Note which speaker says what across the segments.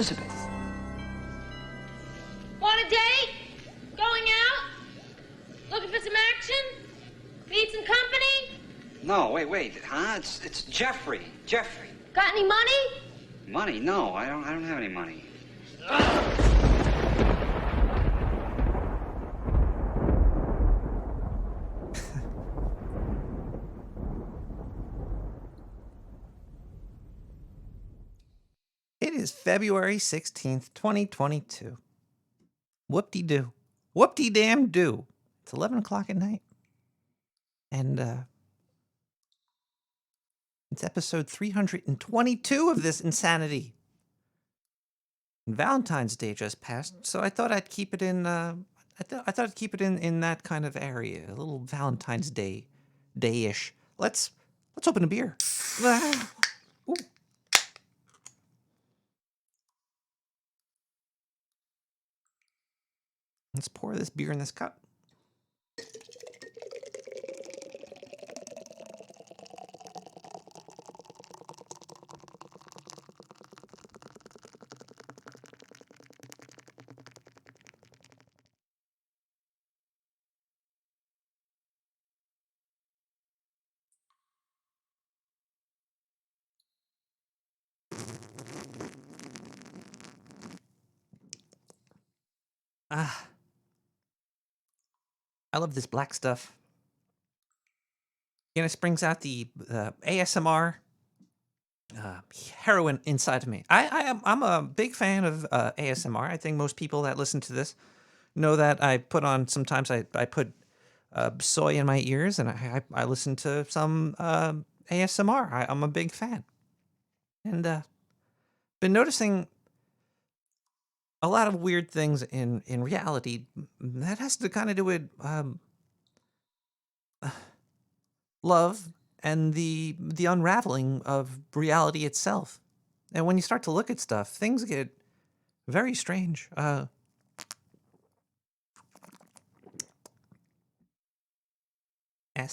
Speaker 1: Elizabeth.
Speaker 2: Want a date? Going out? Looking for some action? Need some company?
Speaker 1: No, wait. Huh? It's Jeffrey. Jeffrey.
Speaker 2: Got any money?
Speaker 1: Money? No, I don't have any money.
Speaker 3: It is February 16th, 2022. Whoop-de-doo. Whoop-de-damn-do. It's 11 o'clock at night. And, it's episode 322 of this insanity. And Valentine's Day just passed, so I thought I'd keep it in, I thought I'd keep it in that kind of area. A little Valentine's Day-ish. Let's open a beer. Ooh. Let's pour this beer in this cup. I love this black stuff. It brings out the ASMR heroin inside of me. I'm a big fan of ASMR. I think most people that listen to this know that I put on, sometimes I put soy in my ears and I listen to some ASMR. I'm a big fan. And been noticing a lot of weird things in reality that has to kind of do with love and the unraveling of reality itself. And when you start to look at stuff, things get very strange. Ass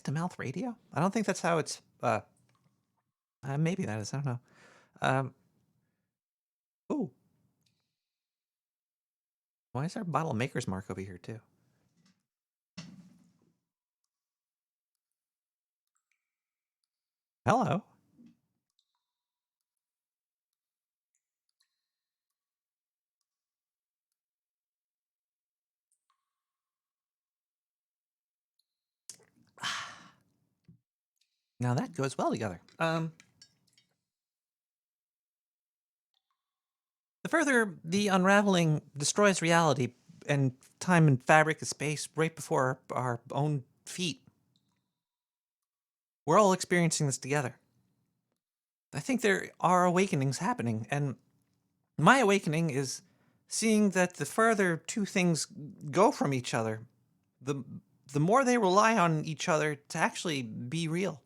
Speaker 3: to mouth radio? I don't think that's how it's maybe that is, I don't know. Ooh. Why is there a bottle of Maker's Mark over here too? Hello. Now that goes well together. The further the unraveling destroys reality and time and fabric of space right before our own feet, we're all experiencing this together. I think there are awakenings happening, and my awakening is seeing that the further two things go from each other, the more they rely on each other to actually be real.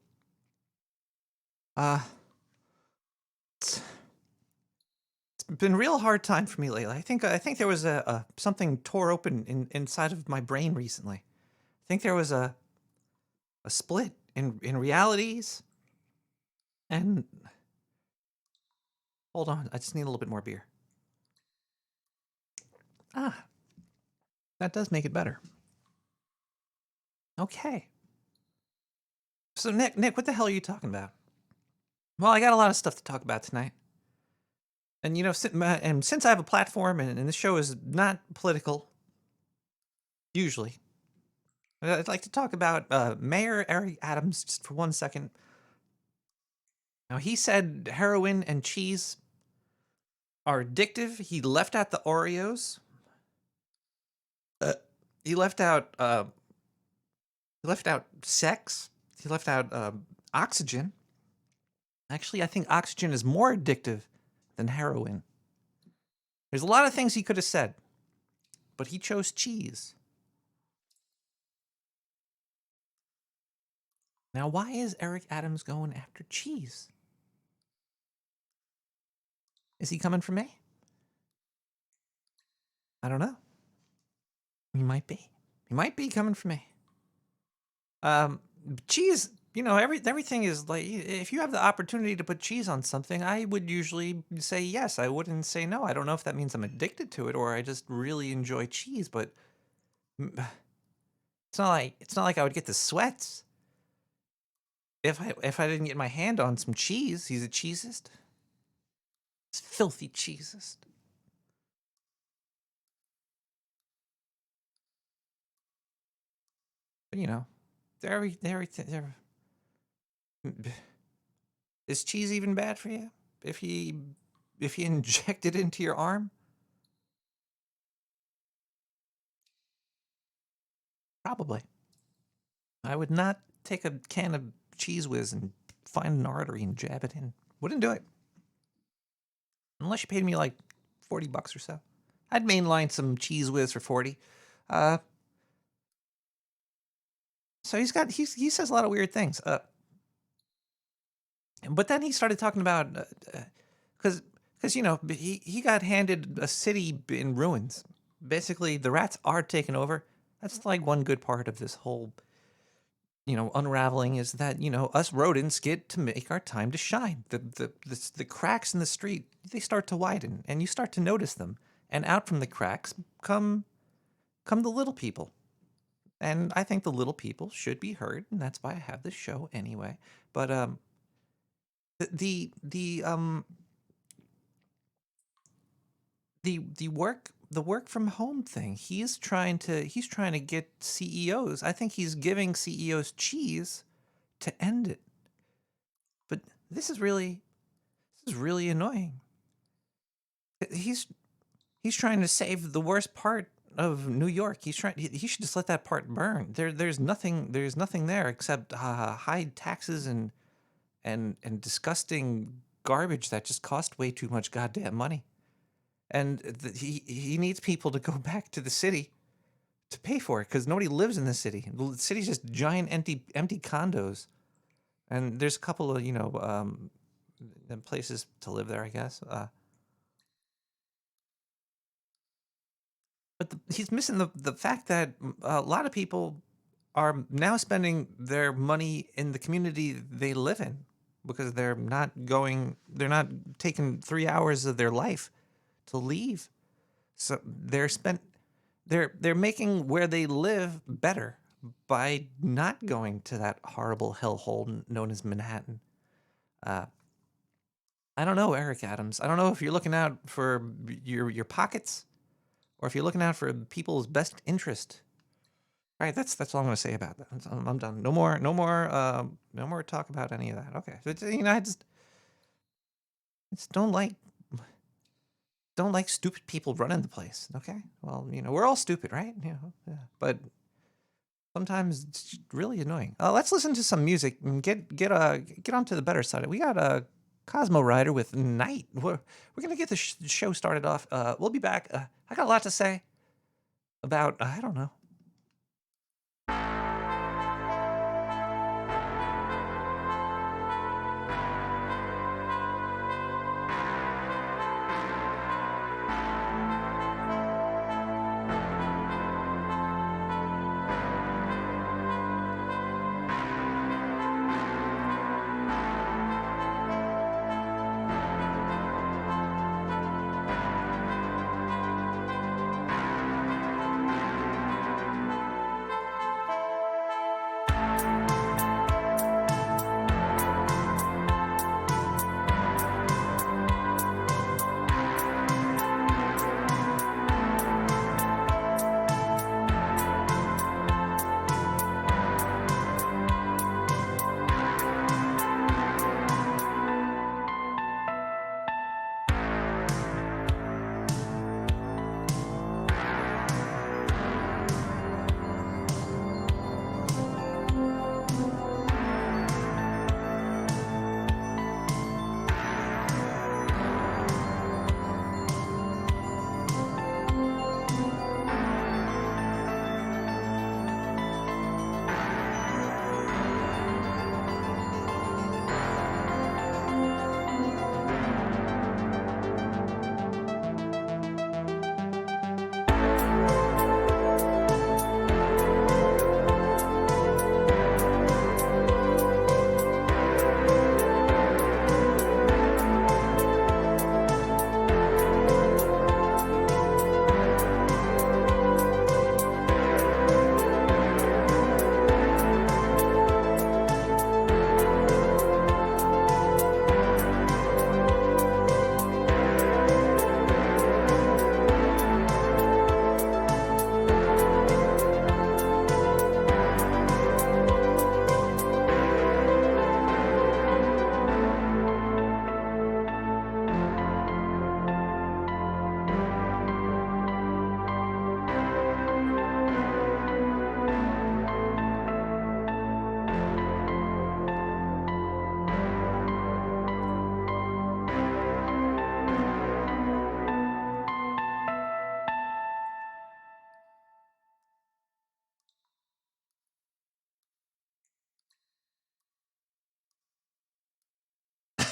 Speaker 3: It's been a real hard time for me lately. I think there was a something tore open inside of my brain recently. I think there was a split in realities. And hold on, I just need a little bit more beer. That does make it better. Okay. So Nick, what the hell are you talking about? Well, I got a lot of stuff to talk about tonight. And, you know, since I have a platform and this show is not political, usually, I'd like to talk about Mayor Eric Adams just for 1 second. Now, he said heroin and cheese are addictive. He left out the Oreos. He left out sex. He left out oxygen. Actually, I think oxygen is more addictive than heroin. There's a lot of things he could have said, but he chose cheese. Now, why is Eric Adams going after cheese? Is he coming for me? I don't know. He might be. He might be coming for me. Cheese everything is like, if you have the opportunity to put cheese on something, I would usually say yes. I wouldn't say no. I don't know if that means I'm addicted to it or I just really enjoy cheese, but it's not like I would get the sweats if I didn't get my hand on some cheese. He's a cheesist. It's filthy cheesist. But everything. Is cheese even bad for you? If you inject it into your arm? Probably. I would not take a can of Cheese Whiz and find an artery and jab it in. Wouldn't do it. Unless you paid me like $40 or so. I'd mainline some Cheese Whiz for 40. So he says a lot of weird things. But then he started talking about because he got handed a city in ruins. Basically, the rats are taking over. That's like one good part of this whole unraveling is that us rodents get to make our time to shine. The cracks in the street, they start to widen, and you start to notice them. And out from the cracks come the little people. And I think the little people should be heard, and that's why I have this show anyway. But the work from home thing, he's trying to get CEOs. I think he's giving CEOs cheese to end it. But this is really annoying. He's trying to save the worst part of New York. He should just let that part burn. There's nothing there except high taxes and disgusting garbage that just cost way too much goddamn money. And he needs people to go back to the city to pay for it because nobody lives in the city. The city's just giant empty condos, and there's a couple of places to live there, I guess. But he's missing the fact that a lot of people are now spending their money in the community they live in because they're not taking 3 hours of their life to leave. So they're making where they live better by not going to that horrible hellhole known as Manhattan. I don't know, Eric Adams. I don't know if you're looking out for your pockets or if you're looking out for people's best interest. All right, that's all I'm going to say about that. I'm done. No more talk about any of that. Okay, so, I just don't like stupid people running the place. Okay, well, we're all stupid, right? Yeah. But sometimes it's just really annoying. Let's listen to some music and get onto the better side. We got a Cosmo Rider with Night. We're gonna get the show started off. We'll be back. I got a lot to say about I don't know.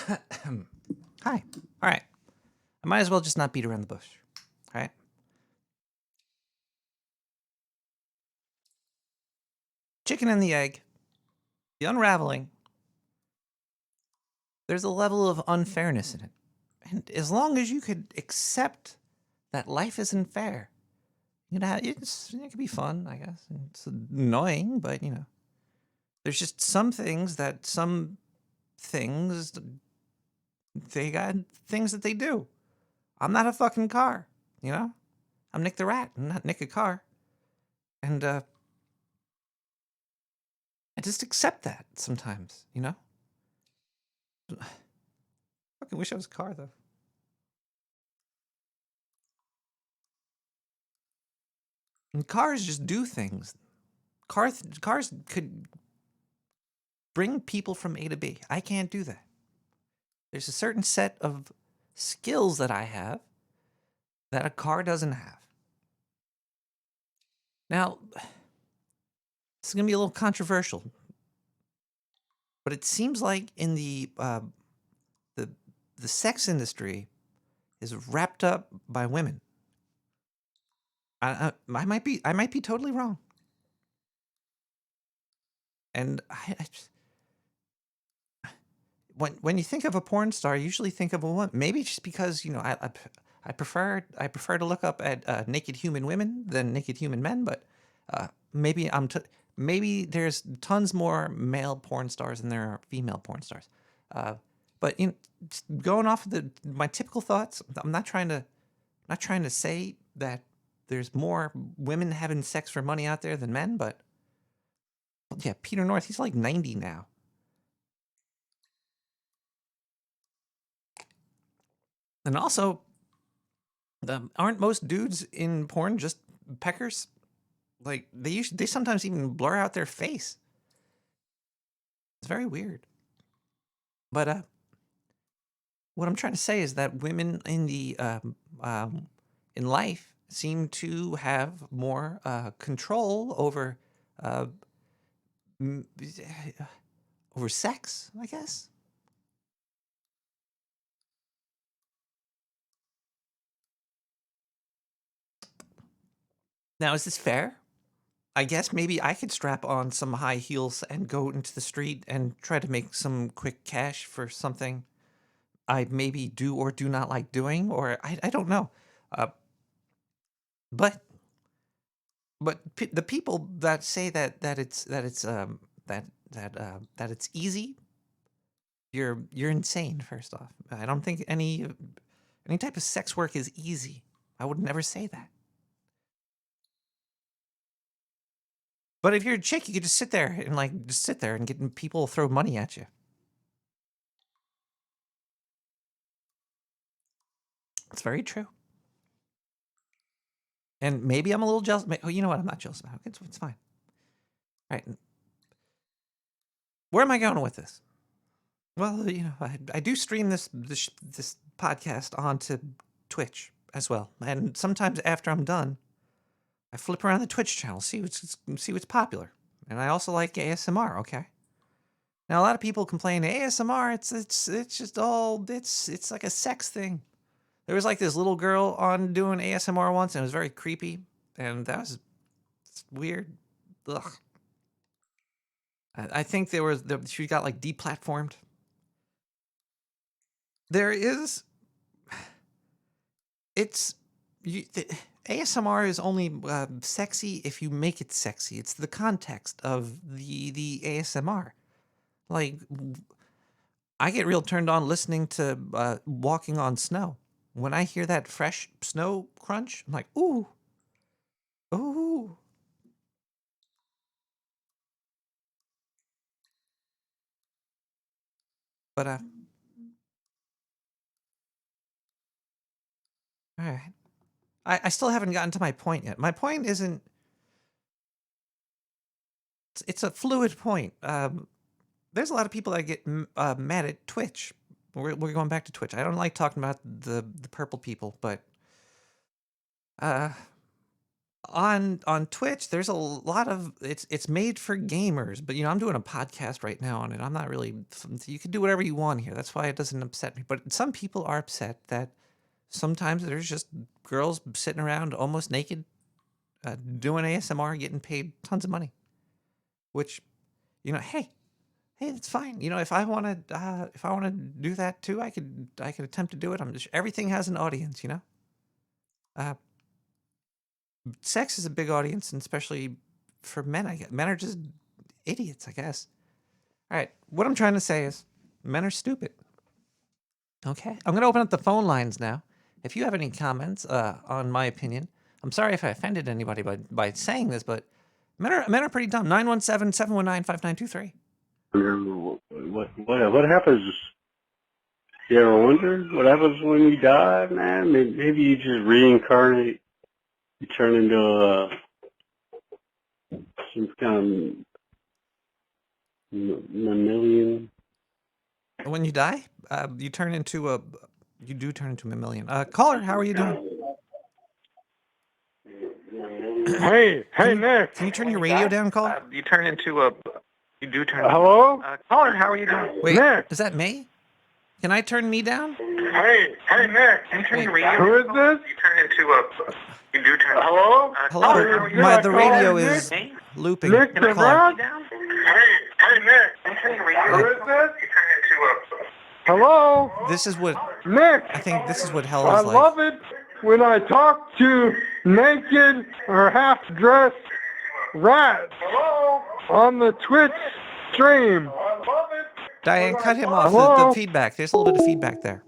Speaker 3: Hi. All right. I might as well just not beat around the bush. All right. Chicken and the egg. The unraveling. There's a level of unfairness in it. And as long as you could accept that life isn't fair, it can be fun, I guess. It's annoying, but there's just some things they got things that they do. I'm not a fucking car, I'm Nick the Rat. I'm not Nick a car. And I just accept that sometimes, Fucking wish I was a car though. And cars just do things. Cars could bring people from A to B. I can't do that. There's a certain set of skills that I have that a car doesn't have. Now, this is going to be a little controversial, but it seems like in the sex industry is wrapped up by women. I might be totally wrong. And when you think of a porn star, you usually think of a woman. Maybe just because I prefer to look up at naked human women than naked human men. But maybe maybe there's tons more male porn stars than there are female porn stars. But just going off of my typical thoughts, I'm not trying to say that there's more women having sex for money out there than men. But yeah, Peter North, he's like 90 now. And also, aren't most dudes in porn just peckers? Like they sometimes even blur out their face. It's very weird. But what I'm trying to say is that women in life seem to have more control over over sex, I guess. Now, is this fair? I guess maybe I could strap on some high heels and go into the street and try to make some quick cash for something I maybe do or do not like doing, or I don't know. Uh, but the people that say that it's easy, you're insane. First off, I don't think any type of sex work is easy. I would never say that. But if you're a chick, you could just sit there and get people throw money at you. It's very true. And maybe I'm a little jealous. Oh, you know what? I'm not jealous about it. It's fine. All right. Where am I going with this? Well, I do stream this podcast onto Twitch as well, and sometimes after I'm done, I flip around the Twitch channel, see what's popular, and I also like ASMR. Okay. Now a lot of people complain ASMR. It's just all it's like a sex thing. There was like this little girl on doing ASMR once, and it was very creepy, and it's weird. Ugh. I think she got like deplatformed. There is, ASMR is only sexy if you make it sexy. It's the context of the ASMR. Like, I get real turned on listening to Walking on Snow. When I hear that fresh snow crunch, I'm like, ooh, ooh. But all right. I still haven't gotten to my point yet. My point isn't. It's a fluid point. There's a lot of people that get mad at Twitch. We're going back to Twitch. I don't like talking about the purple people, but on Twitch, there's a lot of it's made for gamers, but I'm doing a podcast right now on it. I'm not really. You can do whatever you want here. That's why it doesn't upset me. But some people are upset that sometimes there's just girls sitting around almost naked, doing ASMR, getting paid tons of money. Which, hey, it's fine. If I want to do that too, I could attempt to do it. Everything has an audience. Uh, Sex is a big audience, and especially for men. I guess men are just idiots, I guess. All right, what I'm trying to say is, men are stupid. Okay, I'm gonna open up the phone lines now. If you have any comments on my opinion, I'm sorry if I offended anybody by saying this, but men are pretty dumb. 917-719-5923.
Speaker 4: What happens? You ever wonder what happens when you die, man? Maybe you just reincarnate. You turn into some kind of mammalian.
Speaker 3: When you die, you do turn into a mammalian. Caller, how are you doing?
Speaker 4: Hey, Nick.
Speaker 3: Can you turn your radio down, caller?
Speaker 4: You do turn. Hello?
Speaker 3: Caller, how are you doing? Wait,
Speaker 4: Nick.
Speaker 3: Is that me? Can I turn me down?
Speaker 4: Hey, Nick. Can you turn your radio? Who is this? You do turn. Hello?
Speaker 3: Hello. The radio is looping.
Speaker 4: Nick,
Speaker 3: Can I call
Speaker 4: Hey, Nick. Can you turn your radio? Who is this? You turn into Hello?
Speaker 3: This is what
Speaker 4: Nick.
Speaker 3: I think. This is what hell
Speaker 4: I
Speaker 3: is like.
Speaker 4: love it when I talk to naked or half-dressed rats on the Twitch stream.
Speaker 3: Diane, cut him off. The feedback. There's a little bit of feedback there.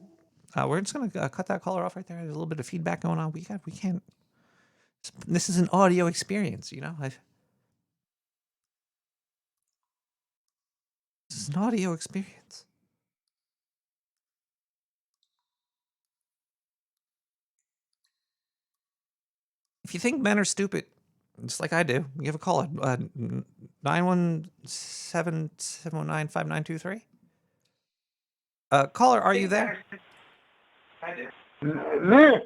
Speaker 3: We're just gonna cut that caller off right there. There's a little bit of feedback going on. We can't. This is an audio experience, This is an audio experience. If you think men are stupid, just like I do, give a call at 917-719-5923. Caller, are you there?
Speaker 4: Nick,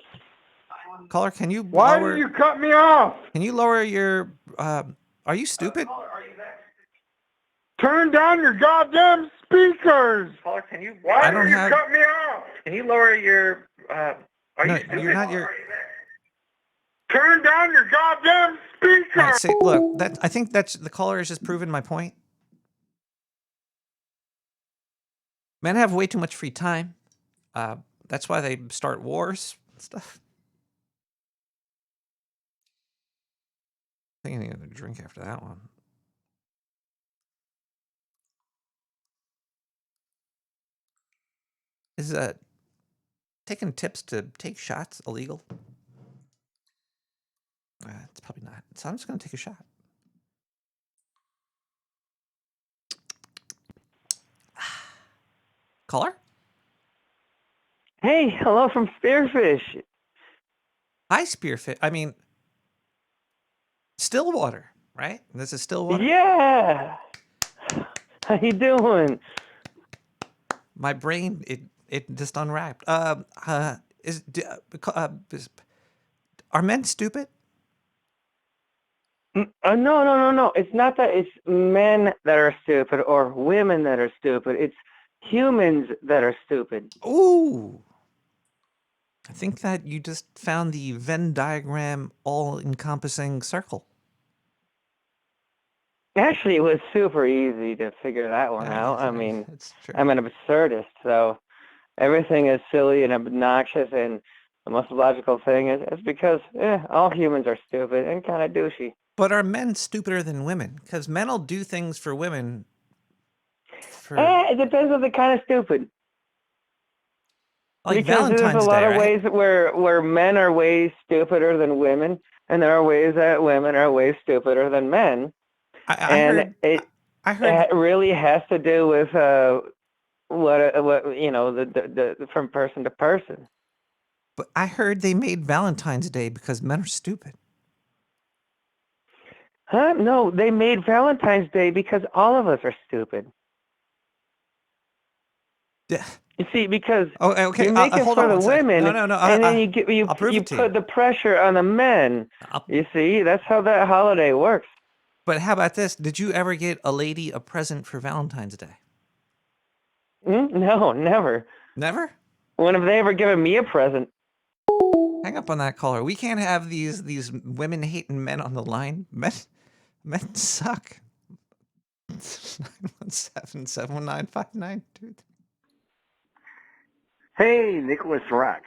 Speaker 3: Caller, can you
Speaker 4: why
Speaker 3: lower?
Speaker 4: did you cut me off?
Speaker 3: Can you lower your? Are you stupid?
Speaker 4: Turn down your goddamn speakers.
Speaker 5: Caller, can you?
Speaker 4: Why did you cut me off?
Speaker 5: Can you lower your? Are
Speaker 3: No,
Speaker 5: you stupid?
Speaker 3: you're not your.
Speaker 4: Turn down your goddamn speakers.
Speaker 3: Right, see, look, I think that's the caller has just proven my point. Men have way too much free time. That's why they start wars and stuff. I think I need a drink after that one. Is taking tips to take shots illegal? It's probably not. So I'm just going to take a shot. Caller?
Speaker 5: Hey, hello from Spearfish.
Speaker 3: Hi, Spearfish. I mean, Stillwater, right? This is Stillwater?
Speaker 5: Yeah. How you doing?
Speaker 3: My brain, it just unwrapped. Are men stupid?
Speaker 5: No. It's not that it's men that are stupid or women that are stupid. It's humans that are stupid.
Speaker 3: Ooh. I think that you just found the Venn diagram all-encompassing circle.
Speaker 5: Actually, it was super easy to figure that one out. I mean, I'm an absurdist, so everything is silly and obnoxious, and the most logical thing is because all humans are stupid and kind of douchey.
Speaker 3: But are men stupider than women? Because men will do things for women.
Speaker 5: It depends on the kind of stupid.
Speaker 3: Like
Speaker 5: because
Speaker 3: Valentine's
Speaker 5: there's a lot
Speaker 3: Day,
Speaker 5: of
Speaker 3: right?
Speaker 5: ways where men are way stupider than women, and there are ways that women are way stupider than men. It really has to do with what the from person to person.
Speaker 3: But I heard they made Valentine's Day because men are stupid.
Speaker 5: Huh? No, they made Valentine's Day because all of us are stupid. You see, because
Speaker 3: okay.
Speaker 5: you make it
Speaker 3: hold
Speaker 5: for
Speaker 3: on
Speaker 5: the
Speaker 3: one sec.
Speaker 5: women,
Speaker 3: No.
Speaker 5: and then you put the pressure on the men. You see, that's how that holiday works.
Speaker 3: But how about this? Did you ever get a lady a present for Valentine's Day?
Speaker 5: No, never.
Speaker 3: Never?
Speaker 5: When have they ever given me a present?
Speaker 3: Hang up on that caller. We can't have these women hating men on the line. Men suck. 917-719-5923.
Speaker 6: Hey, Nicholas Rack.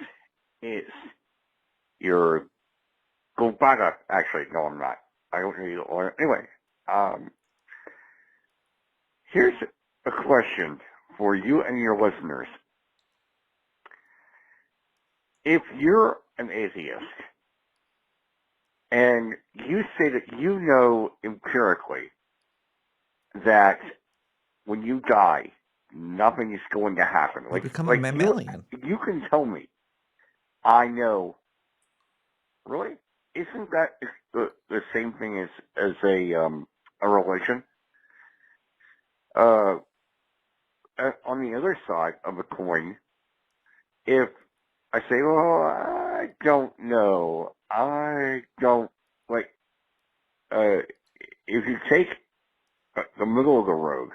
Speaker 6: It's your Gobaga. Actually, no, I'm not. I don't hear you. Anyway, here's a question for you and your listeners. If you're an atheist and you say that you know empirically that when you die, nothing is going to happen.
Speaker 3: You become a mammalian.
Speaker 6: You can tell me, I know. Really? Isn't that the same thing as a religion? On the other side of the coin, if I say, well, I don't know, I don't, like, if you take the middle of the road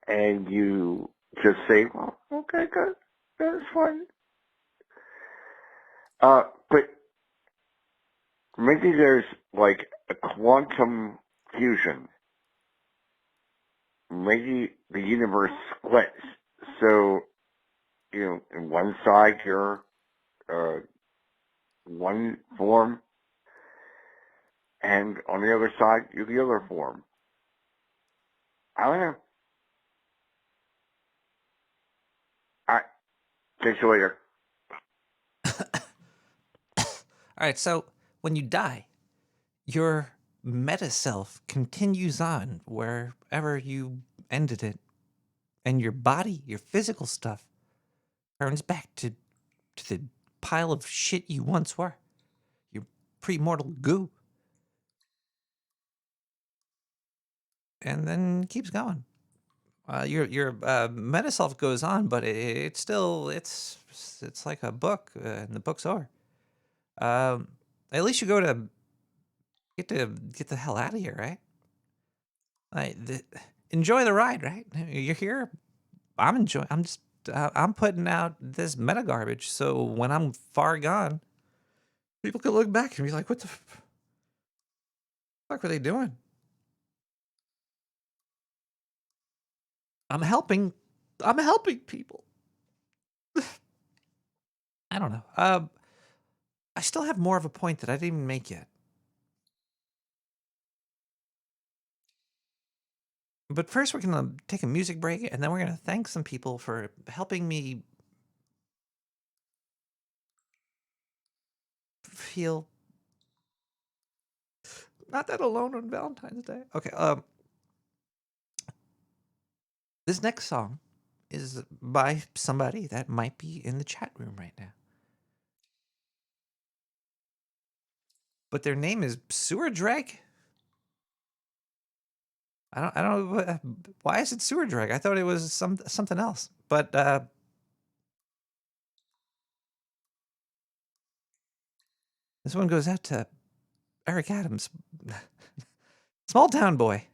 Speaker 6: and you just say, well, okay, good, that's fine. But maybe there's like a quantum fusion. Maybe the universe splits. So, you know, in one side you're one form, and on the other side you're the other form. I don't know. Alright. Catch you later.
Speaker 3: All right, so when you die, your meta self continues on wherever you ended it, and your body, your physical stuff, turns back to the pile of shit you once were, your pre-mortal goo, and then keeps going. Your meta self goes on, but it's still it's like a book, and the book's over. At least you get the hell out of here, right? Enjoy the ride, right? You're here. I'm putting out this meta garbage, so when I'm far gone, people can look back and be like, "What the fuck were they doing?" I'm helping people. I don't know. I still have more of a point that I didn't even make yet. But first, we're going to take a music break, and then we're going to thank some people for helping me feel not that alone on Valentine's Day. Okay, this next song is by somebody that might be in the chat room right now. But their name is Sewer Drag. I don't know why is it Sewer Drag? I thought it was something else. But this one goes out to Eric Adams. Small Town Boy.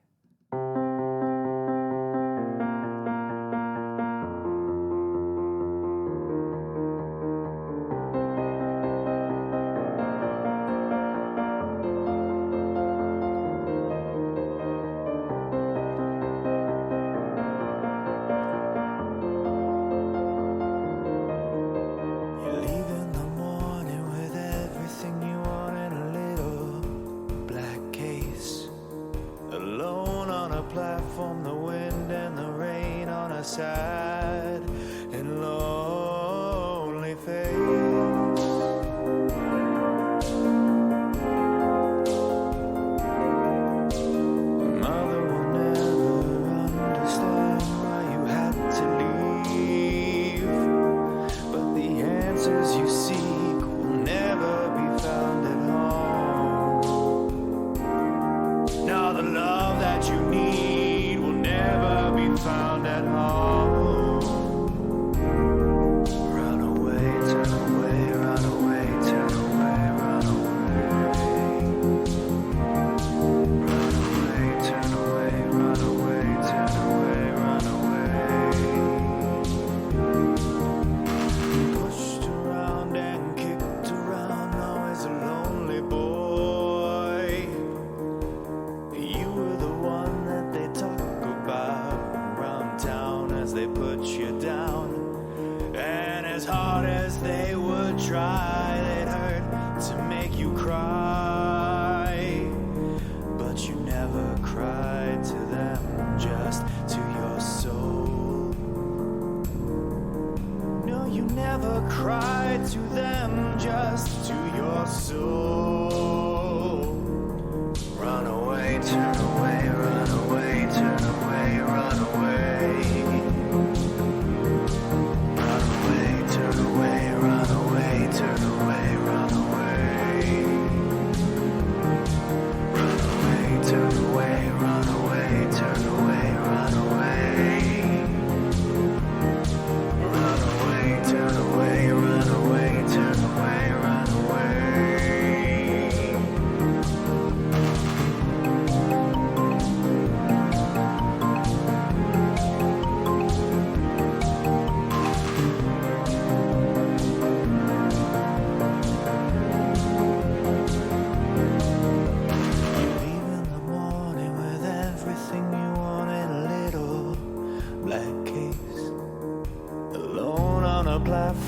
Speaker 7: Now the love that you need will never be found at home.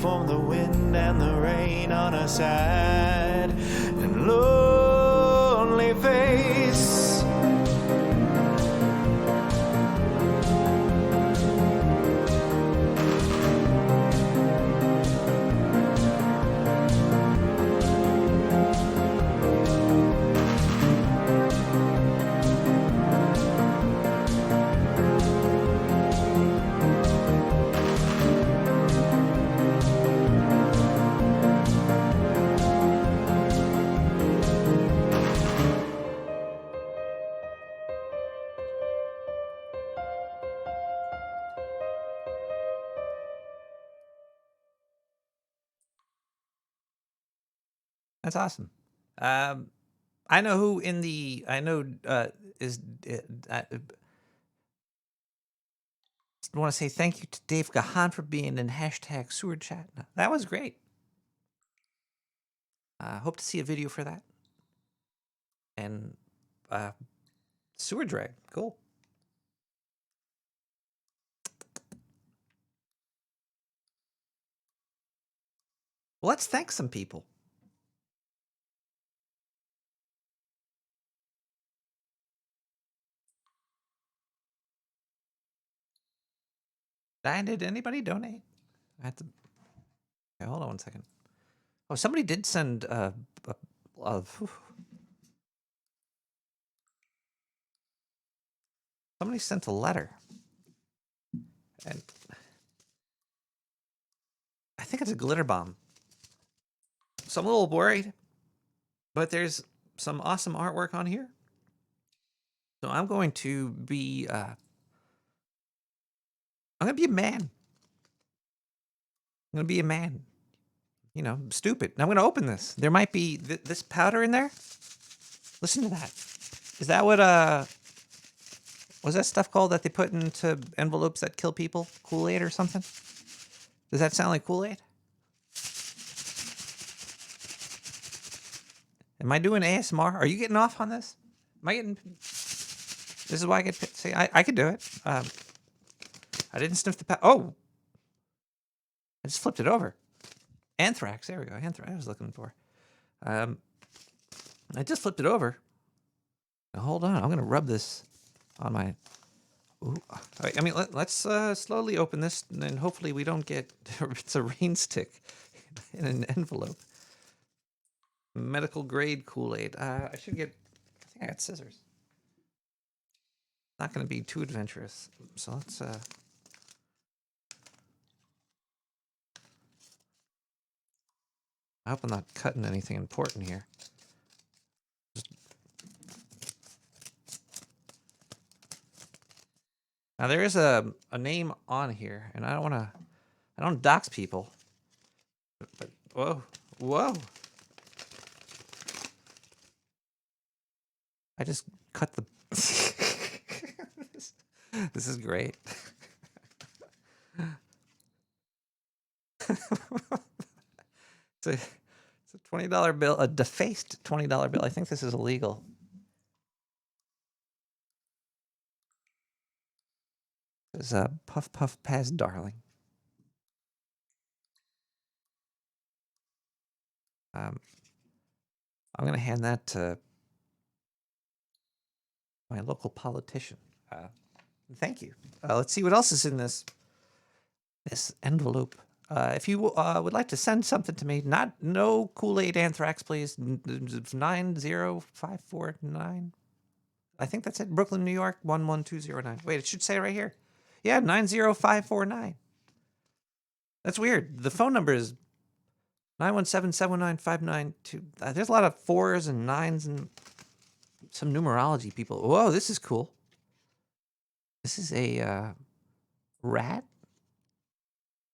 Speaker 7: from the wind and the rain on a sad and lonely face.
Speaker 3: That's awesome. I know who in the is. I want to say thank you to Dave Gahan for being in hashtag sewer chat. That was great. Hope to see a video for that. And sewer drag, cool. Well, let's thank some people. Did anybody donate? I had to. Okay, hold on 1 second. Oh, somebody did send somebody sent a letter, and I think it's a glitter bomb. So I'm a little worried, but there's some awesome artwork on here. So I'm going to be I'm gonna be a man. I'm gonna be a man. You know, stupid. And I'm gonna open this. There might be this powder in there. Listen to that. Is that what what's that stuff called that they put into envelopes that kill people? Kool-Aid or something? Does that sound like Kool-Aid? Am I doing ASMR? Are you getting off on this? Am I getting? This is why I get. See, I could do it. I didn't sniff the. Oh, I just flipped it over. Anthrax. There we go. Anthrax. I was looking for. I just flipped it over. Now, hold on. I'm gonna rub this on my. Ooh. I mean, let's slowly open this, and then hopefully we don't get. It's a rain stick in an envelope. Medical grade Kool-Aid. I should get. I think I got scissors. Not going to be too adventurous, so let's. I hope I'm not cutting anything important here. Now there is a name on here, and I don't dox people. But whoa! I just cut the. This is great. It's a $20 bill, a defaced $20 bill. I think this is illegal. It's a puff puff pass, darling. I'm gonna hand that to my local politician. Thank you. Let's see what else is in this envelope. If you would like to send something to me, no Kool-Aid Anthrax, please. 90549. I think that's it. Brooklyn, New York 11209. Wait, it should say right here. Yeah, 90549. That's weird. The phone number is 917-719-592. There's a lot of 4s and 9s and some numerology people. Whoa, this is cool. This is a rat.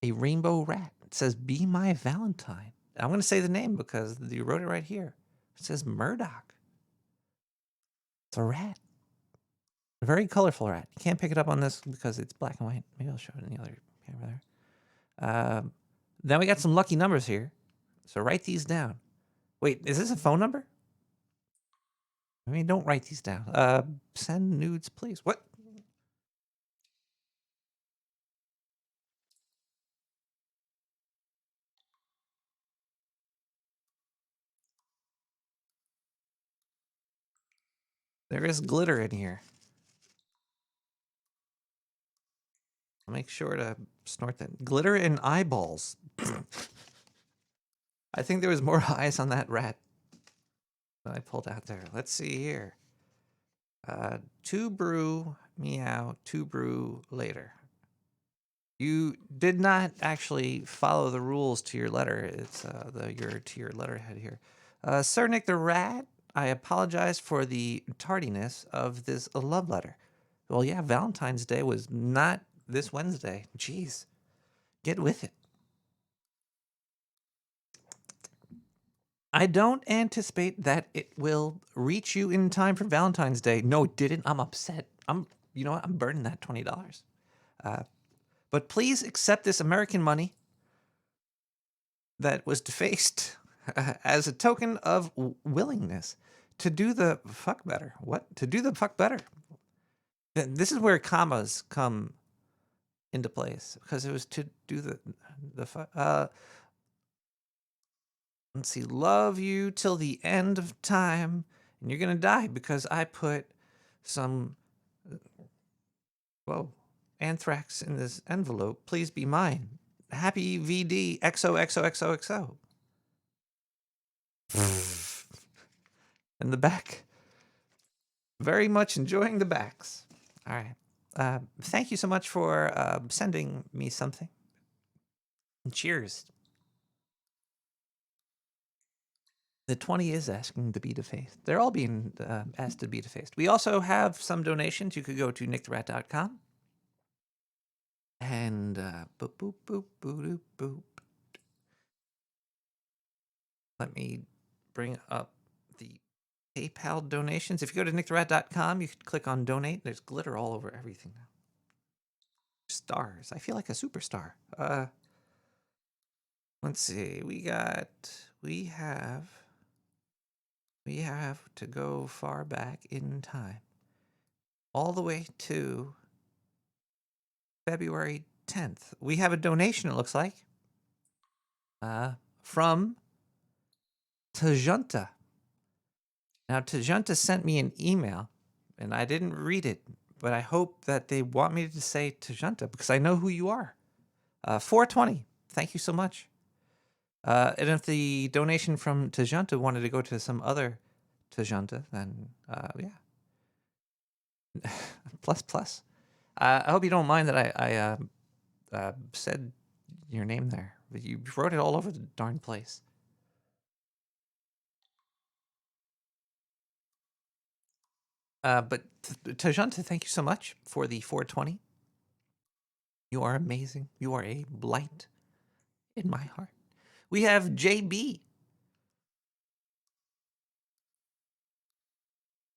Speaker 3: A rainbow rat. It says, "Be my Valentine." I'm going to say the name because you wrote it right here. It says Murdoch. It's a rat. A very colorful rat. You can't pick it up on this because it's black and white. Maybe I'll show it in the other camera there. Then we got some lucky numbers here. So write these down. Wait, is this a phone number? I mean, don't write these down. Send nudes, please. What? There is glitter in here. I'll make sure to snort that. Glitter in eyeballs. I think there was more eyes on that rat that I pulled out there. Let's see here. To brew, meow, to brew later. You did not actually follow the rules to your letter. It's to your letterhead here. Sir Nick the Rat, I apologize for the tardiness of this love letter. Well, yeah, Valentine's Day was not this Wednesday. Jeez, get with it. I don't anticipate that it will reach you in time for Valentine's Day. No, it didn't. I'm upset. You know what? I'm burning that $20. But please accept this American money that was defaced as a token of willingness to do the fuck better. What? To do the fuck better. This is where commas come into place, because it was to do the fuck. Let's see. Love you till the end of time, and you're gonna die because I put some anthrax in this envelope. Please be mine. Happy VD XOXOXOXO. In the back. Very much enjoying the backs. All right. Thank you so much for sending me something. And cheers. The 20 is asking to be defaced. They're all being asked to be defaced. We also have some donations. You could go to nicktherat.com. And boop, boop, boop, boop, boop. Let me bring up the PayPal donations. If you go to nicktherat.com, you can click on donate. There's glitter all over everything now. Stars. I feel like a superstar. Let's see. We have to go far back in time. All the way to February 10th. We have a donation, it looks like. From Tajunta. Now, Tajunta sent me an email, and I didn't read it, but I hope that they want me to say Tajunta, because I know who you are. 420. Thank you so much. And if the donation from Tajunta wanted to go to some other Tajunta, then yeah. plus. I hope you don't mind that I said your name there. You wrote it all over the darn place. But Tajunta, thank you so much for the 420. You are amazing. You are a light in my heart. We have JB,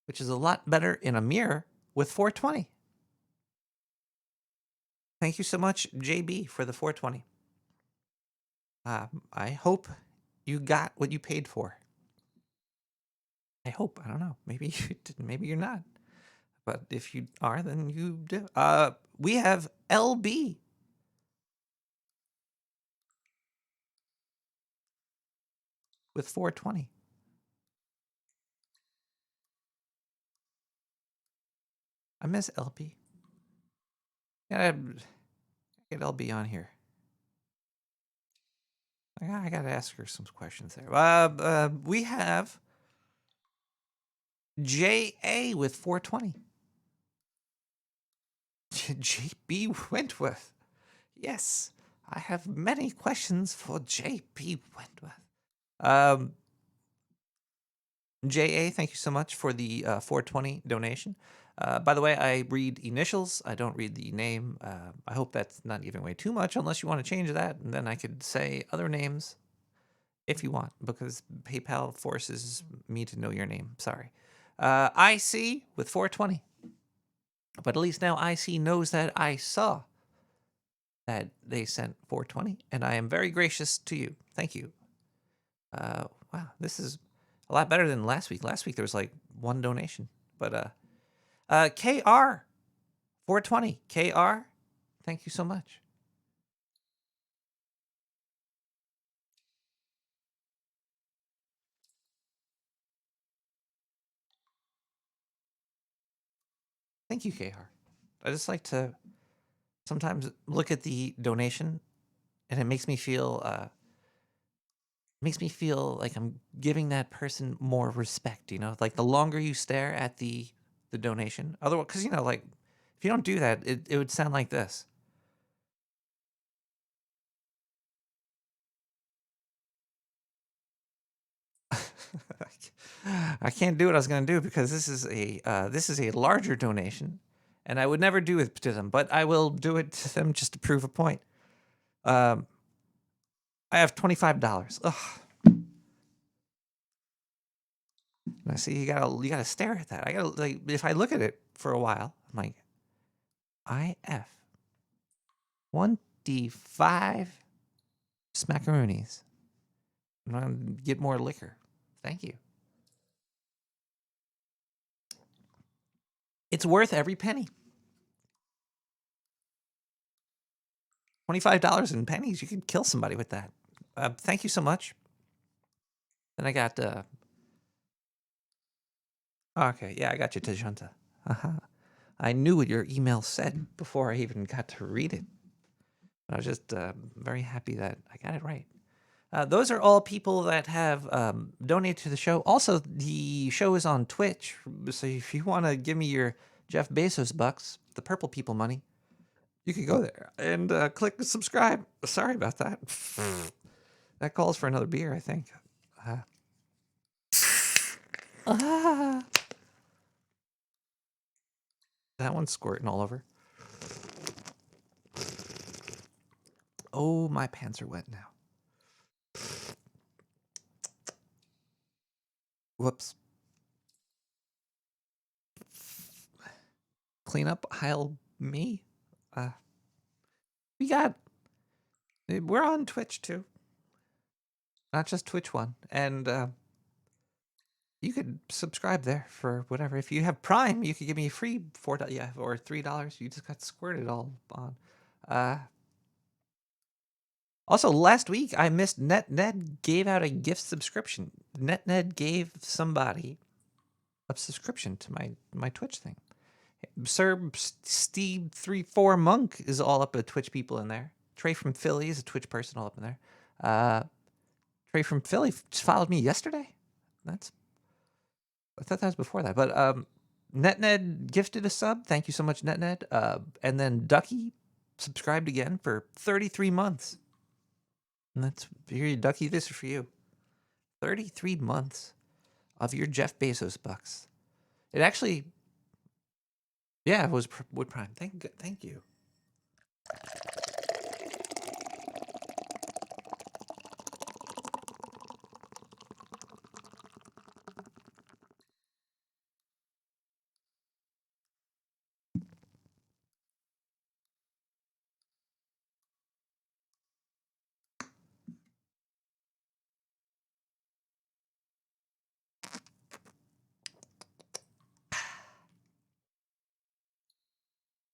Speaker 3: which is a lot better in a mirror with 420. Thank you so much, JB, for the 420. I hope you got what you paid for. I hope. I don't know. Maybe you didn't. Maybe you're not. But if you are, then you do. We have LB. With 420. I miss LB. Gotta get LB on here. I gotta ask her some questions there. We have JA with 420. JB Wentworth. Yes, I have many questions for JB Wentworth. JA, thank you so much for the 420 donation. By the way, I read initials. I don't read the name. I hope that's not giving away too much, unless you want to change that, and then I could say other names if you want, because PayPal forces me to know your name. Sorry. IC with 420. But at least now IC knows that I saw that they sent 420, and I am very gracious to you. Thank you. Wow, this is a lot better than last week. Last week there was like one donation. But KR 420. KR, thank you so much. Thank you, KR. I just like to sometimes look at the donation, and it makes me feel like I'm giving that person more respect. Like the longer you stare at the donation, otherwise, because like if you don't do that, it would sound like this. I can't do what I was going to do because this is a larger donation, and I would never do it to them, but I will do it to them just to prove a point. I have $25. Ugh. I see you gotta stare at that. I gotta like if I look at it for a while, I'm like, IF 1D5 smackaroonies. I'm gonna get more liquor. Thank you. It's worth every penny. $25 in pennies. You could kill somebody with that. Thank you so much. Then I got okay, yeah, I got you, Tajunta. I knew what your email said before I even got to read it. I was just very happy that I got it right. Those are all people that have donated to the show. Also, the show is on Twitch, so if you want to give me your Jeff Bezos bucks, the purple people money, you can go there and click subscribe. Sorry about that. That calls for another beer, I think. That one's squirting all over. Oh, my pants are wet now. Whoops. Clean up aisle me. We're on Twitch too. Not just Twitch One. And you could subscribe there for whatever. If you have Prime, you could give me a free $4, yeah, or $3. You just got squirted all on. Also, last week I missed NetNed gave out a gift subscription. NetNed gave somebody a subscription to my Twitch thing. Sir Steve 34 Monk is all up at Twitch people in there. Trey from Philly is a Twitch person all up in there. Trey from Philly just followed me yesterday. I thought that was before that, but NetNed gifted a sub. Thank you so much, NetNed. And then Ducky subscribed again for 33 months. And that's here, Ducky. This is for you. 33 months of your Jeff Bezos bucks. It actually, yeah, it was Wood Prime. Thank you.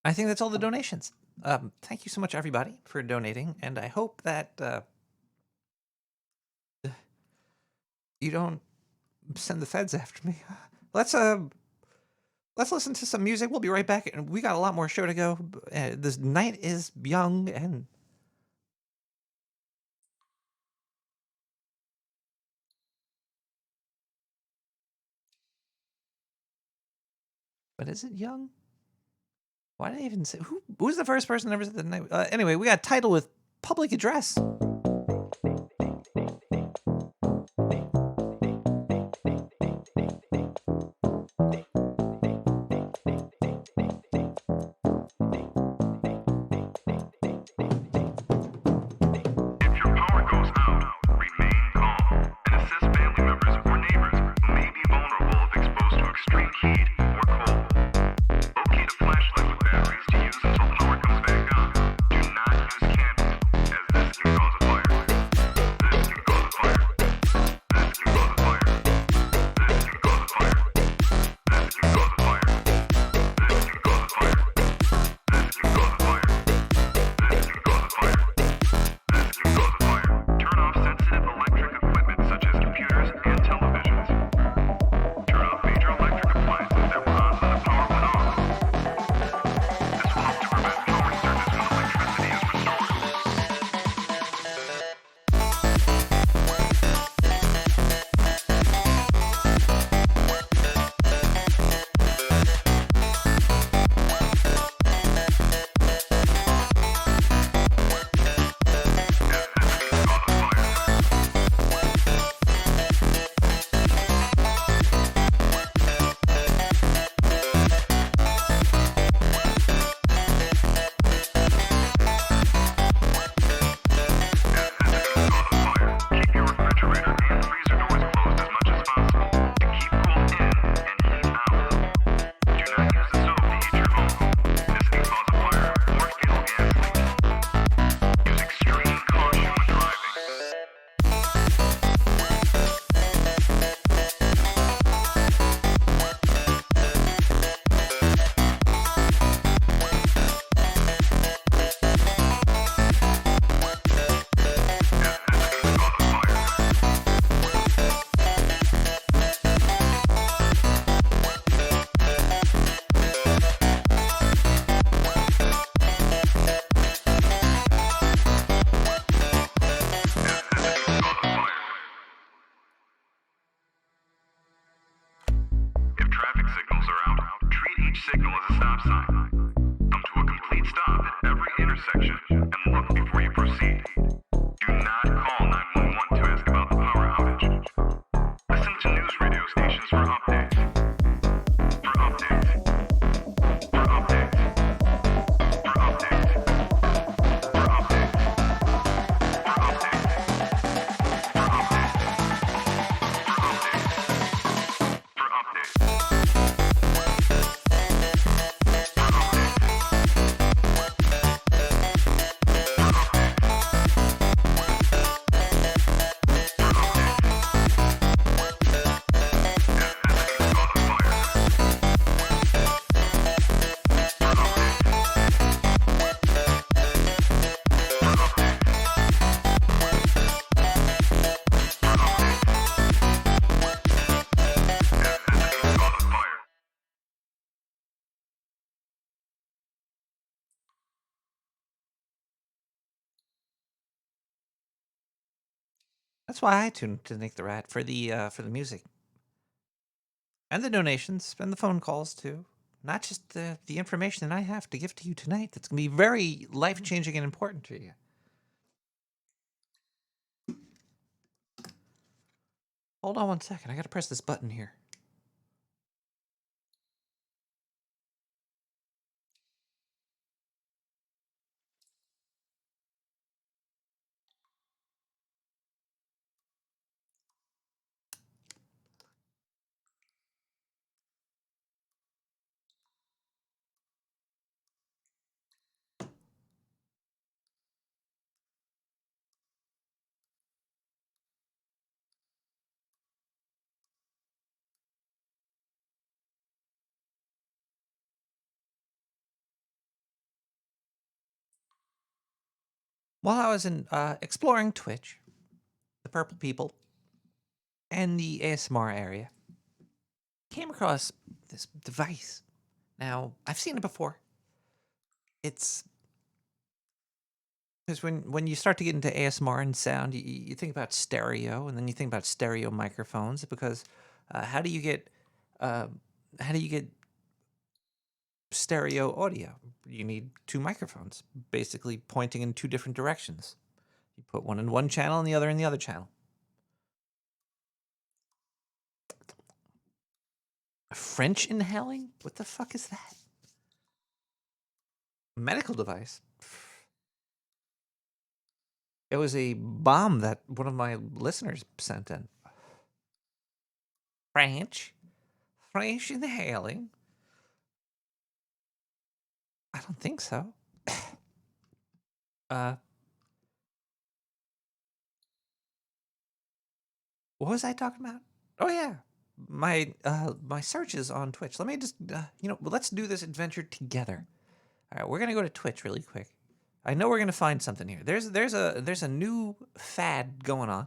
Speaker 3: I think that's all the donations. Thank you so much, everybody, for donating, and I hope that you don't send the feds after me. Let's listen to some music. We'll be right back, and we got a lot more show to go. This night is young, and but is it young? Why did I even say who's the first person ever said the night? Anyway, we got Title with Public Address.
Speaker 8: Appliances traffic signals are out, treat each signal as a stop sign. Come to a complete stop at every intersection and look before you proceed. Do not call 911 to ask about the power outage. Listen to news radio stations for updates. For updates. For updates. For updates. For updates. For updates. For updates. For updates. For updates.
Speaker 3: That's why I tuned to Nick the Rat for the music and the donations and the phone calls too. Not just the information that I have to give to you tonight. That's gonna be very life changing and important to you. Hold on one second. I gotta press this button here. While I was in exploring Twitch, the Purple People, and the ASMR area, came across this device. Now, I've seen it before. It's because when you start to get into ASMR and sound, you think about stereo, and then you think about stereo microphones. Because how do you get stereo audio? You need two microphones, basically pointing in two different directions. You put one in one channel and the other in the other channel. French inhaling? What the fuck is that? Medical device? It was a bomb that one of my listeners sent in. French inhaling? I don't think so. What was I talking about? Oh yeah, my searches on Twitch. Let me just let's do this adventure together. All right, we're gonna go to Twitch really quick. I know we're gonna find something here. There's a new fad going on.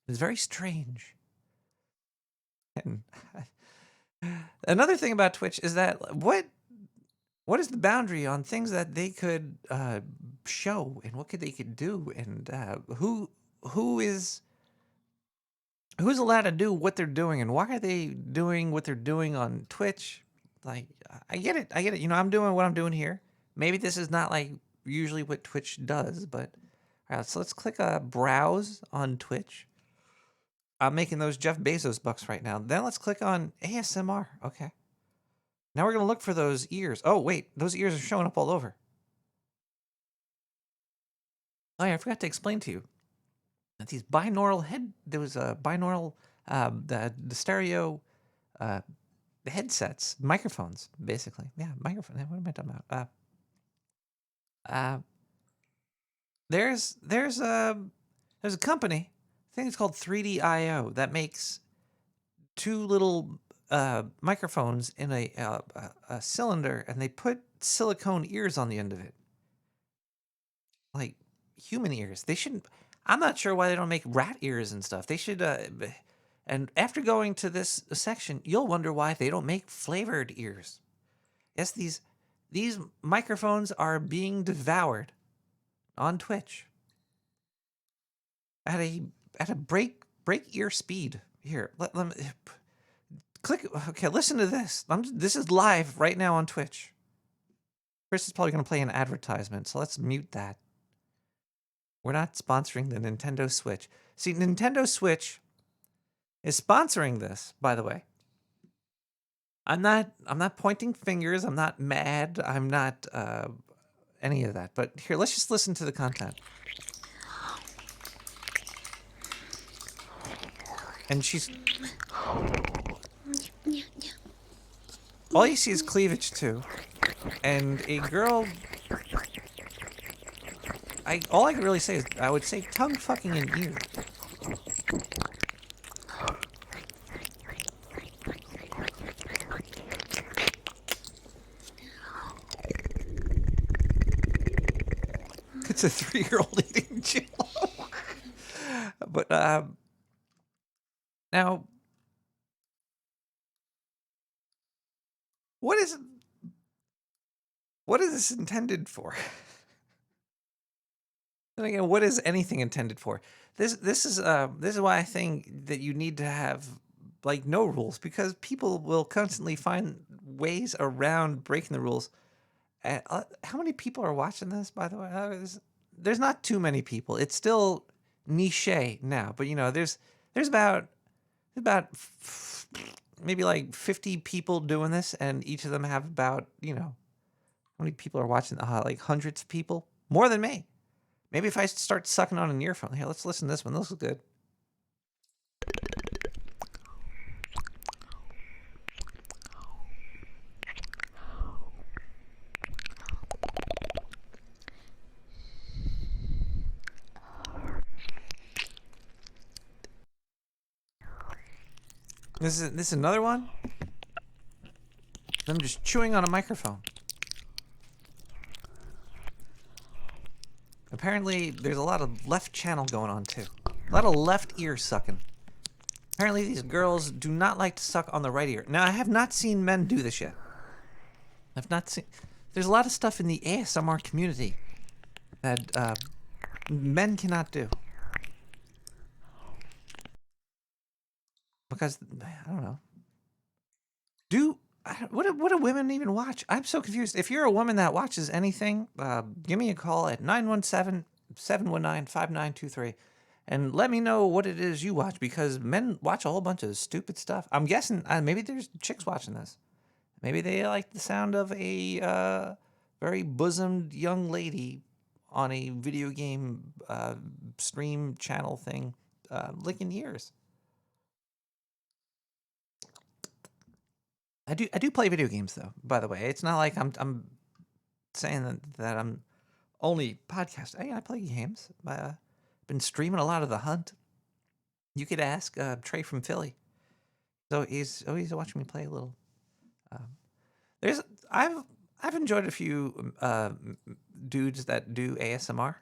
Speaker 3: It's very strange. And another thing about Twitch is that what is the boundary on things that they could show, and what they could do, and who's allowed to do what they're doing, and why are they doing what they're doing on Twitch? Like, I get it. I'm doing what I'm doing here. Maybe this is not like usually what Twitch does, but all right, so let's click browse on Twitch. I'm making those Jeff Bezos bucks right now. Then let's click on ASMR. Okay. Now we're going to look for those ears. Oh, wait. Those ears are showing up all over. Oh, yeah, I forgot to explain to you that these binaural there was a binaural, the stereo headsets, microphones, basically. Yeah, microphone. What am I talking about? There's a company, I think it's called 3D.io, that makes two little microphones in a cylinder, and they put silicone ears on the end of it, like human ears. They shouldn't. I'm not sure why they don't make rat ears and stuff. They should. And after going to this section, you'll wonder why they don't make flavored ears. Yes, these microphones are being devoured on Twitch at a break ear speed. Here, let me click. Okay, listen to this. This is live right now on Twitch. Chris is probably going to play an advertisement, so let's mute that. We're not sponsoring the Nintendo Switch. See, Nintendo Switch is sponsoring this, by the way. I'm not pointing fingers. I'm not mad. I'm not any of that. But here, let's just listen to the content. And she's... All you see is cleavage, too. And a girl... All I can really say is, I would say tongue fucking in ear. It's a 3-year-old eating jello. But, now, what is this intended for? Then again, what is anything intended for? This is why I think that you need to have like no rules, because people will constantly find ways around breaking the rules. How many people are watching this, by the way? There's not too many people. It's still niche now, but you know, there's about maybe like 50 people doing this, and each of them have about, you know, how many people are watching? Like hundreds of people, more than me. Maybe if I start sucking on an earphone. Here, let's listen to this one. This is good. This is another one. I'm just chewing on a microphone. Apparently, there's a lot of left channel going on, too. A lot of left ear sucking. Apparently, these girls do not like to suck on the right ear. Now, I have not seen men do this yet. I've not seen... There's a lot of stuff in the ASMR community that men cannot do. Because, I don't know. What do women even watch? I'm so confused. If you're a woman that watches anything, give me a call at 917-719-5923 and let me know what it is you watch, because men watch a whole bunch of stupid stuff. I'm guessing maybe there's chicks watching this. Maybe they like the sound of a very bosomed young lady on a video game stream channel thing licking ears. I do play video games, though, by the way. It's not like I'm saying that I'm only podcasting. I play games. I've been streaming a lot of The Hunt. You could ask Trey from Philly. So he's watching me play a little. I've enjoyed a few dudes that do ASMR.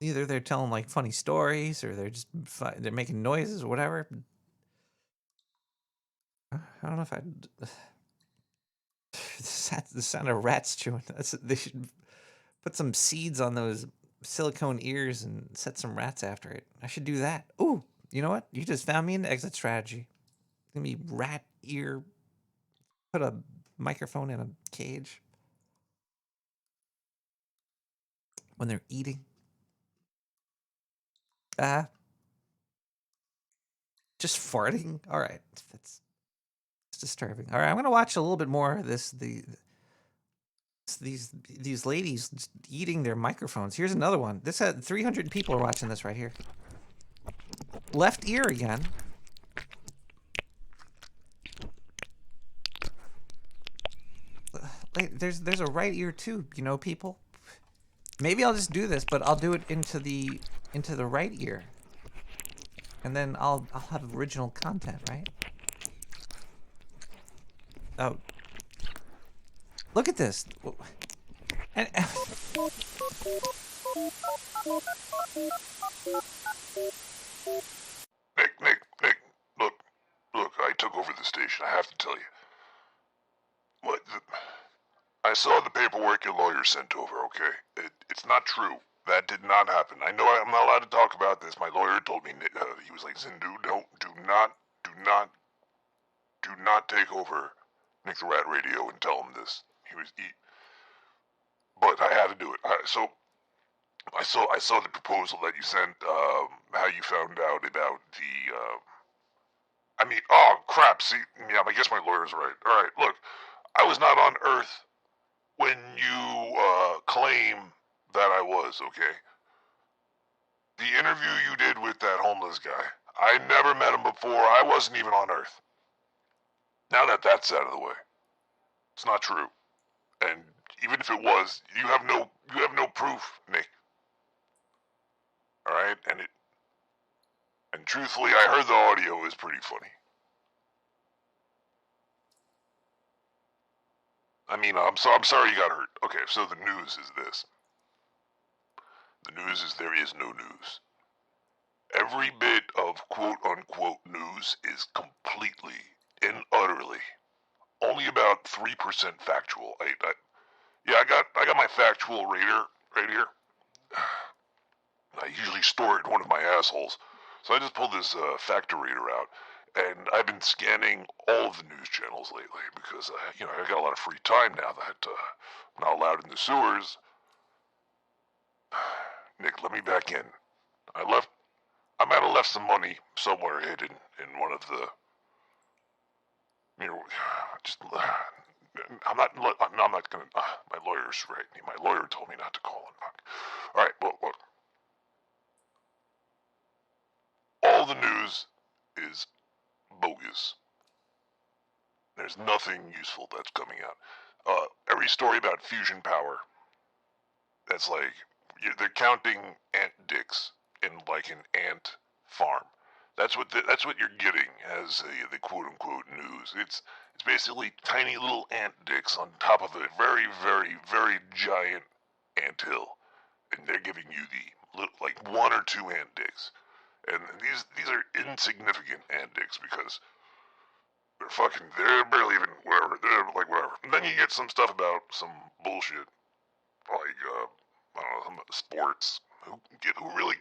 Speaker 3: Either they're telling like funny stories, or they're making noises or whatever. I don't know if I'd... The sound of rats chewing. They should put some seeds on those silicone ears and set some rats after it. I should do that. Ooh, you know what? You just found me an exit strategy. It's going to be rat ear. Put a microphone in a cage. When they're eating. Just farting? All right. That's disturbing. All right, I'm going to watch a little bit more of this. These ladies just eating their microphones. Here's another one. This had 300 people are watching this right here. Left ear again. There's a right ear too, you know, people. Maybe I'll just do this, but I'll do it into the right ear, and then I'll have original content, right? Oh, look at this. And,
Speaker 8: Nick, look, I took over the station. I have to tell you. I saw the paperwork your lawyer sent over, okay? It's not true. That did not happen. I know I'm not allowed to talk about this. My lawyer told me, he was like, Zindu, do not
Speaker 9: do not take over Nick the Rat Radio and tell him this. But I had to do it. So I saw the proposal that you sent, how you found out about the, oh crap, see, yeah, I guess my lawyer's right. Alright, look, I was not on Earth when you, claim that I was, okay? The interview you did with that homeless guy, I never met him before, I wasn't even on Earth. Now that that's out of the way, it's not true. And even if it was, you have no proof, Nick. Alright, and truthfully, I heard the audio is pretty funny. I'm sorry you got hurt. Okay, so the news is this. The news is there is no news. Every bit of quote-unquote news is completely and utterly only about 3% factual. I got my factual rater right here. I usually store it in one of my assholes. So I just pulled this factorator out, and I've been scanning all of the news channels lately because, I got a lot of free time now that I'm not allowed in the sewers. Nick, let me back in. I might have left some money somewhere hidden in one of the, I'm not gonna, my lawyer's right. My lawyer told me not to call him. Alright, well, look. All the news is bogus. There's nothing useful that's coming out. Every story about fusion power, that's like, they're counting ant dicks in like an ant farm. That's what you're getting as the quote-unquote news. It's basically tiny little ant dicks on top of a very, very, very giant ant hill. And they're giving you the, like, 1 or 2 ant dicks. And these are insignificant ant dicks because they're barely even, whatever, they're like whatever. And then you get some stuff about some bullshit, like, I don't know, sports. Who really,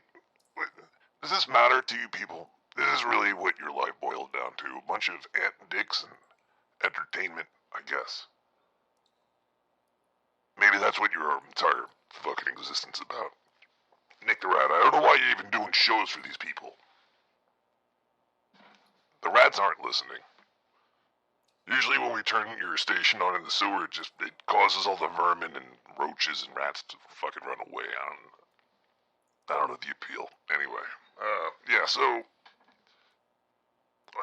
Speaker 9: does this matter to you people? This is really what your life boiled down to, a bunch of ant dicks and entertainment, I guess. Maybe that's what your entire fucking existence is about. Nick the Rat, I don't know why you're even doing shows for these people. The rats aren't listening. Usually when we turn your station on in the sewer, it causes all the vermin and roaches and rats to fucking run away. I don't know the appeal. Anyway, so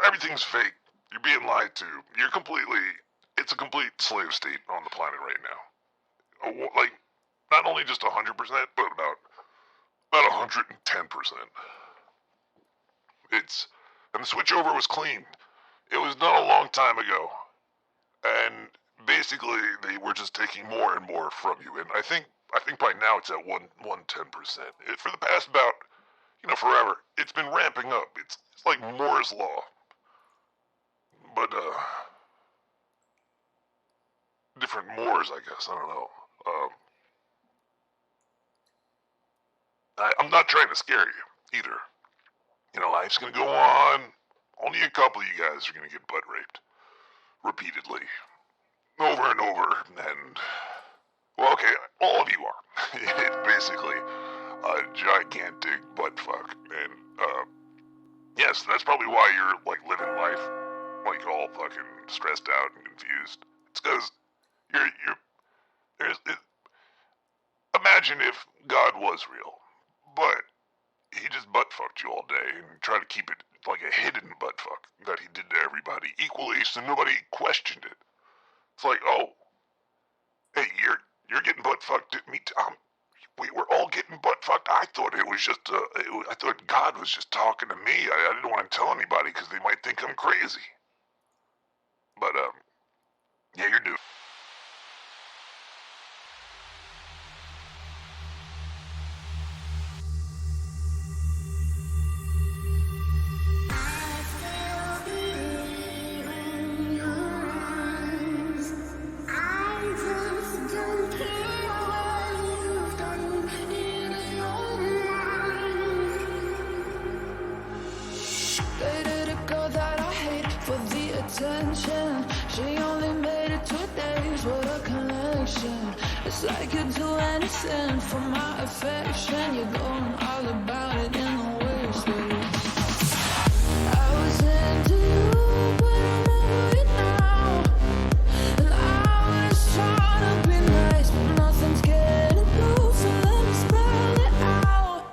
Speaker 9: everything's fake. You're being lied to. It's a complete slave state on the planet right now. Like, not only just 100%, but about 110%. And the switchover was clean. It was done a long time ago. And basically, they were just taking more and more from you. And I think by now it's at 110%. For the past about, forever, it's been ramping up. It's like Moore's Law. But, different Moors, I guess. I don't know. I'm not trying to scare you, either. Life's gonna go on. Only a couple of you guys are gonna get butt raped. Repeatedly. Over and over. And, well, okay, all of you are. It's basically a gigantic butt fuck. And, yes, that's probably why you're, like, living life, like, all fucking stressed out and confused. It's because imagine if God was real, but he just butt fucked you all day and tried to keep it like a hidden butt fuck that he did to everybody equally, so nobody questioned it. It's like, oh, hey, you're getting butt fucked at me. We're all getting butt fucked. I thought it was just I thought God was just talking to me. I didn't want to tell anybody because they might think I'm crazy. But yeah, you're due.
Speaker 10: Dated a girl that I hate for direction. It's like you'd do anything for my affection. You're going all about it in the worst ways. I was into you, but I'm over it now. And I was trying to be nice, but nothing's getting through. So let me spell it out.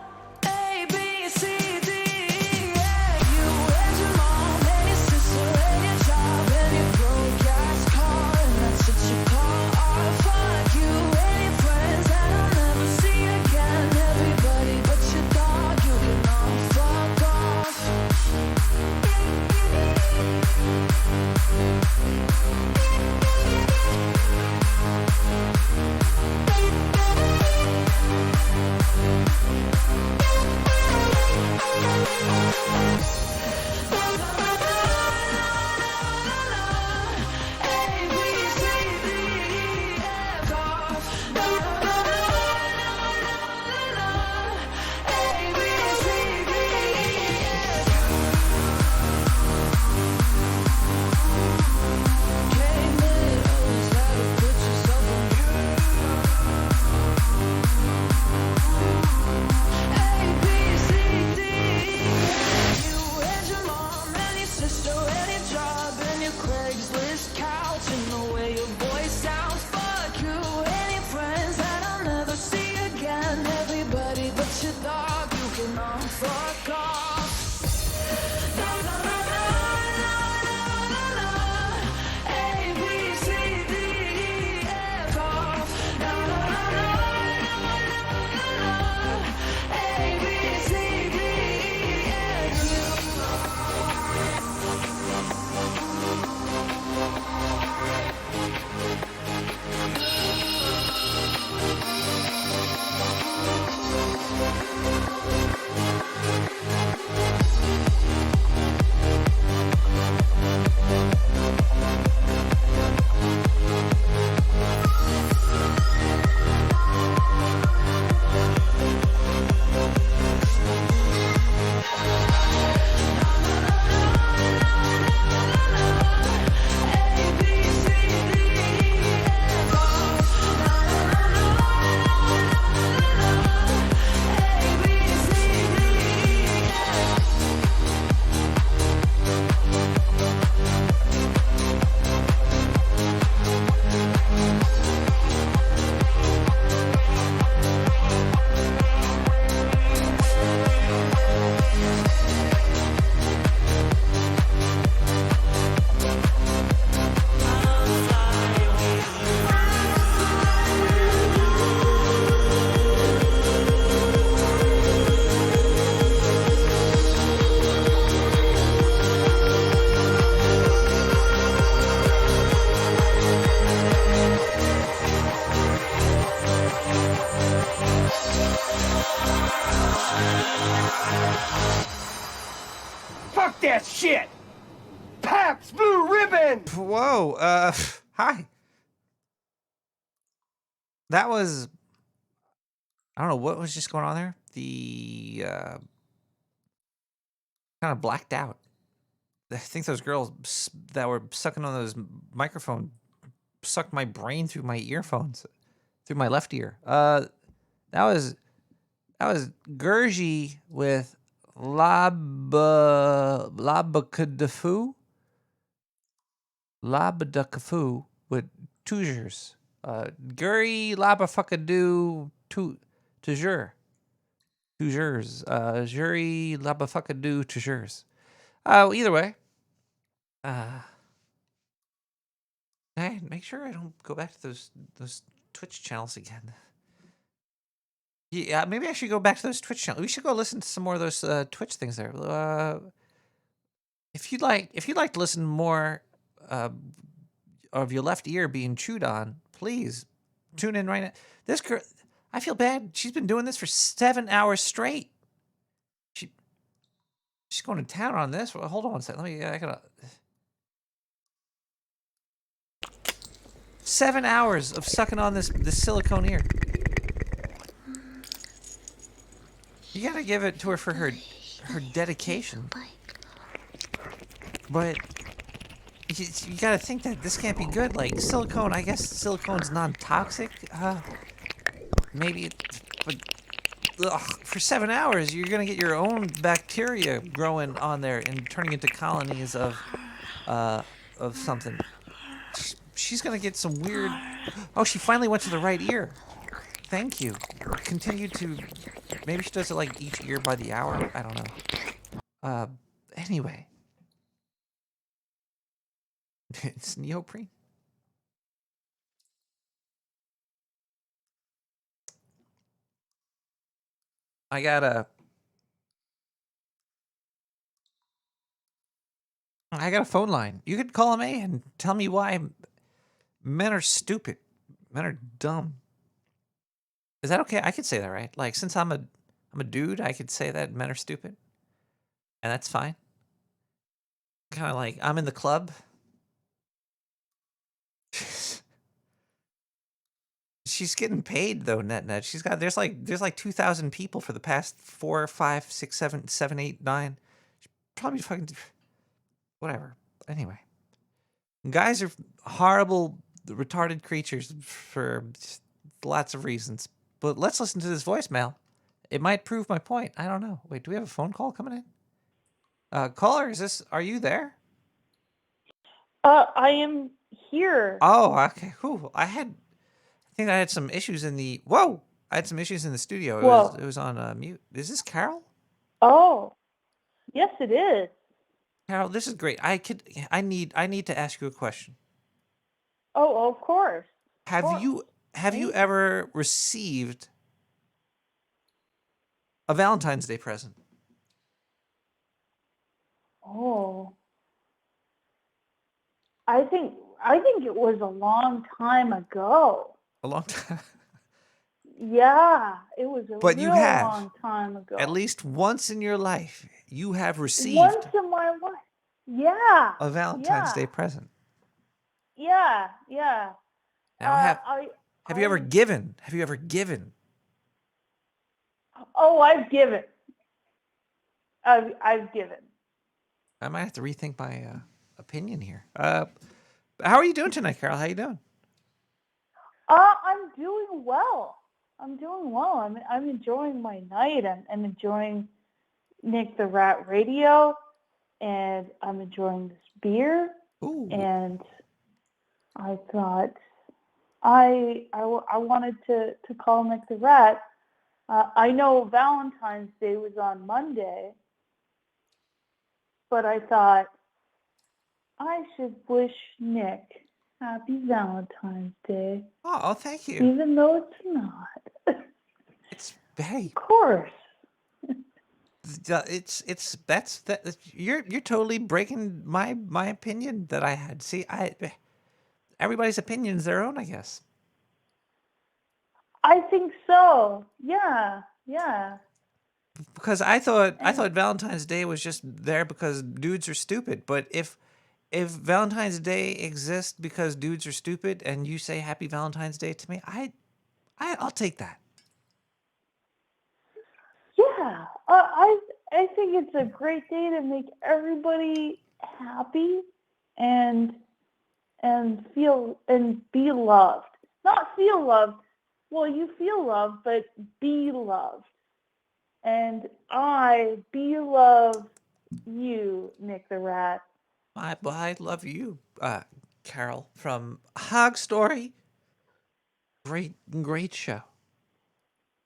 Speaker 10: A, B, C, D, E, F. You and your mom and your sister and your job and your broke ass car, and that's what you call art. Fuck you and your friends that I'll never see again. Everybody but your dog, you can all fuck off. Craigslist couch and the way your voice sounds. Fuck you and your friends that I'll never see again. Everybody but your dog, you can all fuck off. A, B, C, D, E, F, off. A, B, C, D, E, F,
Speaker 11: Fuck that shit! Pabst Blue Ribbon!
Speaker 3: Whoa, hi. That was, I don't know what was just going on there. The kind of blacked out. I think those girls that were sucking on those microphones sucked my brain through my earphones, through my left ear. That was Gergie with Labakadafu with Toujours. Guri Labafakadu Toujours. Jury Labafakadu Toujours. Either way. Hey, make sure I don't go back to those Twitch channels again. Yeah, maybe I should go back to those Twitch channels. We should go listen to some more of those Twitch things there. If you'd like to listen more of your left ear being chewed on, please tune in right now. This girl, I feel bad. She's been doing this for 7 hours straight. She's going to town on this. Well, hold on a second. I gotta. 7 hours of sucking on this silicone ear. You gotta give it to her for her dedication. But you got to think that this can't be good. Like silicone, I guess silicone's non-toxic. Maybe, but for 7 hours, you're gonna get your own bacteria growing on there and turning into colonies of something. She's gonna get some weird. Oh, she finally went to the right ear. Thank you. Continue to. Maybe she does it like each ear by the hour. I don't know. Anyway, it's neoprene. I got a phone line. You could call me and tell me why men are stupid. Men are dumb. Is that okay? I could say that, right? Like, since I'm a dude, I could say that men are stupid, and that's fine. Kind of like I'm in the club. She's getting paid though, net. There's like 2,000 people for the past 4, 5, 6, 7, 7, 8, 9. She's probably fucking whatever. Anyway, guys are horrible, retarded creatures for lots of reasons. But let's listen to this voicemail. It might prove my point. I don't know. Wait, do we have a phone call coming in? Caller, are you there?
Speaker 12: I am here.
Speaker 3: Oh, okay. Whew. I think I had some issues in the. Whoa! I had some issues in the studio. It was on mute. Is this Carol?
Speaker 12: Oh, yes, it is.
Speaker 3: Carol, this is great. I need to ask you a question.
Speaker 12: Oh, of course.
Speaker 3: Have you ever received a Valentine's Day present?
Speaker 12: Oh, I think it was a long time ago.
Speaker 3: A long time.
Speaker 12: Yeah, it was a
Speaker 3: But you have,
Speaker 12: long time ago.
Speaker 3: at least once in your life, you have received
Speaker 12: Once in my life. Yeah.
Speaker 3: a Valentine's Day present.
Speaker 12: Yeah.
Speaker 3: Now, have you ever given? Have you ever given?
Speaker 12: Oh, I've given. I've given.
Speaker 3: I might have to rethink my opinion here. How are you doing tonight, Carol? How you doing?
Speaker 12: I'm doing well. I'm enjoying my night. I'm enjoying Nick the Rat Radio, and I'm enjoying this beer.
Speaker 3: Ooh.
Speaker 12: And I thought I wanted to call Nick the Rat. I know Valentine's Day was on Monday, but I thought I should wish Nick happy Valentine's Day.
Speaker 3: Oh, thank you.
Speaker 12: Even though it's not.
Speaker 3: It's very.
Speaker 12: Of course.
Speaker 3: You're totally breaking my opinion that I had. See, everybody's opinion is their own, I guess.
Speaker 12: I think so. Yeah.
Speaker 3: Because I thought Valentine's Day was just there because dudes are stupid. But if Valentine's Day exists because dudes are stupid, and you say Happy Valentine's Day to me, I'll take that.
Speaker 12: Yeah. I think it's a great day to make everybody happy and feel and be loved. Not feel loved. Well, you feel loved, but be loved. And I love you, Nick the Rat.
Speaker 3: I love you, Carol from Hog Story. Great show.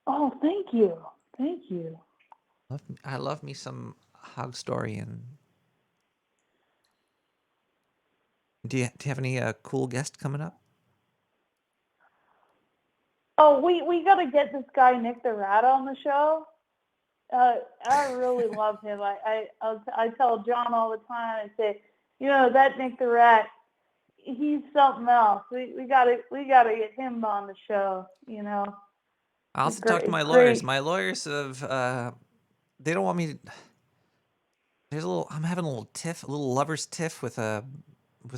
Speaker 12: Oh, thank you.
Speaker 3: I love me some Hog Story. And do you have any cool guests coming up?
Speaker 12: Oh, we got to get this guy Nick the Rat on the show. I really love him. I tell John all the time. I say, that Nick the Rat, he's something else. We gotta get him on the show.
Speaker 3: I'll have to talk to my lawyers. My lawyers have they don't want me to. I'm having a little lovers tiff with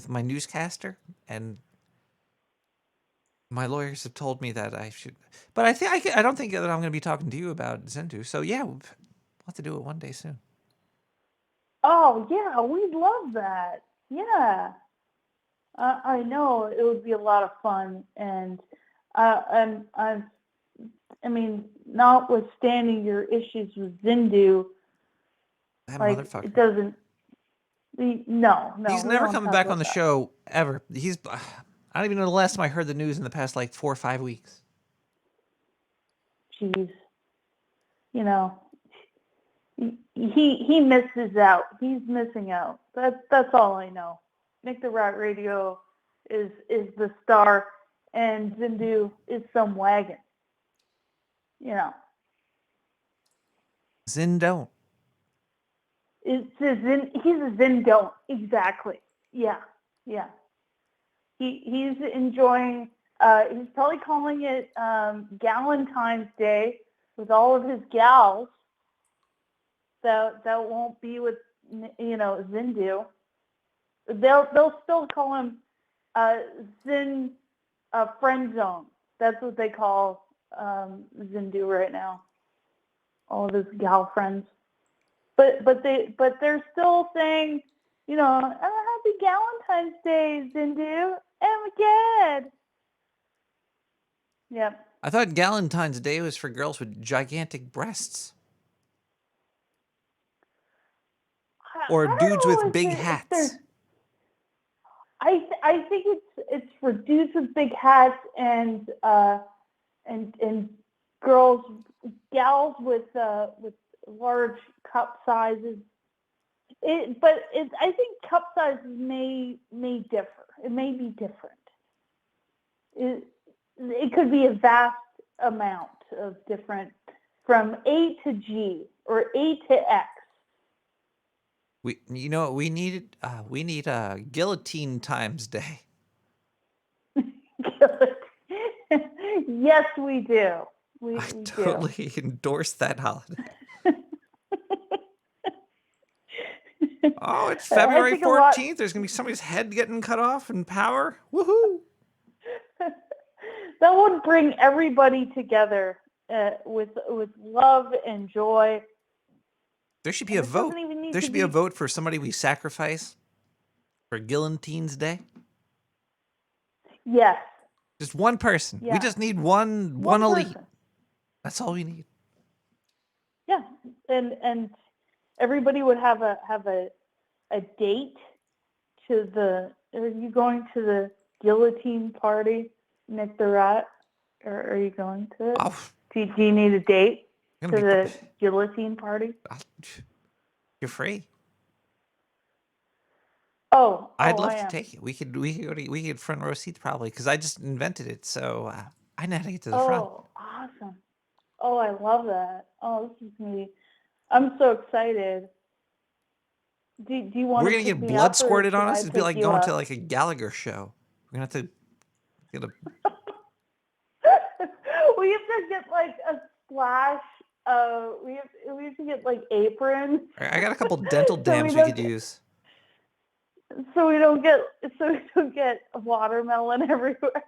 Speaker 3: my newscaster, and my lawyers have told me that I should. But I don't think that I'm going to be talking to you about Zentu. So yeah, we'll have to do it one day soon.
Speaker 12: Oh yeah, we'd love that. Yeah. I know it would be a lot of fun, and I mean, notwithstanding your issues with Zindu,
Speaker 3: That
Speaker 12: like
Speaker 3: motherfucker.
Speaker 12: it doesn't. No,
Speaker 3: He's
Speaker 12: we
Speaker 3: never
Speaker 12: don't
Speaker 3: coming
Speaker 12: talk
Speaker 3: back
Speaker 12: about
Speaker 3: on the
Speaker 12: that.
Speaker 3: show ever. I don't even know the last time I heard the news in the past like 4 or 5 weeks.
Speaker 12: Jeez, you know, he misses out. He's missing out. That's all I know. Nick the Rat Radio is the star, and Zindu is some wagon. You know.
Speaker 3: Zindone.
Speaker 12: He's a Zindone. Exactly. Yeah. Yeah. He's enjoying. He's probably calling it Galentine's Day with all of his gals. That won't be with Zindu. They'll still call him Zin Friend Zone. That's what they call Zindu right now. All of his gal friends. But they're still saying, Happy Galentine's Day, Zindu. Oh my God. Yep.
Speaker 3: I thought Galentine's Day was for girls with gigantic breasts. Or dudes with big hats.
Speaker 12: I think it's for dudes with big hats and gals with large cup sizes. I think cup sizes may differ. It may be different. It could be a vast amount of different, from A to G or A to X.
Speaker 3: We need Guillotine Times Day.
Speaker 12: Yes, we do. We
Speaker 3: totally endorse that holiday. Oh, it's February 14th. There's going to be somebody's head getting cut off in Power. Woohoo!
Speaker 12: That would bring everybody together with love and joy.
Speaker 3: There should be a vote. There should be a vote for somebody we sacrifice for Guillotine's Day.
Speaker 12: Yes.
Speaker 3: Just one person.
Speaker 12: Yeah.
Speaker 3: We just need one elite. Person. That's all we need.
Speaker 12: Yeah, and everybody would have a date to the. Are you going to the guillotine party, Nick the Rat? Or are you going to it?
Speaker 3: Oh.
Speaker 12: Do you need a date to the guillotine party?
Speaker 3: You're free.
Speaker 12: Oh,
Speaker 3: I'd love to take it. We could front row seats probably because I just invented it, so I know how to get to the front.
Speaker 12: Oh, awesome! Oh, I love that. Oh, this is me. I'm so excited. Do you want?
Speaker 3: We're gonna get blood squirted on us. It'd be like going to like a Gallagher show. We're gonna have to get a.
Speaker 12: We have to get like a splash. We have to get like aprons.
Speaker 3: I got a couple dental dams we could use.
Speaker 12: So we don't get watermelon everywhere.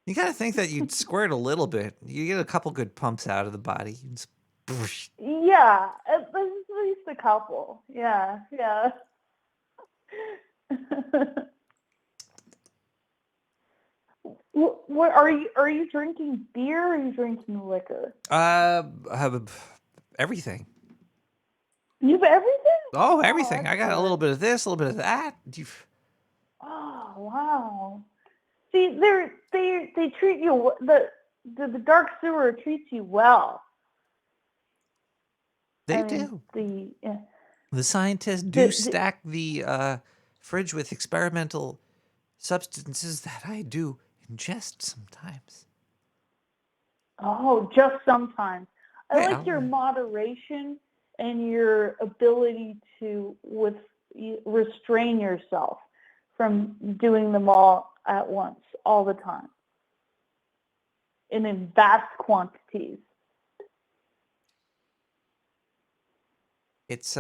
Speaker 3: You gotta think that you'd squirt a little bit. You get a couple good pumps out of the body.
Speaker 12: Yeah, at least a couple. Yeah. What are you drinking beer or are you drinking liquor?
Speaker 3: I have everything.
Speaker 12: You have everything?
Speaker 3: Oh, everything. I got a little bit of this, a little bit of that.
Speaker 12: Oh, wow. See, they treat you, the dark sewer treats you well.
Speaker 3: They do. The scientists do stack the fridge with experimental substances that I do ingest sometimes.
Speaker 12: Oh, just sometimes. I like your moderation and your ability to restrain yourself from doing them all at once, all the time, and in vast quantities.
Speaker 3: It's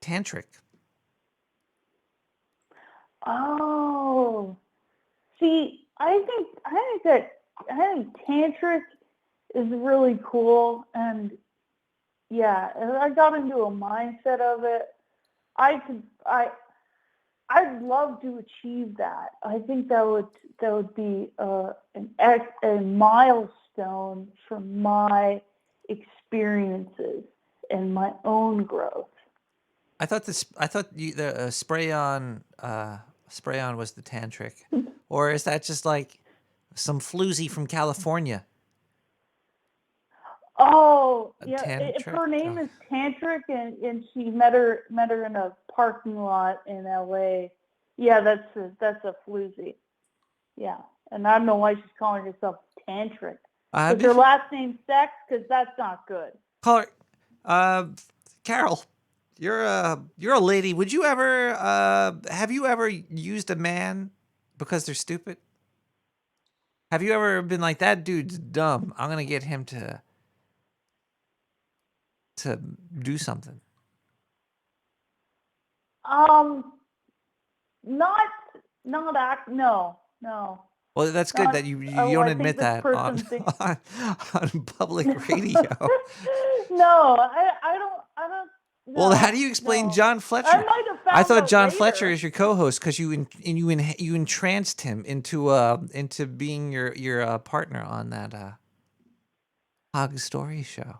Speaker 3: tantric.
Speaker 12: Oh, see, I think tantric is really cool, and yeah, I got into a mindset of it I'd love to achieve that. I think that would be a milestone for my experiences and my own growth.
Speaker 3: I thought the spray on was the tantric, or is that just like some floozy from California?
Speaker 12: Oh,
Speaker 3: A
Speaker 12: yeah. If
Speaker 3: tantric?
Speaker 12: her name is Tantric, and she met her in a parking lot in L.A. Yeah, that's a floozy. Yeah, and I don't know why she's calling herself Tantric. Is her last name Sex? Because that's not good.
Speaker 3: Call her, Carol. You're a lady. Would you ever have you ever used a man because they're stupid? Have you ever been like, that dude's dumb, I'm gonna get him to do something?
Speaker 12: No.
Speaker 3: Well, that's good that you don't admit that on public radio.
Speaker 12: No, I don't. No,
Speaker 3: Well, how do you explain John Fletcher?
Speaker 12: I might have found
Speaker 3: I thought
Speaker 12: out
Speaker 3: John
Speaker 12: later.
Speaker 3: Fletcher is your co-host because you entranced him into being your partner on that Hog Story show.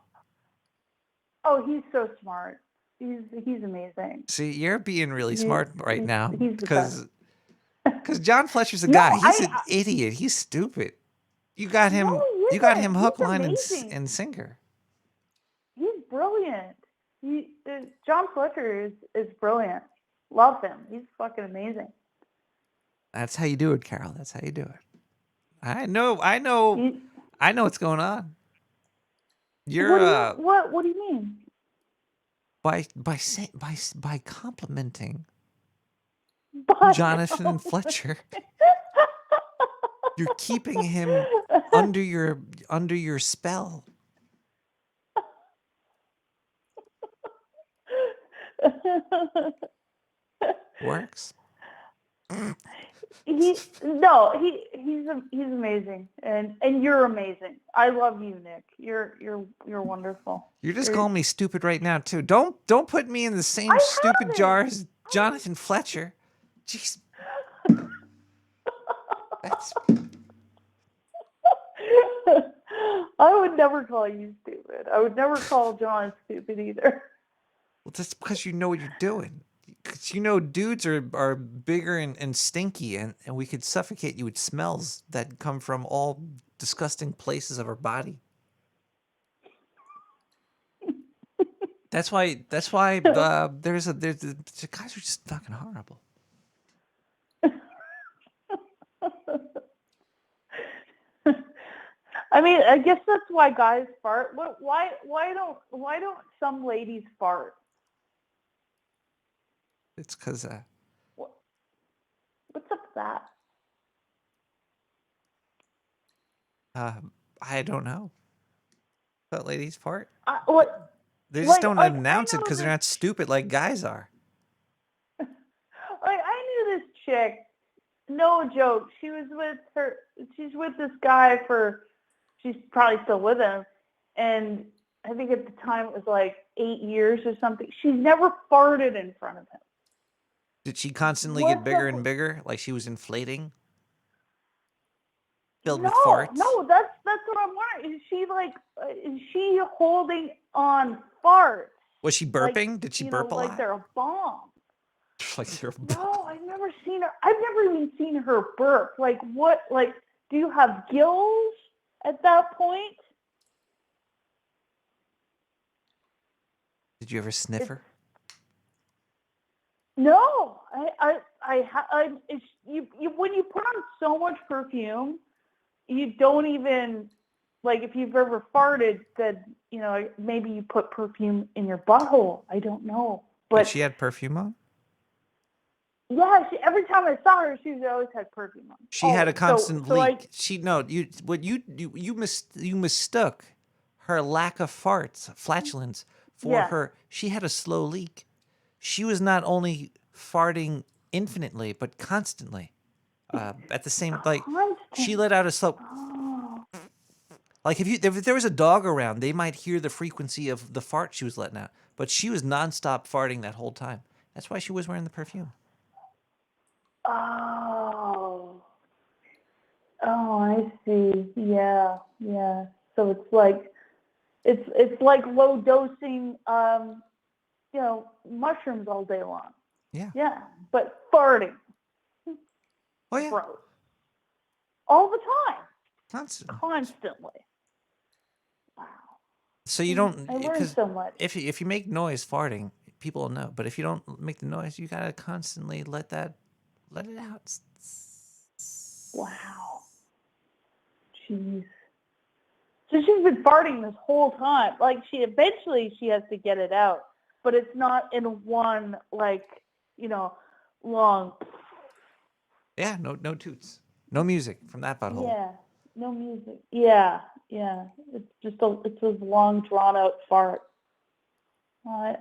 Speaker 12: Oh, he's so smart. He's amazing.
Speaker 3: See, you're being really smart right now because John Fletcher's a
Speaker 12: No,
Speaker 3: guy. He's an idiot. He's stupid. You got him.
Speaker 12: No, he
Speaker 3: you got
Speaker 12: isn't.
Speaker 3: him hook,
Speaker 12: He's
Speaker 3: line,
Speaker 12: amazing.
Speaker 3: and sinker.
Speaker 12: He's brilliant. John Fletcher is brilliant. Love him. He's fucking amazing.
Speaker 3: That's how you do it, Carol. That's how you do it. I know what's going on. You're
Speaker 12: what do you mean?
Speaker 3: By complimenting Jonathan Fletcher, you're keeping him under your spell. Works.
Speaker 12: He's amazing, and you're amazing. I love you, Nick. You're wonderful.
Speaker 3: You're just calling me stupid right now too. Don't put me in the same stupid jar as Jonathan Fletcher. Jeez. That's.
Speaker 12: I would never call you stupid. I would never call John stupid either.
Speaker 3: Well, that's because you know what you're doing. Because you know dudes are bigger and stinky, and we could suffocate you with smells that come from all disgusting places of our body. That's why there's the guys are just fucking horrible.
Speaker 12: I mean, I guess that's why guys fart. Why don't some ladies fart?
Speaker 3: It's because
Speaker 12: what's up with that?
Speaker 3: I don't know. That ladies fart.
Speaker 12: What?
Speaker 3: They just don't announce it because they're not stupid like guys are.
Speaker 12: I knew this chick. No joke. She's with this guy she's probably still with him. And I think at the time it was like 8 years or something. She's never farted in front of him.
Speaker 3: Did she constantly get bigger and bigger, like she was inflating? Filled with farts?
Speaker 12: No, that's what I'm wondering. Is she holding on farts?
Speaker 3: Was she burping? Did she burp a lot?
Speaker 12: Like they're a bomb.
Speaker 3: Like they're a bomb.
Speaker 12: No, I've never seen her. I've never even seen her burp. Like what? Like, do you have gills at that point?
Speaker 3: Did you ever sniff her?
Speaker 12: No, when you put on so much perfume, you don't even, like, if you've ever farted, that, maybe you put perfume in your butthole. I don't know. But
Speaker 3: she had perfume on?
Speaker 12: Yeah, every time I saw her, she always had perfume on.
Speaker 3: She had a constant leak. You mistook her lack of farts, flatulence, for her. She had a slow leak. She was not only farting infinitely, but constantly. At the same, she let out a slow.
Speaker 12: Oh.
Speaker 3: Like if there was a dog around, they might hear the frequency of the fart she was letting out. But she was nonstop farting that whole time, That's why she was wearing the perfume.
Speaker 12: Oh. Oh, I see. Yeah, yeah. So it's like low dosing mushrooms all day long.
Speaker 3: Yeah.
Speaker 12: Yeah. But farting.
Speaker 3: Oh yeah.
Speaker 12: Gross. All the time. Constantly. Wow.
Speaker 3: So you don't.
Speaker 12: I learned so much.
Speaker 3: If you make noise farting, people will know. But if you don't make the noise, you gotta constantly let it out.
Speaker 12: Wow. Jeez. So she's been farting this whole time. Like eventually she has to get it out, but it's not in one long.
Speaker 3: Yeah, no toots, no music from that butthole.
Speaker 12: Yeah, no music. Yeah, yeah. It's just it's a long drawn out fart. I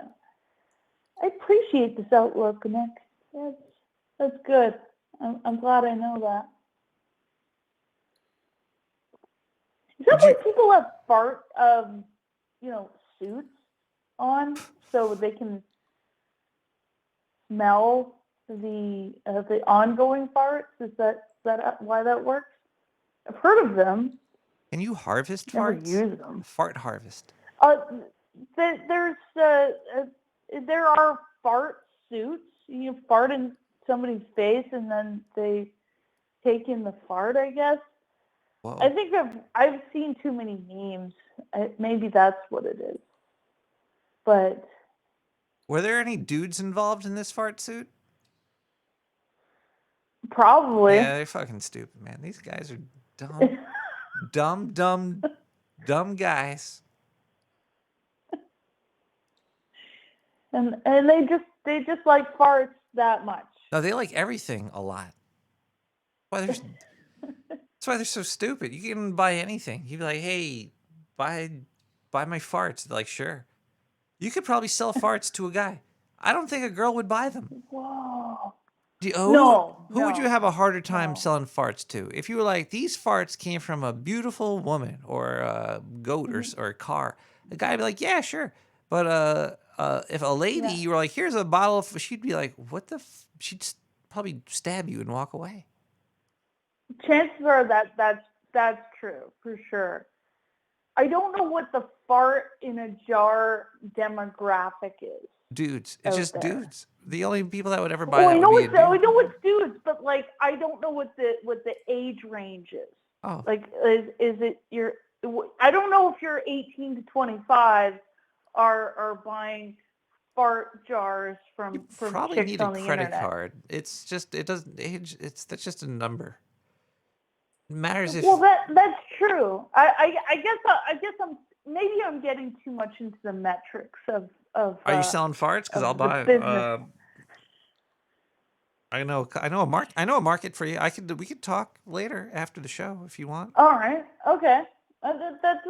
Speaker 12: appreciate this outlook, Nick. That's good. I'm glad I know that. Is that why people have fart suits on so they can smell the ongoing farts? Is that why that works? I've heard of them.
Speaker 3: Can you harvest
Speaker 12: Never
Speaker 3: farts?
Speaker 12: use them.
Speaker 3: Fart harvest.
Speaker 12: There are fart suits. You fart in somebody's face and then they take in the fart, I guess.
Speaker 3: Whoa.
Speaker 12: I think I've seen too many memes. Maybe that's what it is. But
Speaker 3: were there any dudes involved in this fart suit?
Speaker 12: Probably.
Speaker 3: Yeah, they're fucking stupid, man. These guys are dumb guys.
Speaker 12: And they just like farts that much.
Speaker 3: No, they like everything a lot. That's why they're so stupid. You can buy anything. You'd be like, hey, buy my farts. They're like, sure. You could probably sell farts to a guy. I don't think a girl would buy them.
Speaker 12: Whoa.
Speaker 3: Who would you have a harder time selling farts to? If you were like, these farts came from a beautiful woman or a goat or a car, a guy would be like, yeah, sure. But if a lady, you were like, here's a bottle of, she'd be like, what the? She'd probably stab you and walk away.
Speaker 12: Chances are that's true for sure. I don't know what the fart in a jar demographic is.
Speaker 3: Dudes. It's just dudes. The only people that would ever buy
Speaker 12: I
Speaker 3: that
Speaker 12: know
Speaker 3: would be a dude.
Speaker 12: I know it's dudes, but like I don't know what the age range is.
Speaker 3: Oh.
Speaker 12: Like is it I don't know if you're 18 to 25 are buying fart jars from
Speaker 3: probably
Speaker 12: chicks
Speaker 3: need
Speaker 12: on
Speaker 3: a
Speaker 12: the
Speaker 3: credit
Speaker 12: internet.
Speaker 3: card. It's just it doesn't age. That's just a number. It matters if.
Speaker 12: Well, that's true. I guess I'm getting too much into the metrics of.
Speaker 3: Are you selling farts? Because I'll buy. I know a market for you. We could talk later after the show if you want.
Speaker 12: All right. Okay. That sounds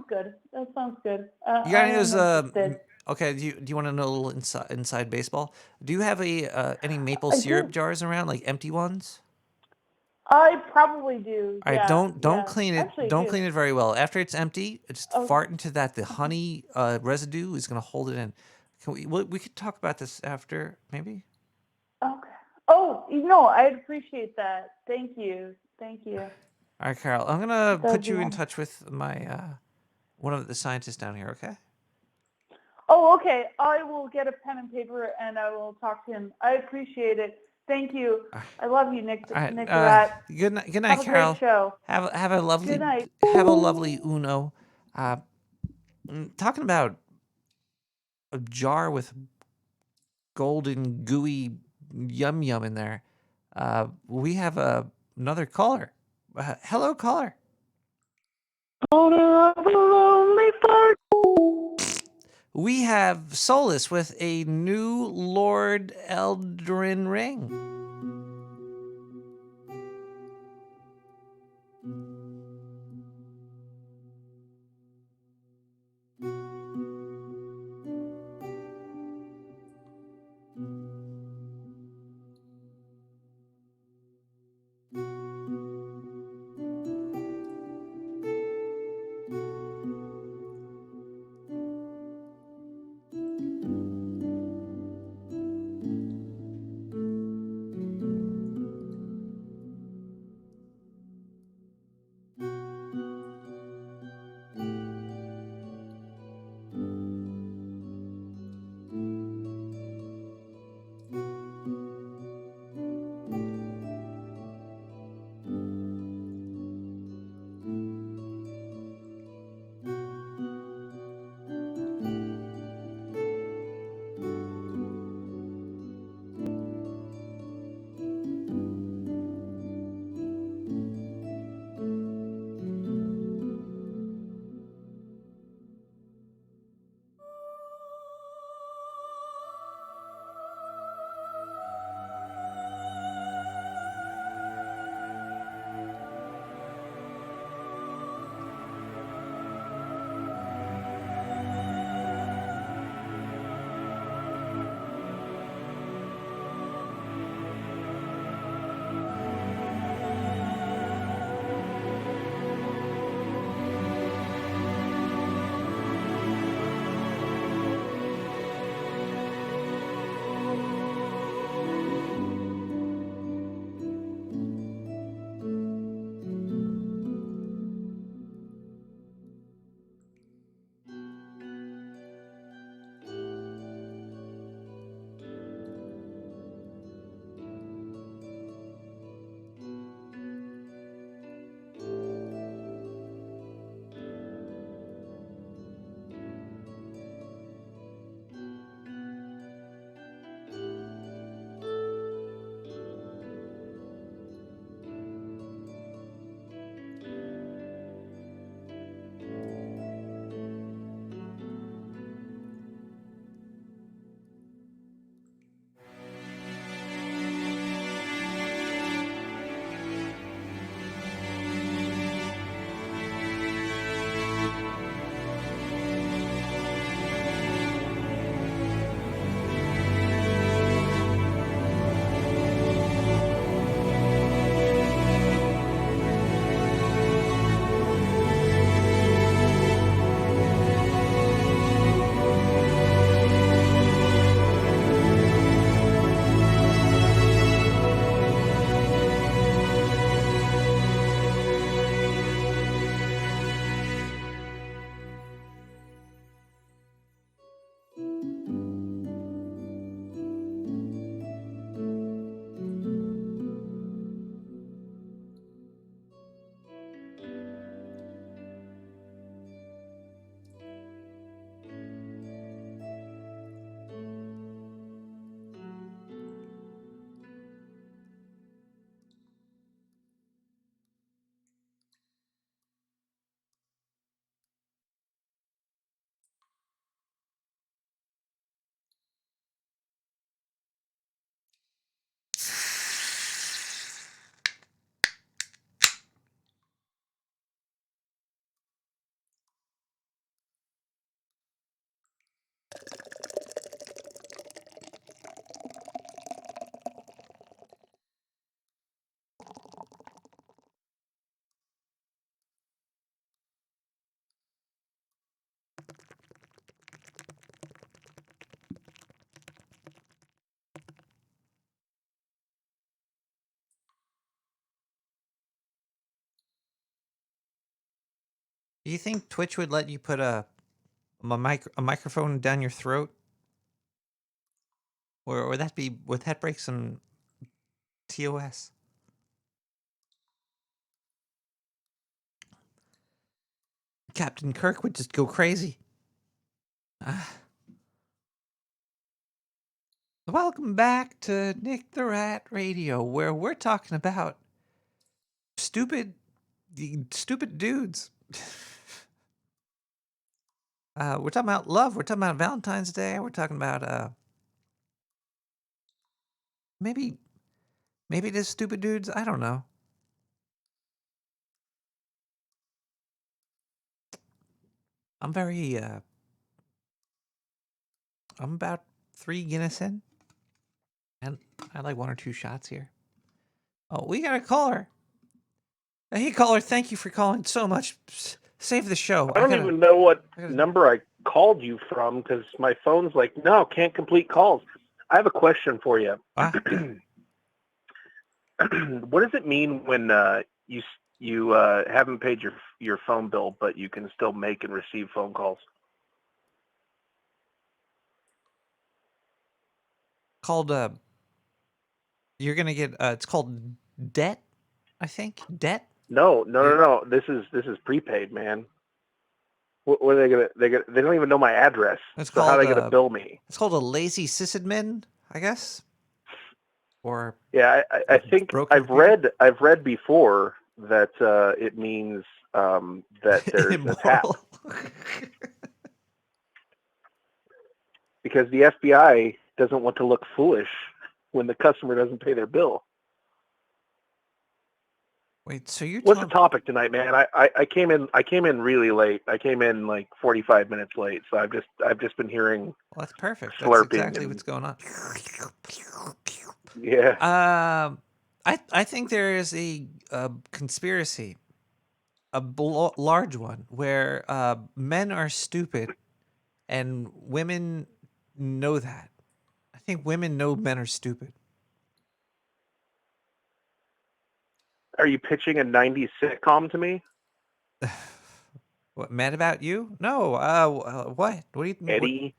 Speaker 12: good. That sounds good.
Speaker 3: You got any of those? Okay. Do you want to know a little inside baseball? Do you have any maple syrup jars around, like empty ones?
Speaker 12: I probably do.
Speaker 3: All right.
Speaker 12: Yeah,
Speaker 3: Don't clean it.
Speaker 12: Actually,
Speaker 3: Don't clean it very well. After it's empty, just fart into that. The honey residue is going to hold it in. We could talk about this after, maybe.
Speaker 12: Okay. Oh, I'd appreciate that. Thank you. All
Speaker 3: right, Carol. I'm gonna put you in touch with my one of the scientists down here. Okay.
Speaker 12: Oh, okay. I will get a pen and paper and I will talk to him. I appreciate it. Thank you. I love you, Nick.
Speaker 3: All right,
Speaker 12: Nick.
Speaker 3: Good night,
Speaker 12: have
Speaker 3: Carol.
Speaker 12: A great show.
Speaker 3: Have a lovely.
Speaker 12: Good night.
Speaker 3: Have a lovely Uno. Talking about a jar with golden gooey yum in there. We have another caller. Hello, caller.
Speaker 12: Owner of a lonely fart.
Speaker 3: We have Solus with a new Lord Eldrin ring. Do you think Twitch would let you put a microphone down your throat? Or would that break some TOS? Captain Kirk would just go crazy. Welcome back to Nick the Rat Radio, where we're talking about stupid dudes. We're talking about love. We're talking about Valentine's Day. We're talking about maybe just stupid dudes. I don't know. I'm very I'm about 3 Guinness in, and I like 1 or 2 shots here. Oh, we got a caller. Hey, caller, thank you for calling so much. Save the show.
Speaker 13: I don't even know what number I called you from because my phone's like, no, can't complete calls. I have a question for you. What does it mean when you haven't paid your phone bill, but you can still make and receive phone calls?
Speaker 3: Called you're gonna get it's called debt, I think. Debt?
Speaker 13: No. This is prepaid, man. What are they gonna? They don't even know my address. So how are they gonna bill me?
Speaker 3: It's called a lazy sysadmin, I guess. Or
Speaker 13: yeah, I think I've read before that it means that there's a tap. Because the FBI doesn't want to look foolish when the customer doesn't pay their bill.
Speaker 3: Wait, so you're
Speaker 13: what's the topic tonight, man? I came in really late. I came in like 45 minutes late, so I've just been hearing.
Speaker 3: Well, that's perfect.
Speaker 13: Slurping
Speaker 3: that's exactly what's going on.
Speaker 13: Yeah.
Speaker 3: I think there is a conspiracy, a large one, where men are stupid, and women know that. I think women know men are stupid.
Speaker 13: Are you pitching a 90s sitcom to me?
Speaker 3: What, Mad About You? No. What? What do you think?
Speaker 13: Eddie?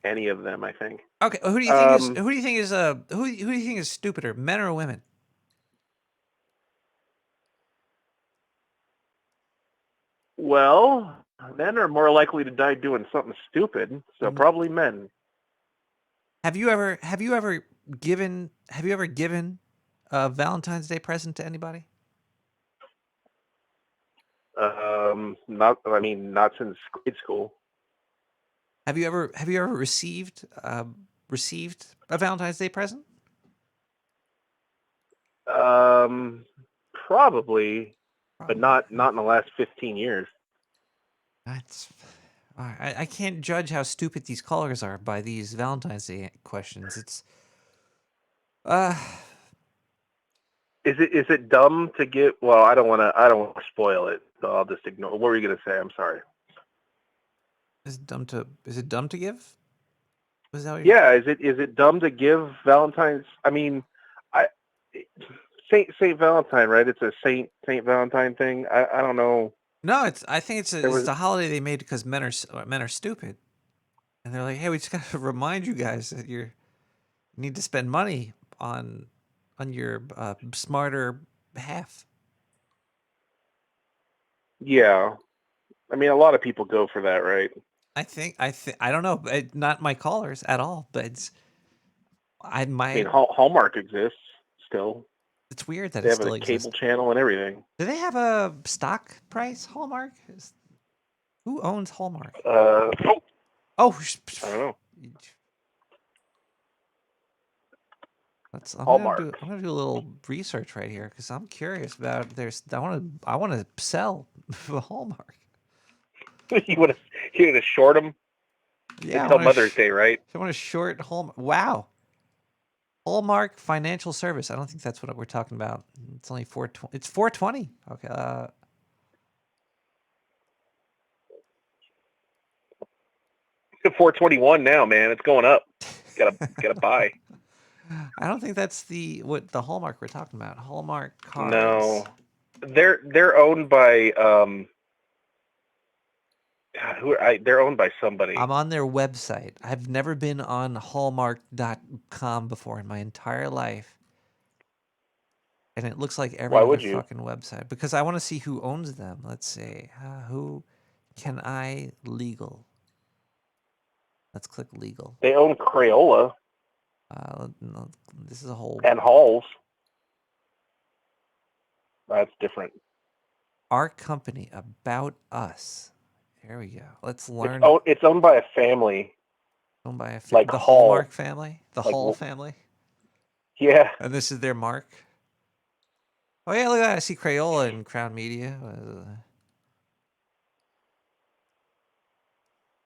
Speaker 13: Any of them, I think.
Speaker 3: Okay. Who do you think is stupider, men or women?
Speaker 13: Well, men are more likely to die doing something stupid, so probably men.
Speaker 3: Have you ever given a Valentine's Day present to anybody?
Speaker 13: Not since grade school.
Speaker 3: Have you ever received a Valentine's Day present?
Speaker 13: Probably, but not in the last 15 years.
Speaker 3: That's I can't judge how stupid these callers are by these Valentine's Day questions. It's
Speaker 13: Is it dumb to give? Well, I don't want to spoil it, so I'll just ignore. What were you gonna say? I'm sorry.
Speaker 3: Is it dumb to give? Is that what
Speaker 13: yeah. Is it dumb to give Valentine's? I mean, Saint Valentine, right? It's a Saint Valentine thing. I don't know.
Speaker 3: No, I think it's a holiday they made because men are stupid, and they're like, hey, we just gotta remind you guys that you need to spend money on your smarter half.
Speaker 13: Yeah, I mean, a lot of people go for that, right?
Speaker 3: I don't know, not my callers at all, but I mean,
Speaker 13: Hallmark exists still.
Speaker 3: It's weird that
Speaker 13: they
Speaker 3: it
Speaker 13: have
Speaker 3: still
Speaker 13: a
Speaker 3: exists.
Speaker 13: Cable channel and everything.
Speaker 3: Do they have a stock price, Hallmark? Who owns Hallmark?
Speaker 13: I don't know.
Speaker 3: I'm gonna do a little research right here because I'm curious about I want to sell Hallmark.
Speaker 13: you want to short them?
Speaker 3: Yeah,
Speaker 13: until Mother's Day, right?
Speaker 3: I want to short Hallmark. Wow. Hallmark Financial Service. I don't think that's what we're talking about. It's only $420. It's $420. Okay.
Speaker 13: It's $421 now, man. It's going up. Gotta buy.
Speaker 3: I don't think that's the Hallmark we're talking about. Hallmark cards.
Speaker 13: No. they're owned by they're owned by somebody.
Speaker 3: I'm on their website. I've never been on Hallmark.com before in my entire life. And it looks like every other fucking website. Because I want to see who owns them. Let's see. Who can I legal? Let's click legal.
Speaker 13: They own Crayola.
Speaker 3: No, this is a whole...
Speaker 13: And Halls. That's different.
Speaker 3: Our company, About Us. Here we go. Let's learn.
Speaker 13: It's owned by a family.
Speaker 3: Owned by a
Speaker 13: like
Speaker 3: the
Speaker 13: Hall.
Speaker 3: Hallmark family? The
Speaker 13: like,
Speaker 3: Hall family?
Speaker 13: Yeah.
Speaker 3: And this is their mark? Oh, yeah, look at that. I see Crayola in Crown Media.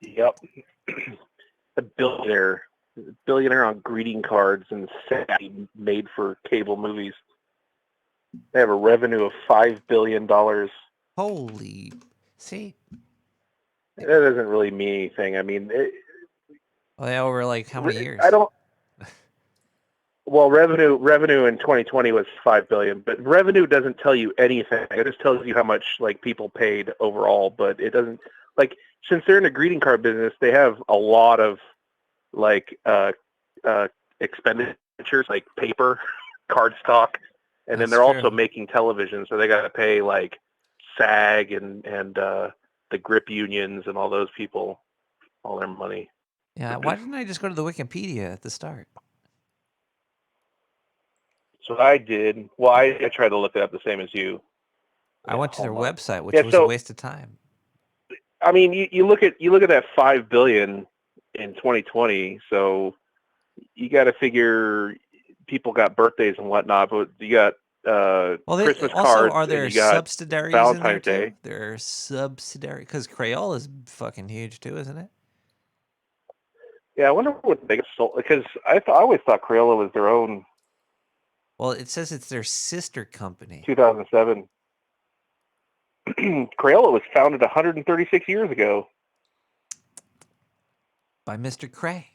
Speaker 13: Yep. A billionaire on greeting cards and sadly made for cable movies. They have a revenue of $5 billion.
Speaker 3: Holy. See?
Speaker 13: That doesn't really mean anything. I mean...
Speaker 3: over like how many years?
Speaker 13: I don't... Well, revenue in 2020 was $5 billion, but revenue doesn't tell you anything. It just tells you how much like people paid overall, but it doesn't like since they're in the greeting card business, they have a lot of like expenditures like paper, card stock, and then they're also making television, so they got to pay like SAG and the grip unions and all those people all their money.
Speaker 3: Yeah, why didn't I just go to the Wikipedia at the start?
Speaker 13: So I did. Well, I tried to look it up the same as you.
Speaker 3: I went to their website, which was a waste of time.
Speaker 13: I mean, you look at that $5 billion in 2020. So you got to figure people got birthdays and whatnot, but you got Christmas cards.
Speaker 3: Are there
Speaker 13: and you got
Speaker 3: subsidiaries
Speaker 13: Valentine's
Speaker 3: in there
Speaker 13: Day?
Speaker 3: Too? There are subsidiaries because Crayola is fucking huge too, isn't it?
Speaker 13: Yeah, I wonder what they sold because I always thought Crayola was their own.
Speaker 3: Well, it says it's their sister company.
Speaker 13: 2007. Crayola was founded 136 years ago.
Speaker 3: By Mr. Cray.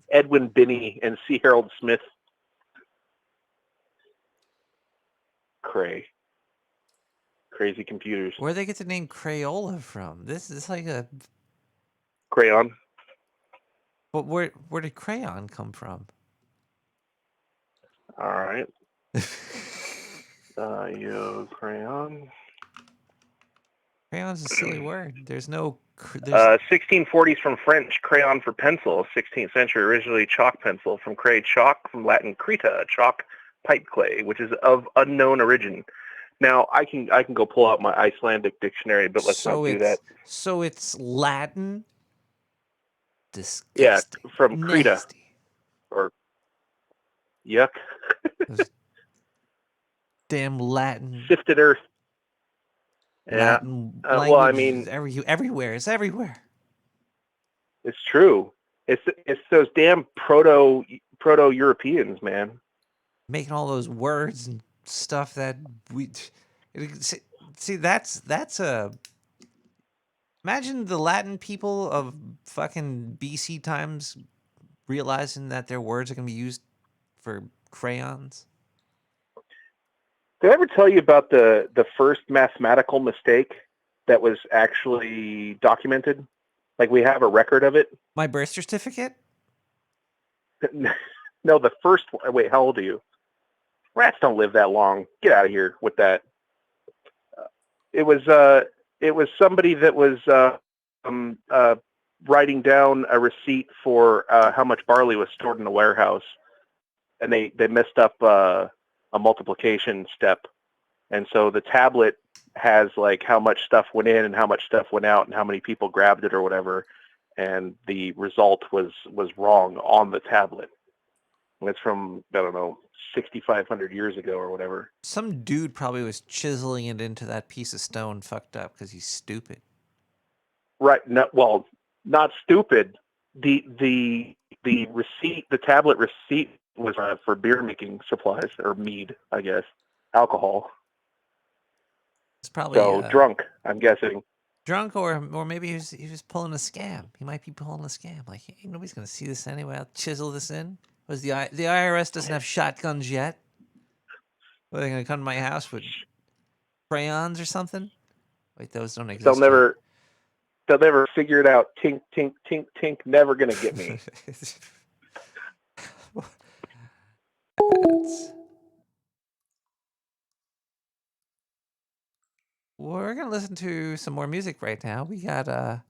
Speaker 13: Edwin Binney and C. Harold Smith. Cray. Crazy computers.
Speaker 3: Where they get the name Crayola from? This is like a...
Speaker 13: Crayon.
Speaker 3: But where did crayon come from?
Speaker 13: All right. Crayon.
Speaker 3: Crayon's a silly word. There's no...
Speaker 13: 1640s from French, crayon for pencil. 16th century, originally chalk pencil. From cray, chalk. From Latin, creta, chalk, pipe clay, which is of unknown origin. Now, I can go pull out my Icelandic dictionary, but let's not do that.
Speaker 3: So it's Latin? Disgusting.
Speaker 13: Yeah, from Creta.
Speaker 3: Nasty.
Speaker 13: Or yuck.
Speaker 3: Damn Latin.
Speaker 13: Sifted earth. Yeah.
Speaker 3: Latin
Speaker 13: Well, I mean,
Speaker 3: everywhere. It's everywhere.
Speaker 13: It's true. It's those damn proto-Europeans, man.
Speaker 3: Making all those words and stuff that we see. That's a. Imagine the Latin people of fucking BC times realizing that their words are going to be used for crayons.
Speaker 13: Did I ever tell you about the first mathematical mistake that was actually documented? Like we have a record of it?
Speaker 3: My birth certificate?
Speaker 13: No, the first one. Wait, how old are you? Rats don't live that long. Get out of here with that. It was somebody that was writing down a receipt for how much barley was stored in the warehouse, and they messed up a multiplication step, and so the tablet has like how much stuff went in and how much stuff went out and how many people grabbed it or whatever, and the result was wrong on the tablet. And it's from, I don't know, 6,500 years ago or whatever.
Speaker 3: Some dude probably was chiseling it into that piece of stone fucked up because he's stupid.
Speaker 13: Right. No, well, not stupid. The receipt, the tablet receipt was for beer making supplies or mead, I guess, alcohol.
Speaker 3: It's probably
Speaker 13: so drunk. I'm guessing
Speaker 3: drunk, or maybe he was pulling a scam. He might be pulling a scam. Like, hey, nobody's gonna see this anyway. I'll chisel this in. Was the IRS doesn't have shotguns yet? Are they going to come to my house with crayons or something? Wait, those don't exist.
Speaker 13: They'll never figure it out. Tink, tink, tink, tink. Never gonna get me.
Speaker 3: We're gonna listen to some more music right now. We got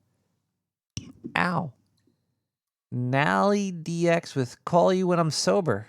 Speaker 3: Nally DX with "Call You When I'm Sober."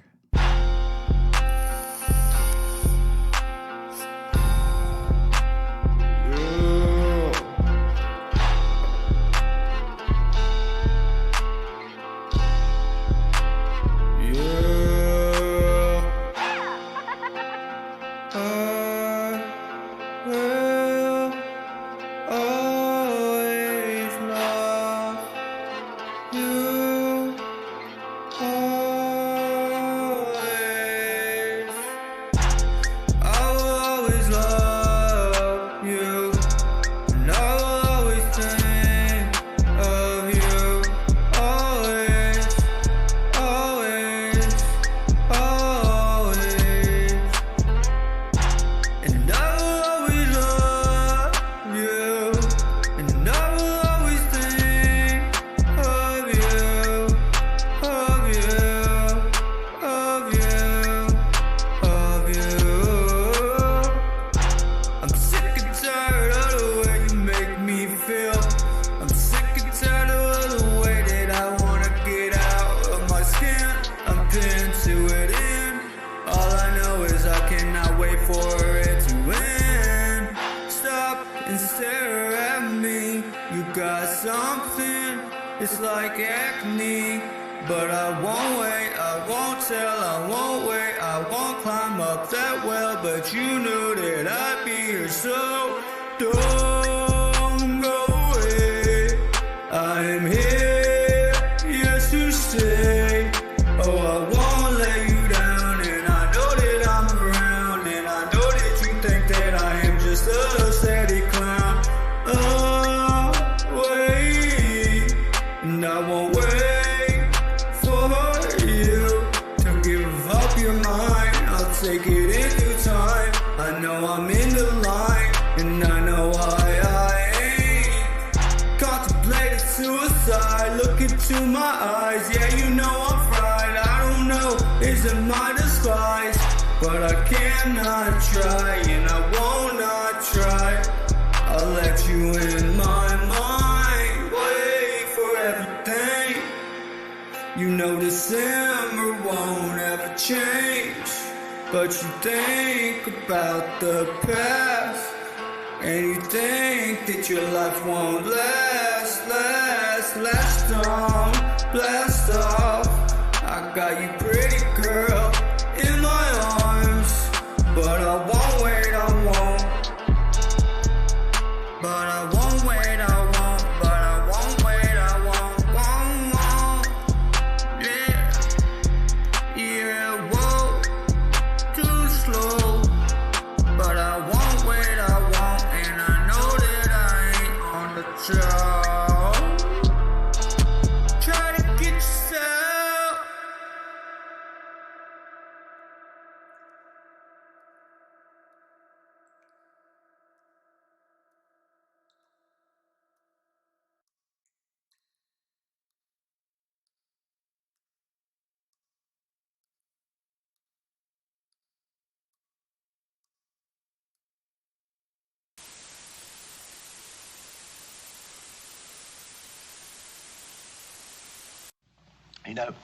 Speaker 14: You know,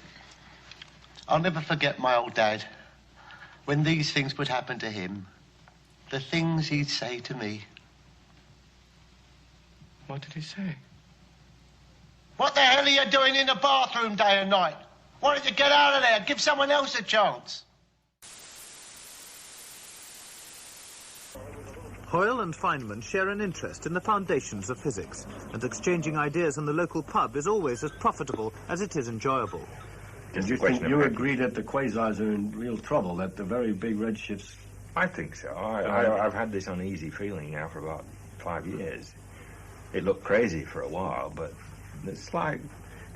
Speaker 14: I'll never forget my old dad. When these things would happen to him, the things he'd say to me.
Speaker 15: What did he say?
Speaker 14: What the hell are you doing in the bathroom day and night? Why don't you get out of there? Give someone else a chance.
Speaker 16: Hoyle and Feynman share an interest in the foundations of physics, and exchanging ideas in the local pub is always as profitable as it is enjoyable.
Speaker 17: You agree that the quasars are in real trouble, that the very big redshifts...
Speaker 18: I think so. I've had this uneasy feeling now for about 5 years. It looked crazy for a while, but it's like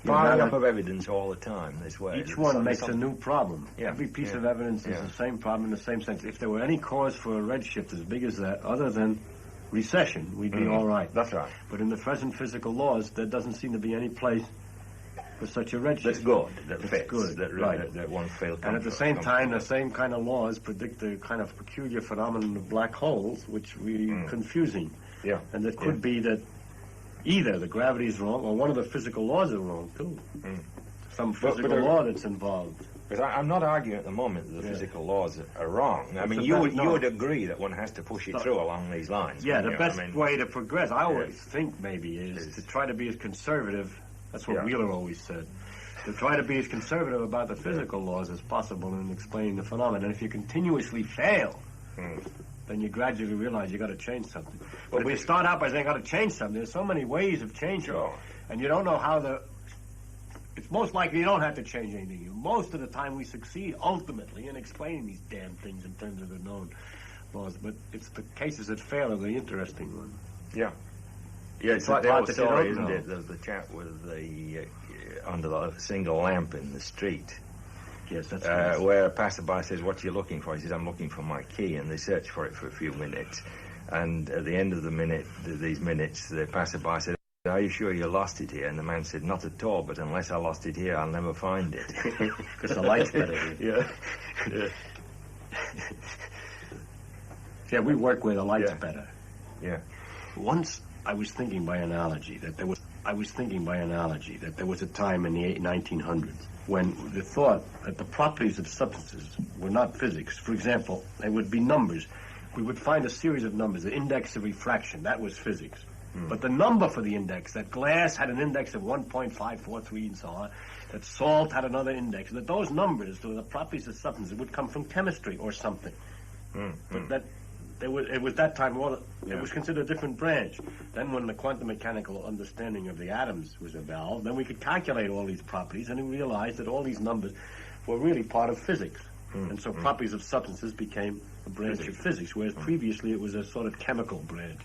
Speaker 18: piling up of evidence all the time this way.
Speaker 17: Each one makes a new problem.
Speaker 18: Yeah.
Speaker 17: Every piece of evidence is the same problem in the same sense. If there were any cause for a redshift as big as that, other than recession, we'd be all right.
Speaker 18: That's right.
Speaker 17: But in the present physical laws, there doesn't seem to be any place for such a redshift.
Speaker 18: That's good. That
Speaker 17: That's
Speaker 18: fits.
Speaker 17: good.
Speaker 18: Right. That one failed.
Speaker 17: And at the same time, the same kind of laws predict the kind of peculiar phenomenon of black holes, which we confusing.
Speaker 18: Yeah.
Speaker 17: And it could be that either the gravity is wrong or one of the physical laws are wrong, too. Some physical law that's involved.
Speaker 18: Because I'm not arguing at the moment that the physical laws are wrong. I mean, you would agree that one has to push it through along these lines.
Speaker 17: Yeah, the best way to progress, I always think maybe, is to try to be as conservative. That's what Wheeler always said. To try to be as conservative about the physical laws as possible in explaining the phenomenon. And if you continuously fail, then you gradually realize you got to change something. But if you start out by saying got to change something, there's so many ways of changing, and you don't know how it's most likely you don't have to change anything. Most of the time we succeed ultimately in explaining these damn things in terms of the known laws. But it's the cases that fail are the interesting ones.
Speaker 18: Yeah. Yeah, it's like the old story, isn't it? The chap with the under the single lamp in the street.
Speaker 17: Yes, that's
Speaker 18: where a passerby says, "What are you looking for?" He says, "I'm looking for my key," and they search for it for a few minutes. And at the end of these minutes, the passerby said, "Are you sure you lost it here?" And the man said, "Not at all, but unless I lost it here, I'll never find it."
Speaker 17: Because the light's better here.
Speaker 18: Yeah.
Speaker 17: Yeah, we work where the light's better.
Speaker 18: Yeah.
Speaker 17: Once I was thinking by analogy that there was a time in the 1900s when the thought that the properties of substances were not physics. For example, they would be numbers. We would find a series of numbers, the index of refraction, that was physics. But the number for the index, that glass had an index of 1.543 and so on, that salt had another index, that those numbers, the properties of substances, would come from chemistry or something. But that it was that time, it was considered a different branch. Then when the quantum mechanical understanding of the atoms was evolved, then we could calculate all these properties, and we realized that all these numbers were really part of physics. And so properties of substances became a branch of physics, whereas previously it was a sort of chemical branch.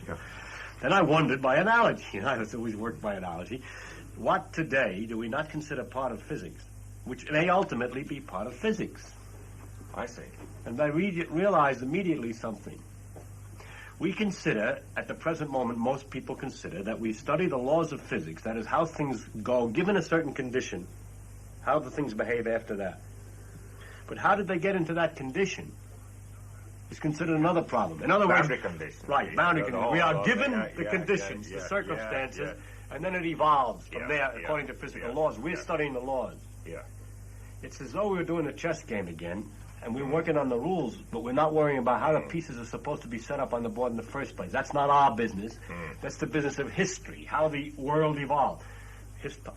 Speaker 17: Then I wondered by analogy, I always worked by analogy, what today do we not consider part of physics, which may ultimately be part of physics?
Speaker 18: I see.
Speaker 17: And I realized immediately something. We consider, at the present moment, most people consider that we study the laws of physics, that is how things go, given a certain condition, how the things behave after that. But how did they get into that condition is considered another problem. In other words,
Speaker 18: boundary conditions.
Speaker 17: Right, boundary conditions. We are given the conditions, the circumstances, and then it evolves from there according to physical laws. We're studying the laws. It's as though we were doing a chess game again, and we're working on the rules, but we're not worrying about how the pieces are supposed to be set up on the board in the first place. That's not our business. That's the business of history, how the world evolved.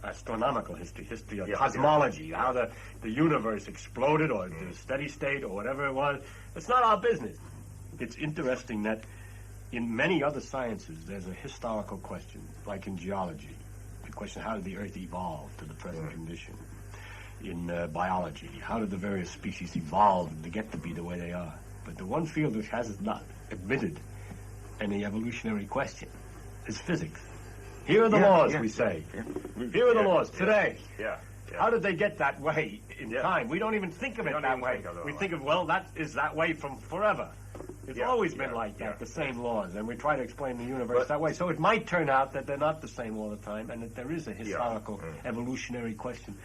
Speaker 17: Astronomical history of cosmology, how the universe exploded or the steady state or whatever it was. It's not our business. It's interesting that in many other sciences there's a historical question, like in geology, the question, how did the Earth evolve to the present condition? In biology, how did the various species evolve to get to be the way they are? But the one field which has not admitted any evolutionary question is physics. Here are the laws, we say. Here are the laws today. How did they get that way in time? We don't even think of it that way. We think of, well, that is that way from forever. It's always been like that, the same laws, and we try to explain the universe that way. So it might turn out that they're not the same all the time, and that there is a historical evolutionary question.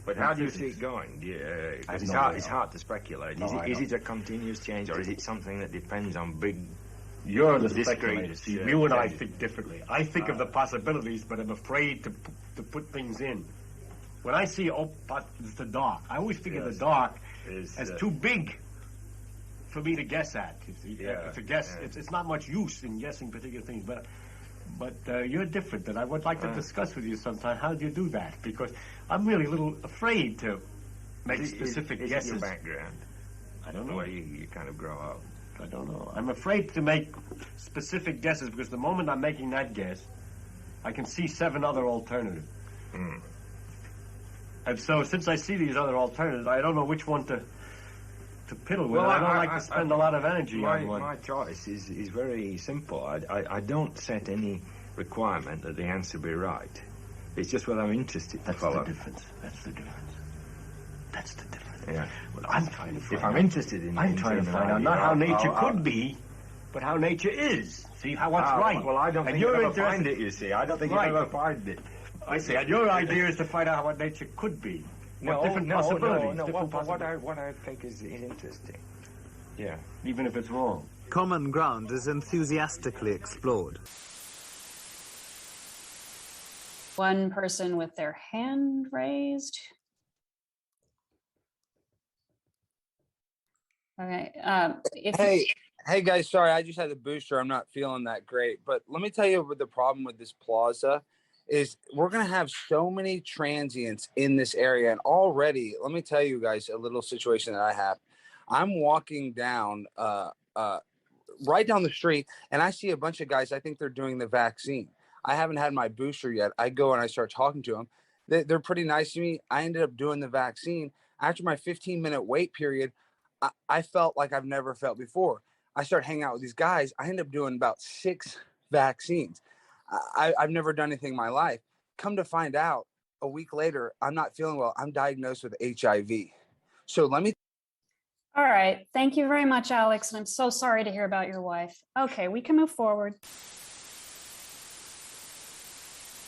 Speaker 18: But how do you see it going? It's hard to speculate. Is it a continuous change, or is it something that depends on big...
Speaker 17: You're the speculator. See, you and I think differently. I think of the possibilities, but I'm afraid to put things in. When I see the dark, I always think of the dark as too big for me to guess at. You see, to guess, it's not much use in guessing particular things. But you're different, and I would like to discuss with you sometime how do you do that, because I'm really a little afraid to make specific guesses.
Speaker 18: Is it your background?
Speaker 17: I don't know.
Speaker 18: Where you kind of grow up?
Speaker 17: I don't know. I'm afraid to make specific guesses because the moment I'm making that guess, I can see 7 other alternatives. And so since I see these other alternatives, I don't know which one to piddle with. Well, I don't like to spend a lot of energy on one.
Speaker 18: My choice is very simple. I don't set any requirement that the answer be right. It's just what I'm interested to follow.
Speaker 17: That's the difference. That's the difference. That's the difference.
Speaker 18: Yeah.
Speaker 17: Well, I'm trying to find
Speaker 18: If I'm interested in...
Speaker 17: I'm trying to find out not how nature could be, but how nature is. See, how what's right.
Speaker 18: Well, I don't
Speaker 17: and
Speaker 18: think you'll ever find it, you see. I don't think you'll ever find it.
Speaker 17: I see. And your idea is to find out what nature could be. Different possibilities.
Speaker 18: What I think is interesting. Yeah.
Speaker 17: Even if it's wrong.
Speaker 16: Common ground is enthusiastically explored.
Speaker 15: One person with their hand raised. Okay.
Speaker 19: Hey guys, sorry, I just had a booster. I'm not feeling that great. But let me tell you what the problem with this plaza is. We're going to have so many transients in this area. And already, let me tell you guys a little situation that I have. I'm walking down, right down the street, and I see a bunch of guys. I think they're doing the vaccine. I haven't had my booster yet. I go and I start talking to them. They're pretty nice to me. I ended up doing the vaccine. After my 15-minute wait period, I felt like I've never felt before. I start hanging out with these guys. I end up doing about 6 vaccines. I've never done anything in my life. Come to find out, a week later, I'm not feeling well. I'm diagnosed with HIV. So let me...
Speaker 15: All right. Thank you very much, Alex. And I'm so sorry to hear about your wife. Okay, we can move forward.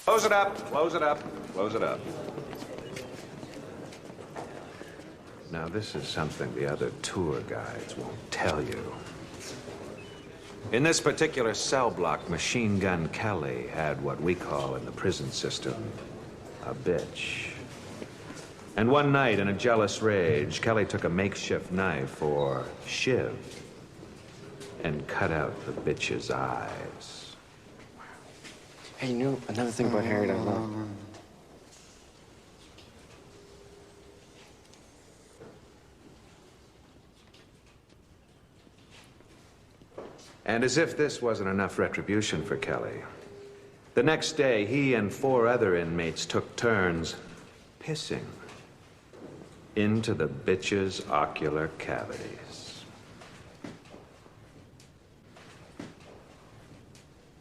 Speaker 20: Close it up, close it up, close it up. Now, this is something the other tour guides won't tell you. In this particular cell block, Machine Gun Kelly had what we call in the prison system a bitch. And one night, in a jealous rage, Kelly took a makeshift knife, or shiv, and cut out the bitch's eyes.
Speaker 21: Hey, you know another thing about Harriet I love?
Speaker 20: And as if this wasn't enough retribution for Kelly, the next day, he and 4 other inmates took turns pissing into the bitch's ocular cavities.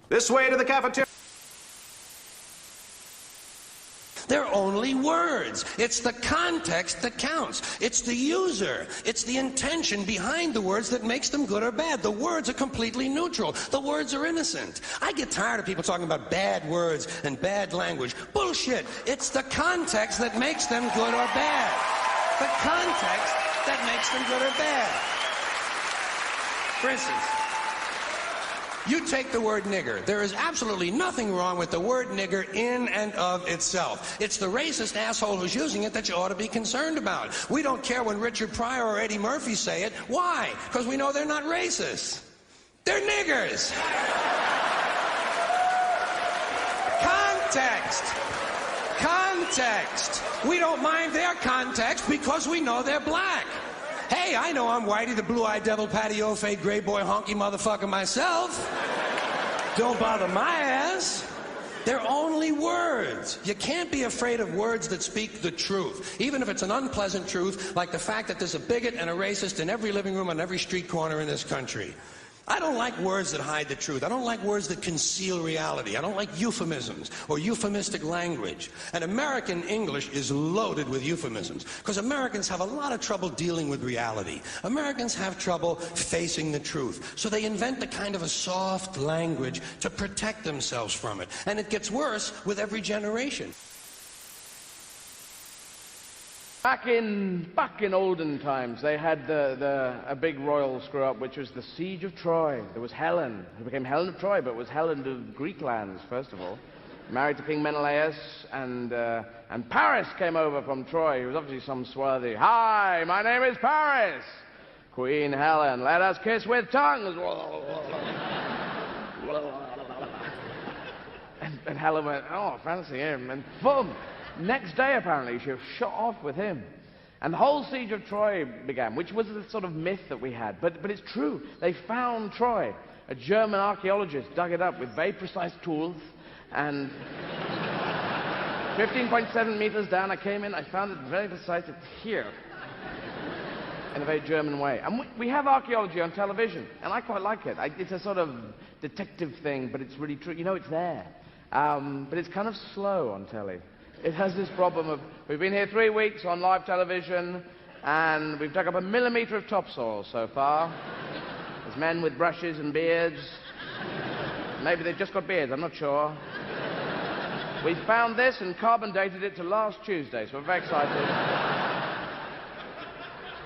Speaker 20: This way to the cafeteria.
Speaker 22: They're only words. It's the context that counts. It's the user. It's the intention behind the words that makes them good or bad. The words are completely neutral. The words are innocent. I get tired of people talking about bad words and bad language. Bullshit. It's the context that makes them good or bad. The context that makes them good or bad. For instance, you take the word nigger. There is absolutely nothing wrong with the word nigger in and of itself. It's the racist asshole who's using it that you ought to be concerned about. We don't care when Richard Pryor or Eddie Murphy say it. Why? Because we know they're not racist. They're niggers. Context. Context. We don't mind their context because we know they're black. Hey, I know I'm Whitey, the blue-eyed devil, patio fade, gray boy, honky motherfucker myself. Don't bother my ass. They're only words. You can't be afraid of words that speak the truth, even if it's an unpleasant truth, like the fact that there's a bigot and a racist in every living room on every street corner in this country. I don't like words that hide the truth. I don't like words that conceal reality. I don't like euphemisms or euphemistic language. And American English is loaded with euphemisms because Americans have a lot of trouble dealing with reality. Americans have trouble facing the truth. So they invent a kind of a soft language to protect themselves from it. And it gets worse with every generation.
Speaker 23: Back in olden times, they had a big royal screw-up, which was the Siege of Troy. There was Helen, who became Helen of Troy, but was Helen of Greek lands, first of all. Married to King Menelaus, and Paris came over from Troy. He was obviously some swarthy. Hi, my name is Paris. Queen Helen, let us kiss with tongues. and Helen went, oh, fancy him, and boom. Next day, apparently, she was shot off with him. And the whole siege of Troy began, which was a sort of myth that we had. But it's true. They found Troy. A German archaeologist dug it up with very precise tools. And 15.7 meters down, I came in. I found it very precise. It's here. In a very German way. And we have archaeology on television. And I quite like it. It's a sort of detective thing, but it's really true. You know it's there. But it's kind of slow on telly. It has this problem of, we've been here 3 weeks on live television, and we've dug up 1 millimeter of topsoil so far. There's men with brushes and beards. Maybe they've just got beards, I'm not sure. We found this and carbon dated it to last Tuesday, so we're very excited.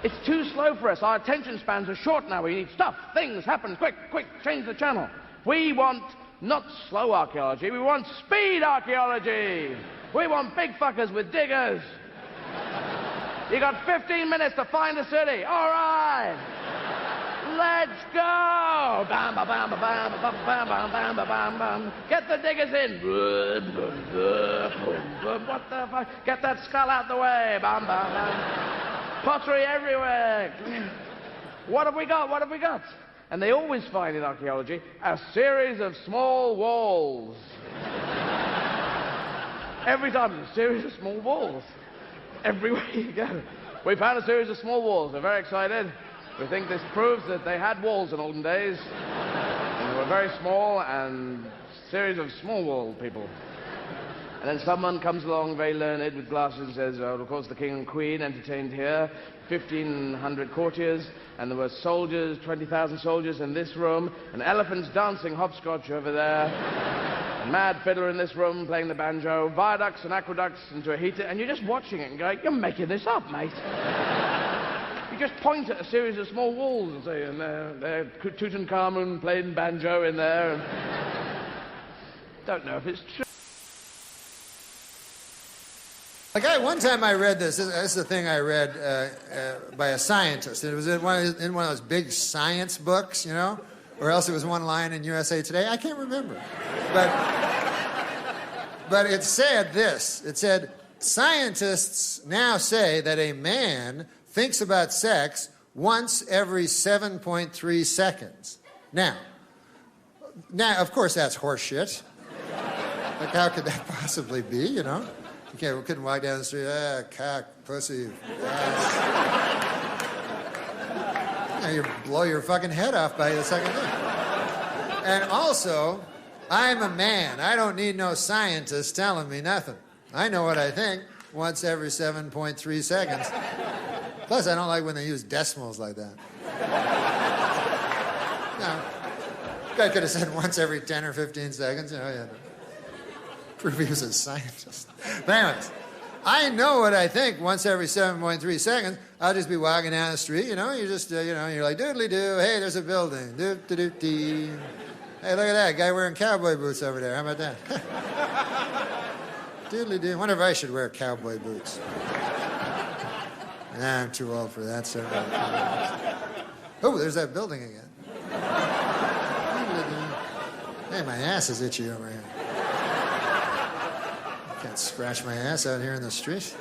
Speaker 23: It's too slow for us. Our attention spans are short now. We need stuff, things, happen, quick, change the channel. We want not slow archaeology, we want speed archaeology. We want big fuckers with diggers. You got 15 minutes to find a city. All right. Let's go! Bam, bam, bam, bam, bam, bam, bam, bam, bam, bam, bam. Get the diggers in. What the fuck? Get that skull out the way. Bam, bam, bam. Pottery everywhere. What have we got? What have we got? And they always find in archaeology a series of small walls. Every time there's a series of small walls. Everywhere you go. We found a series of small walls. We're very excited. We think this proves that they had walls in olden days. And they were very small and a series of small wall people. And then someone comes along very learned with glasses and says, of course the king and queen entertained here, 1,500 courtiers, and there were soldiers, 20,000 soldiers in this room, and elephants dancing hopscotch over there, a mad fiddler in this room playing the banjo, viaducts and aqueducts into a heater, and you're just watching it and going, you're making this up, mate. You just point at a series of small walls and say, and there Tutankhamun playing banjo in there, and don't know if it's true.
Speaker 1: Like one time I read this. This is the thing I read by a scientist. It was in one of those big science books, you know, or else it was one line in USA Today. I can't remember, but it said this. It said scientists now say that a man thinks about sex once every 7.3 seconds. Now, of course, that's horseshit. Like, how could that possibly be, you know? You couldn't walk down the street, cock, pussy, you blow your fucking head off by the second thing. And also, I'm a man. I don't need no scientist telling me nothing. I know what I think once every 7.3 seconds. Plus, I don't like when they use decimals like that. No. Guy could have said once every 10 or 15 seconds, you know, yeah. Prove he was a scientist. But anyways, I know what I think once every 7.3 seconds. I'll just be walking down the street, you know, you're just, you know, you're like, doodly-doo, hey, there's a building, doop-de-doop-dee. Hey, look at that, guy wearing cowboy boots over there, how about that? Doodly-doo, wonder if I should wear cowboy boots. Nah, I'm too old for that, sir. Oh, there's that building again. Hey, my ass is itchy over here. Can't scratch my ass out here in the street.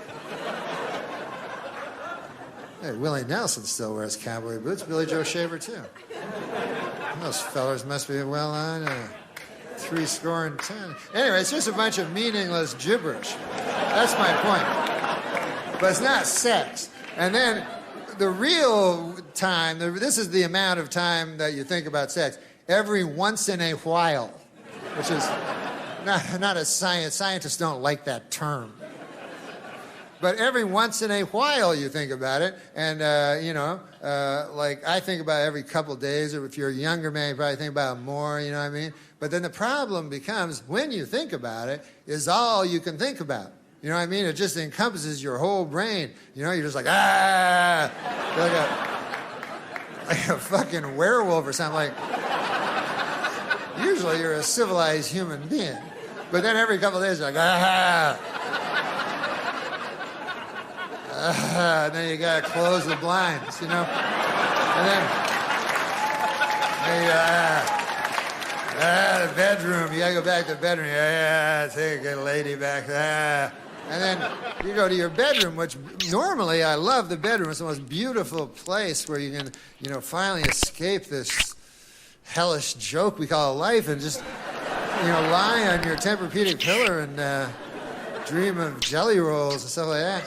Speaker 1: Hey, Willie Nelson still wears cowboy boots. Billy Joe Shaver, too. Those fellers must be well on 70. Anyway, it's just a bunch of meaningless gibberish. That's my point. But it's not sex. And then the real time, this is the amount of time that you think about sex. Every once in a while, which is... Not a science. Scientists don't like that term. But every once in a while you think about it. And, you know, like I think about it every couple of days. Or if you're a younger man, you probably think about it more, you know what I mean? But then the problem becomes when you think about it is all you can think about. You know what I mean? It just encompasses your whole brain. You know, you're just like, you're like a fucking werewolf or something. Like, usually you're a civilized human being. But then every couple of days, you're like, and then you gotta close the blinds, you know? And then, the bedroom, you gotta go back to the bedroom, take a lady back there. And then you go to your bedroom, which normally I love the bedroom. It's the most beautiful place where you can, you know, finally escape this hellish joke we call life and just, you know, lie on your Tempur-Pedic pillow and dream of jelly rolls and stuff like that.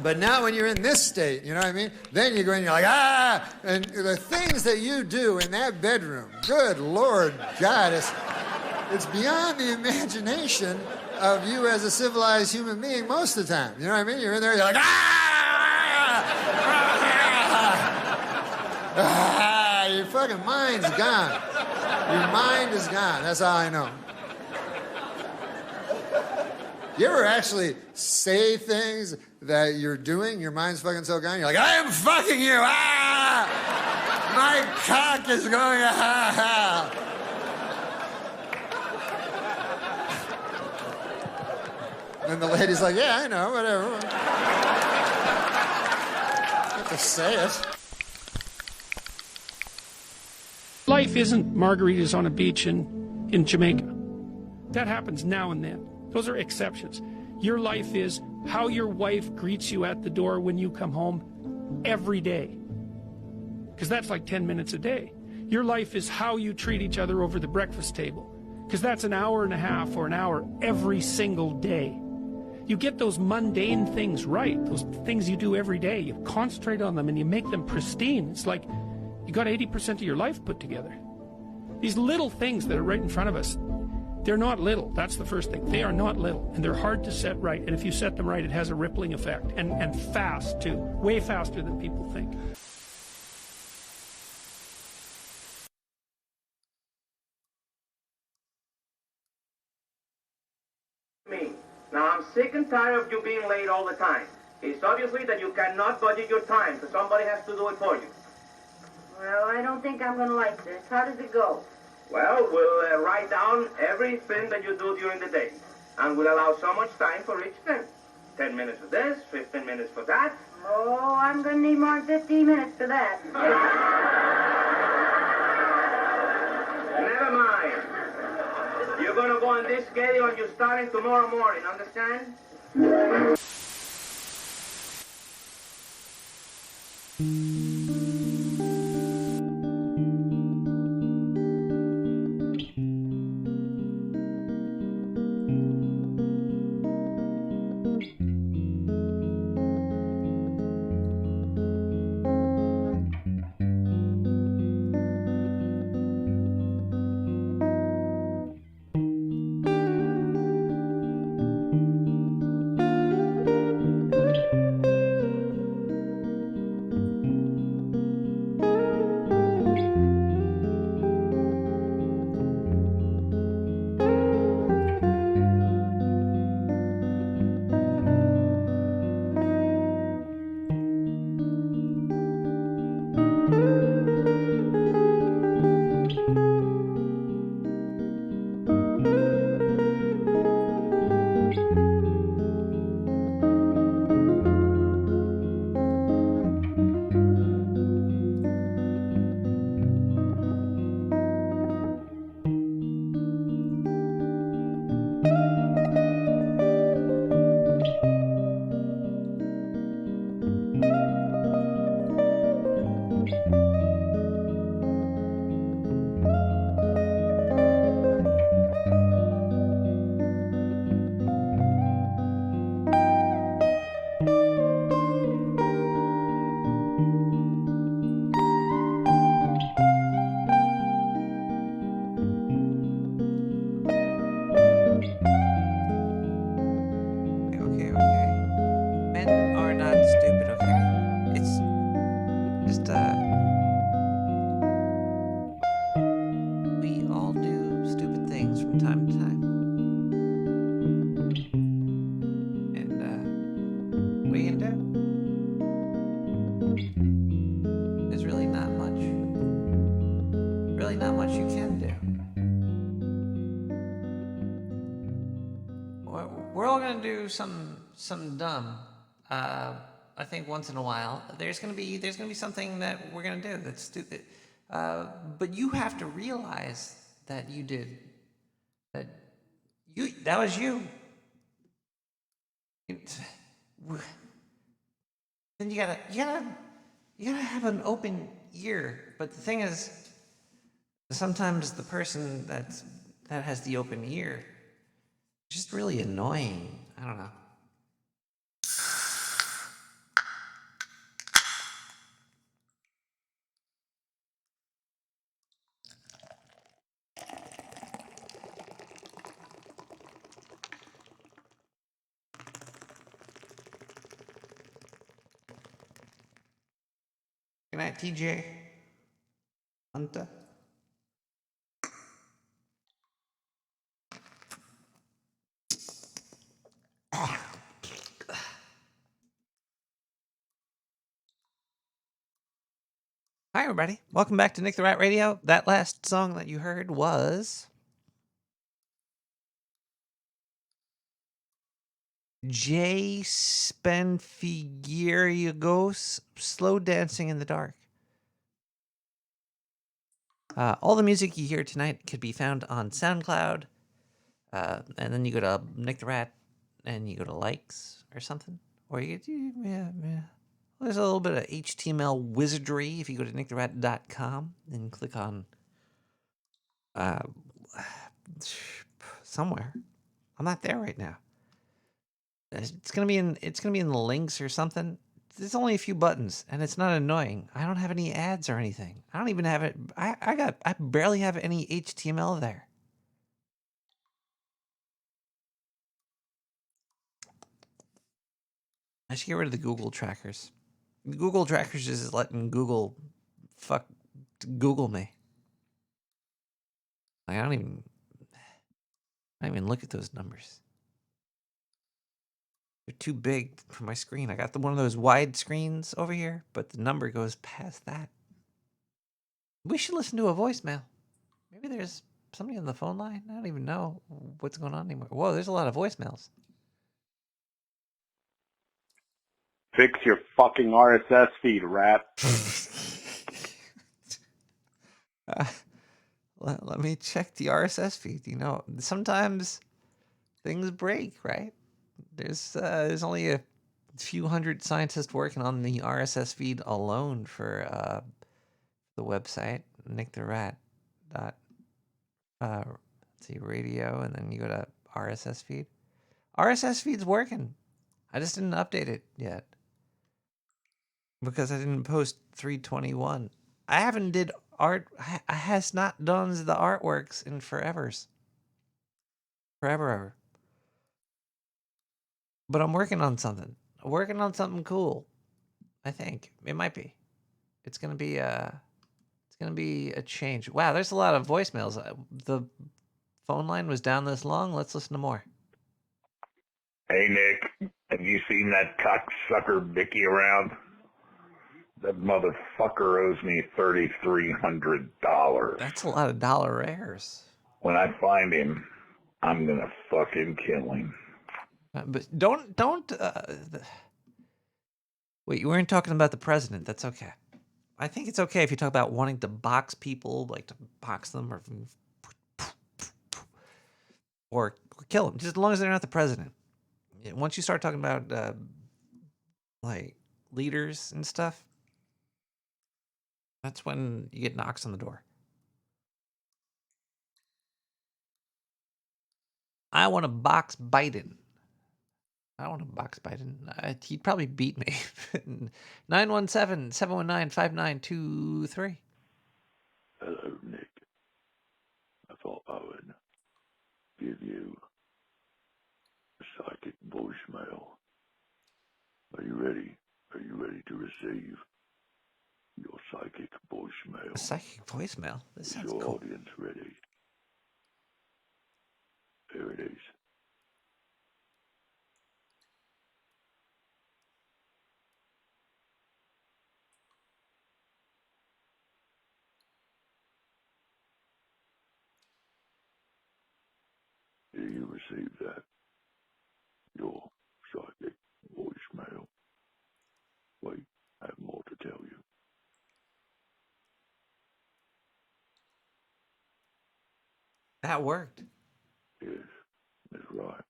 Speaker 1: But now when you're in this state, you know what I mean? Then you go in, you're like, and the things that you do in that bedroom, good Lord God, It's beyond the imagination of you as a civilized human being most of the time. You know what I mean? You're in there, you're like, your fucking mind's gone. Your mind is gone. That's all I know. You ever actually say things that you're doing? Your mind's fucking so gone. You're like, I am fucking you. My cock is going. And the lady's like, yeah, I know, whatever. You have to say it.
Speaker 2: Life isn't margaritas on a beach in Jamaica. That happens now and then. Those are exceptions. Your life is how your wife greets you at the door when you come home every day. Because that's like 10 minutes a day. Your life is how you treat each other over the breakfast table. Because that's an hour and a half or an hour every single day. You get those mundane things right, those things you do every day. You concentrate on them and you make them pristine. It's like you got 80% of your life put together. These little things that are right in front of us, they're not little. That's the first thing. They are not little, and they're hard to set right. And if you set them right, it has a rippling effect, and fast too, way faster than people think.
Speaker 4: Me. Now I'm sick and tired of you being late all the time. It's obviously that you cannot budget your time, so somebody has to do it for you.
Speaker 5: Well, I don't think I'm going to like this. How does it go?
Speaker 4: Well, we'll write down everything that you do during the day, and we'll allow so much time for each thing. 10 minutes for this, 15 minutes for that.
Speaker 5: Oh, I'm going to need more than 15 minutes for that.
Speaker 4: Never mind. You're going to go on this schedule and you're starting tomorrow morning, understand?
Speaker 3: Something dumb. I think once in a while there's gonna be something that we're gonna do that's stupid. But you have to realize that you did that. That was you. Then you gotta have an open ear. But the thing is, sometimes the person that has the open ear is just really annoying. I don't know. Good night, TJ. Hunter. Hi, everybody. Welcome back to Nick the Rat Radio. That last song that you heard was Jay Spenfigiriogos, Slow Dancing in the Dark. All the music you hear tonight could be found on SoundCloud. And then you go to Nick the Rat and you go to likes or something. Or you get, yeah. There's a little bit of HTML wizardry if you go to nicktherat.com and click on somewhere. I'm not there right now. It's gonna be in the links or something. There's only a few buttons, and it's not annoying. I don't have any ads or anything. I don't even have it. I barely have any HTML there. I should get rid of the Google trackers. Google trackers is letting Google Google me. Like, I don't even look at those numbers. They're too big for my screen. I got one of those wide screens over here, but the number goes past that. We should listen to a voicemail. Maybe there's somebody on the phone line. I don't even know what's going on anymore. Whoa, there's a lot of voicemails.
Speaker 6: Fix your fucking RSS feed, rat.
Speaker 3: Let me check the RSS feed. You know, sometimes things break, right? There's only a few hundred scientists working on the RSS feed alone for the website Nick the Rat. Let's see, radio, and then you go to RSS feed. RSS feed's working. I just didn't update it yet because I didn't post 321. I haven't did art. I has not done the artworks in forever. But I'm working on something. Working on something cool. I think it might be. It's gonna be a change. Wow, there's a lot of voicemails. The phone line was down this long. Let's listen to more.
Speaker 6: Hey, Nick, have you seen that cocksucker Vicky around? That motherfucker owes me $3,300.
Speaker 3: That's a lot of dollar rares.
Speaker 6: When I find him, I'm gonna fucking kill him.
Speaker 3: But don't. Wait, you weren't talking about the president. That's okay. I think it's okay if you talk about wanting to box people, like to box them or kill them, just as long as they're not the president. Once you start talking about like leaders and stuff, that's when you get knocks on the door. I want to box Biden. I don't want to box Biden. He'd probably beat me. 917-719-5923.
Speaker 6: Hello, Nick. I thought I would give you a psychic voicemail. Are you ready? Are you ready to receive your psychic voicemail?
Speaker 3: A psychic voicemail? This
Speaker 6: Is
Speaker 3: sounds
Speaker 6: your
Speaker 3: cool.
Speaker 6: audience ready? Here it is. Do you receive that? Your psychic voicemail. Wait, I have more to tell you.
Speaker 3: That worked.
Speaker 6: Yes, that's right.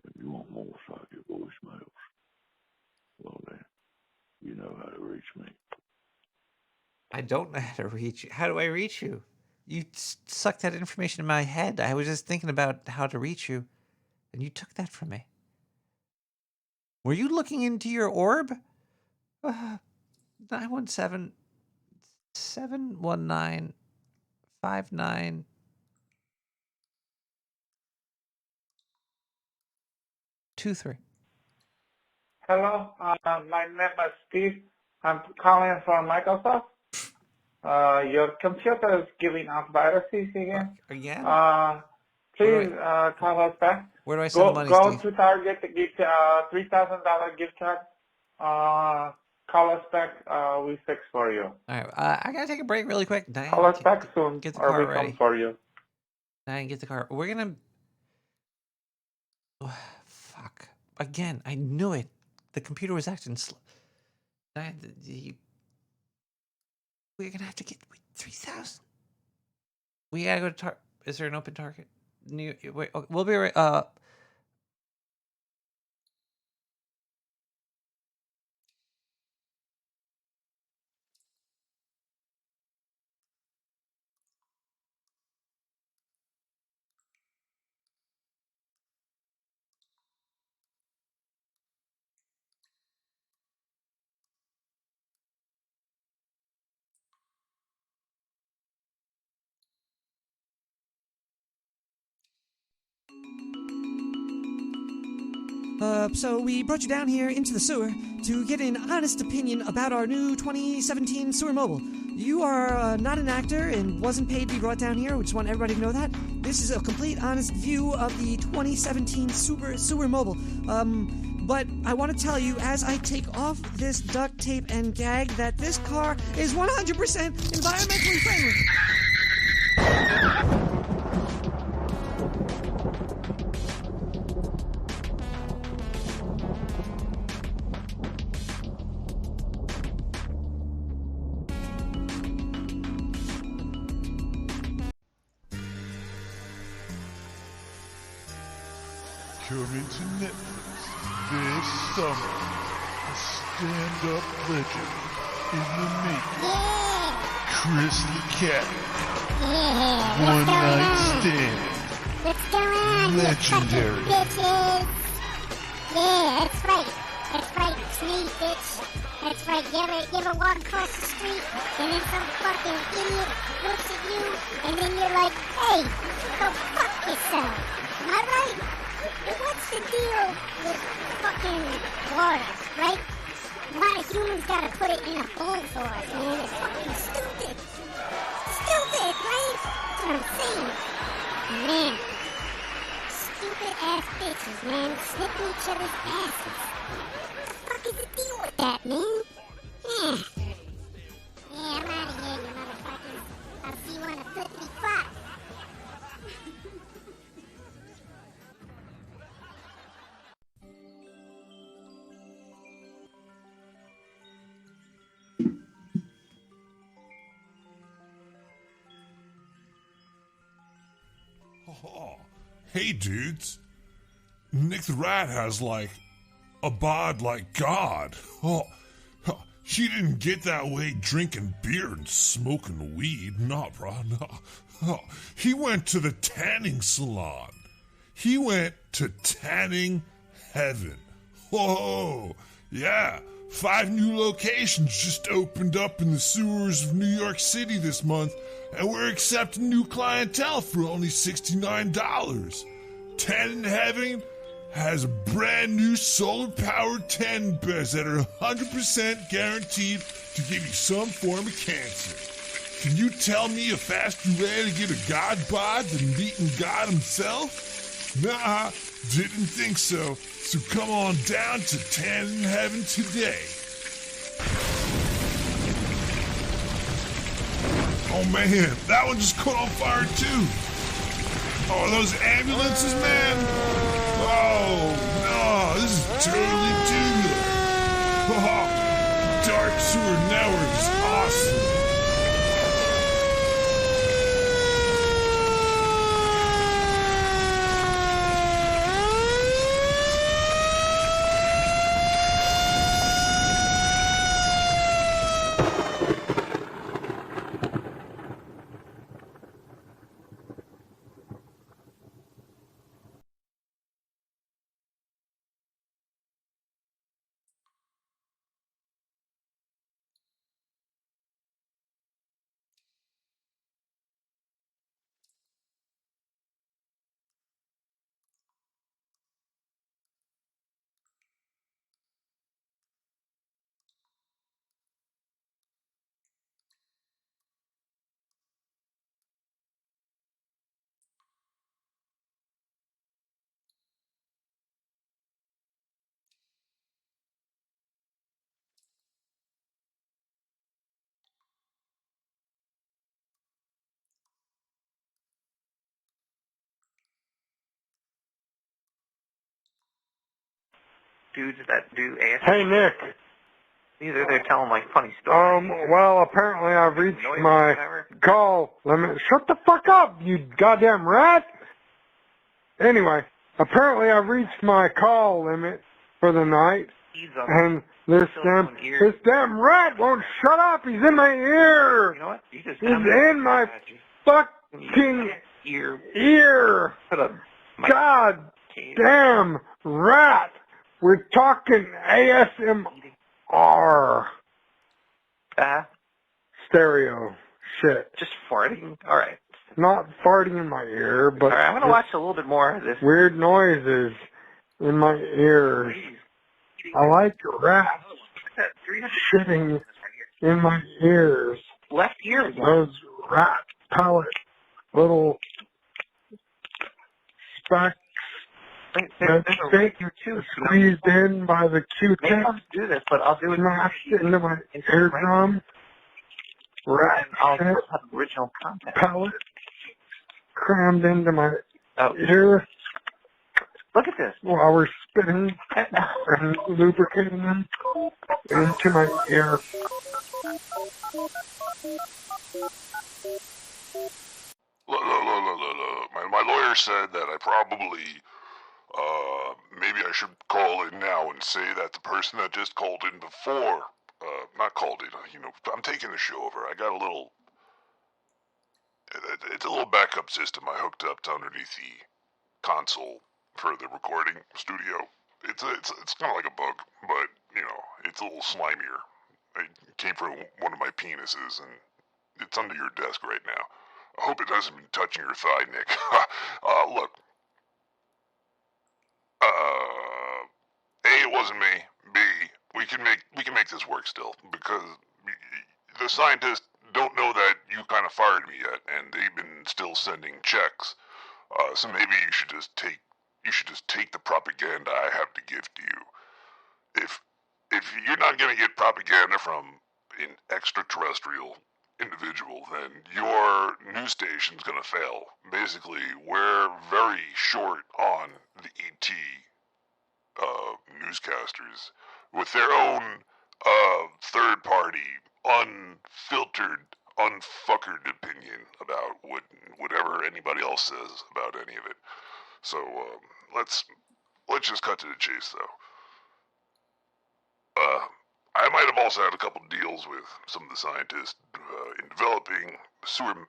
Speaker 6: If you want more psychic voicemails, well then, you know how to reach me.
Speaker 3: I don't know how to reach you. How do I reach you? You sucked that information in my head. I was just thinking about how to reach you, and you took that from me. Were you looking into your orb? 917 719 5923.
Speaker 7: Hello, my name is Steve. I'm calling from Microsoft. Your computer is giving us viruses again.
Speaker 3: Again?
Speaker 7: Please call us back.
Speaker 3: Where do I send the money,
Speaker 7: Go
Speaker 3: Steve?
Speaker 7: to Target, get $3,000 gift card. Call us back. We fix for you.
Speaker 3: All right, I gotta take a break really quick. Diane,
Speaker 7: Call us back soon,
Speaker 3: get the
Speaker 7: or
Speaker 3: car
Speaker 7: we
Speaker 3: ready.
Speaker 7: come for you.
Speaker 3: Diane, get the car. We're gonna. Fuck. Again, I knew it. The computer was acting slow. Diane, we're gonna have to get 3,000. We gotta go to Target. Is there an open Target? Wait, okay, we'll be right.
Speaker 8: So we brought you down here into the sewer to get an honest opinion about our new 2017 Sewer Mobile. You are not an actor and wasn't paid to be brought down here. We just want everybody to know that. This is a complete honest view of the 2017 Sewer Mobile. But I want to tell you, as I take off this duct tape and gag, that this car is 100% environmentally friendly.
Speaker 6: Coming to Netflix this summer, a stand-up legend in the making. Chris the Cat. One night stand.
Speaker 9: What's going on,
Speaker 6: Legendary.
Speaker 9: you fucking bitches? Yeah, that's right. That's right, it's me, bitch. That's right. You ever walk across the street and then some fucking idiot looks at you and then you're like, hey, go fuck yourself. Am I right? What's the deal with fucking water, right? Why humans gotta put it in a bowl for us, man? It's fucking stupid. Stupid, right? That's what I'm saying. Man. Stupid ass bitches, man. Snipping each other's asses. What the fuck is the deal with that, man? Yeah. Yeah, I'm out of here, you motherfuckers. I'll see you on the flippity flop.
Speaker 24: Oh, hey, dudes. Nick the Rat has, like, a bod like God. Oh, she didn't get that way drinking beer and smoking weed. Nah, bro, nah. Oh, he went to the tanning salon. He went to tanning heaven. Whoa, yeah. 5 new locations just opened up in the sewers of New York City this month, and we're accepting new clientele for only $69. Tanning Heaven has brand new solar-powered tanning beds that are 100% guaranteed to give you some form of cancer. Can you tell me a faster way to get a God bod than meeting God himself? Nah, didn't think so. So come on down to Tanning Heaven today. Oh man, that one just caught on fire too. Oh, are those ambulances, man? Oh no, this is totally tubular. Oh, Dark Sewer Network is awesome.
Speaker 10: dudes that do ASMR.
Speaker 11: Hey, Nick.
Speaker 10: Either they're telling like funny stories.
Speaker 11: Well, apparently I've reached my call limit. Shut the fuck up, you goddamn rat! Anyway, apparently I've reached my call limit for the night, and this damn rat won't shut up. He's in my ear.
Speaker 10: You know what? You just
Speaker 11: He's in my fucking ear. God damn rat. We're talking ASMR. Stereo shit.
Speaker 10: Just farting? Alright.
Speaker 11: Not farting in my ear, but
Speaker 10: Alright, I'm gonna watch a little bit more of this.
Speaker 11: weird noises in my ears. I like rats shitting in my ears.
Speaker 10: Left ear again.
Speaker 11: Those rat pellet little specks that stay squeezed in by the Q-tip.
Speaker 10: Maybe I'll do this, but I'll do it
Speaker 11: smashed into my eardrum. Rat
Speaker 10: I'll
Speaker 11: shit
Speaker 10: have original content.
Speaker 11: pellet crammed into my ear.
Speaker 10: Look at this.
Speaker 11: While we're spitting and lubricating them into my ear.
Speaker 24: Look. My lawyer said that I probably, maybe I should call in now and say that the person that just called in before, not called in, I'm taking the show over. I got a little, it's a little backup system I hooked up to underneath the console for the recording studio. It's kind of like a bug, but, it's a little slimier. It came from one of my penises, and it's under your desk right now. I hope it hasn't been touching your thigh, Nick. Look. A, it wasn't me. B, we can make this work still, because the scientists don't know that you kind of fired me yet, and they've been still sending checks. So maybe you should just take the propaganda I have to give to you. If you're not gonna get propaganda from an extraterrestrial individual, then your news station's gonna fail. Basically, we're very short on the ET newscasters with their own third-party, unfiltered, unfuckered opinion about whatever anybody else says about any of it. So let's just cut to the chase, though. I might have also had a couple deals with some of the scientists in developing sewer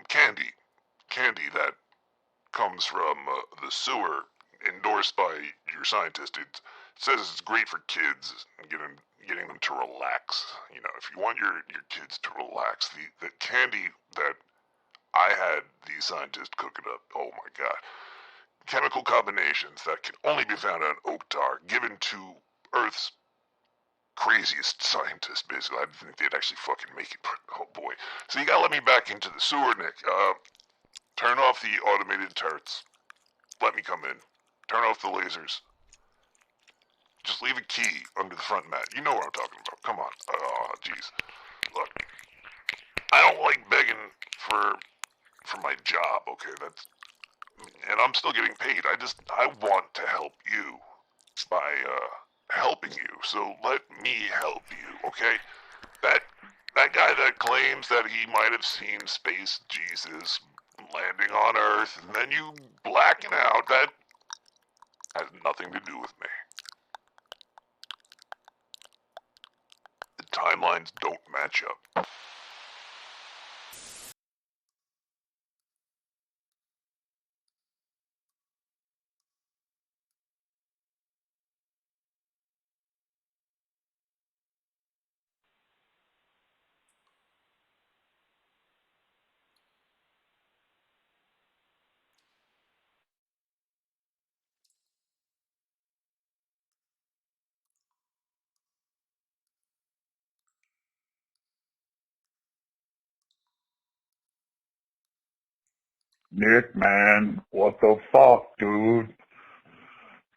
Speaker 24: candy that comes from the sewer, endorsed by your scientist. It says it's great for kids, getting them to relax. If you want your kids to relax, the candy that I had these scientists cook it up, oh my god. Chemical combinations that can only be found on oak tar, given to Earth's craziest scientists, basically. I didn't think they'd actually fucking make it, but oh boy. So you gotta let me back into the sewer, Nick. Turn off the automated turrets. Let me come in. Turn off the lasers. Just leave a key under the front mat. You know what I'm talking about. Come on. Oh, jeez. Look, I don't like begging for my job, okay? And I'm still getting paid. I want to help you by helping you. So let me help you, okay? That guy that claims that he might have seen Space Jesus landing on Earth and then you blacking out, that has nothing to do with me. The timelines don't match up.
Speaker 6: Nick, man, what the fuck, dude?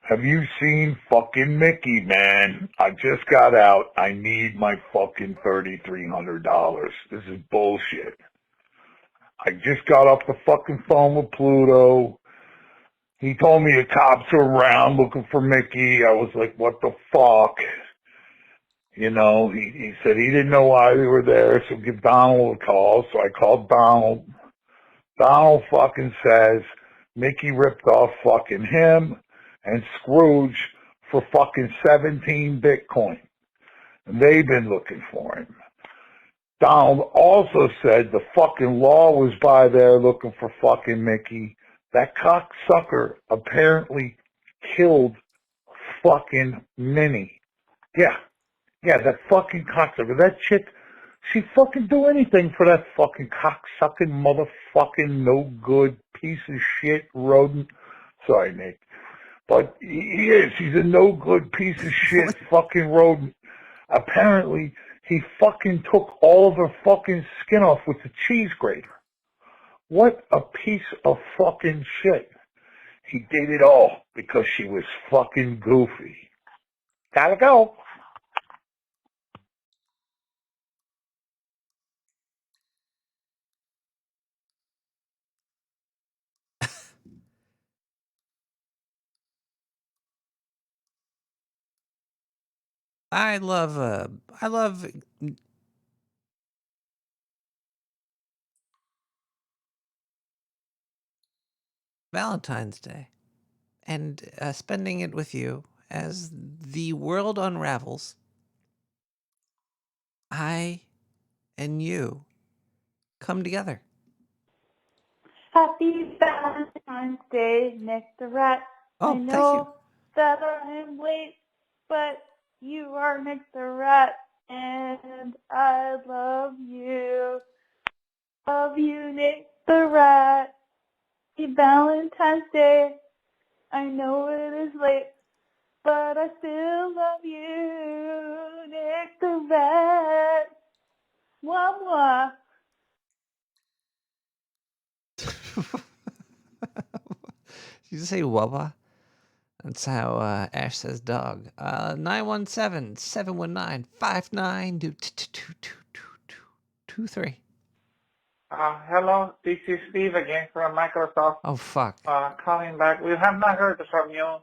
Speaker 6: Have you seen fucking Mickey, man? I just got out. I need my fucking $3,300. This is bullshit. I just got off the fucking phone with Pluto. He told me the cops are around looking for Mickey. I was like, what the fuck? You know, he said he didn't know why they were there, so give Donald a call. So I called Donald. Donald fucking says Mickey ripped off fucking him and Scrooge for fucking 17 Bitcoin. And they've been looking for him. Donald also said the fucking law was by there looking for fucking Mickey. That cocksucker apparently killed fucking Minnie. Yeah, that fucking cocksucker. That chick, she'd fucking do anything for that fucking cocksucking motherfucking no good piece of shit rodent. Sorry, Nick. But he is. He's a no good piece of shit fucking rodent. Apparently, he fucking took all of her fucking skin off with the cheese grater. What a piece of fucking shit. He did it all because she was fucking goofy. Gotta go.
Speaker 3: I love Valentine's Day and spending it with you as the world unravels. I and you come together.
Speaker 12: Happy Valentine's Day, Nick the Rat.
Speaker 3: Oh,
Speaker 12: I
Speaker 3: thank
Speaker 12: know that I'm late, but you are Nick the Rat, and I love you. Love you, Nick the Rat. Happy Valentine's Day. I know it is late, but I still love you, Nick the Rat. Mwah, mwah.
Speaker 3: Did you say Wawa? That's how Ash says dog. 917-719-5923.
Speaker 7: Hello, this is Steve again from Microsoft.
Speaker 3: Oh, fuck.
Speaker 7: Calling back. We have not heard from you.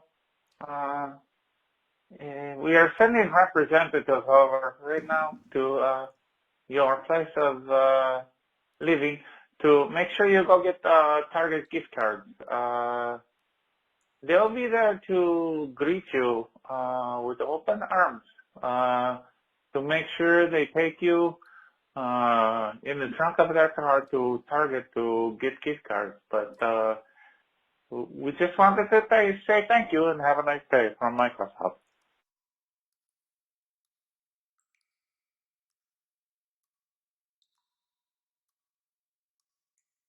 Speaker 7: We are sending representatives over right now to your place of living to make sure you go get Target gift cards. They'll be there to greet you with open arms to make sure they take you in the trunk of their car to Target to get gift cards. But we just wanted to say thank you and have a nice day from Microsoft.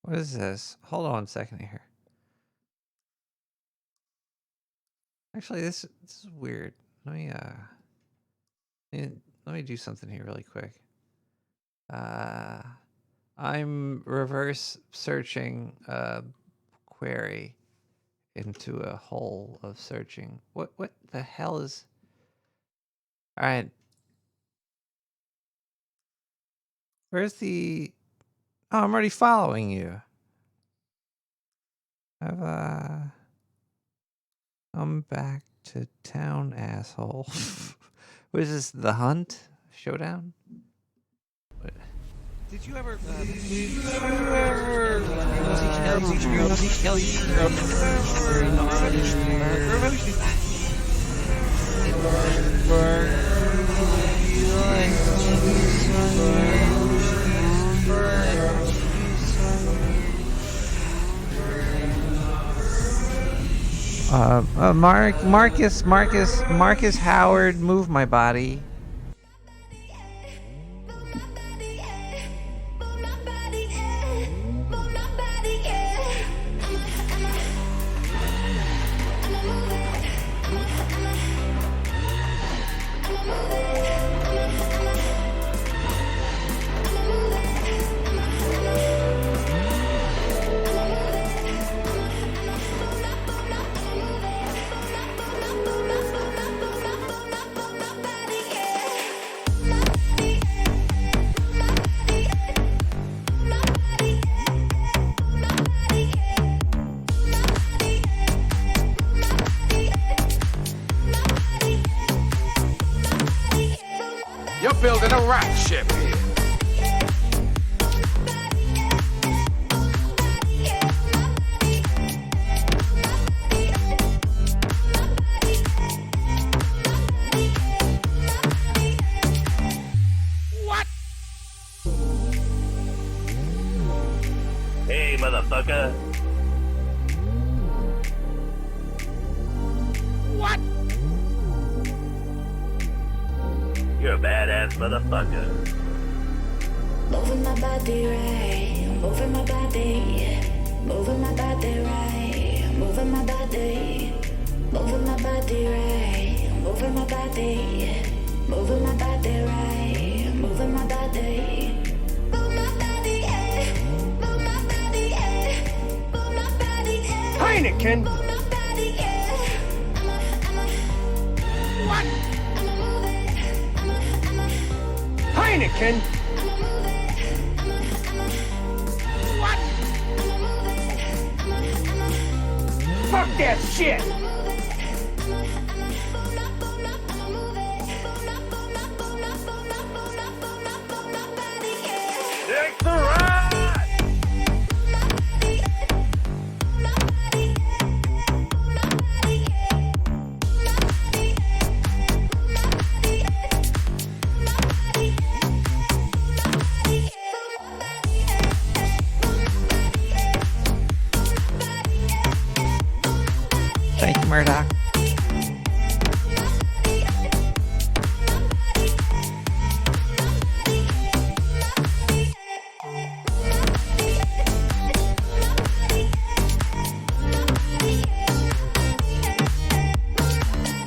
Speaker 3: What is this? Hold on a second here. Actually, this is weird. Let me do something here really quick. I'm reverse searching a query into a hole of searching. What the hell is? All right. Where's the? Oh, I'm already following you. I've come back to town, asshole. What is this? The Hunt Showdown? What? Did you ever? Marcus Howard, Move My Body.
Speaker 22: You're building a rat ship here.
Speaker 13: Hey, motherfucker.
Speaker 22: What?
Speaker 13: You're a badass motherfucker.
Speaker 14: Moving my body right, moving my body, moving my body right, moving my body, moving my body right, moving my body, moving my body right, moving my body.
Speaker 22: Heineken! What? Heineken! What? Fuck that shit!
Speaker 13: Take the ride!
Speaker 3: Thank you, Murdoch.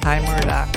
Speaker 3: Hi, Murdoch.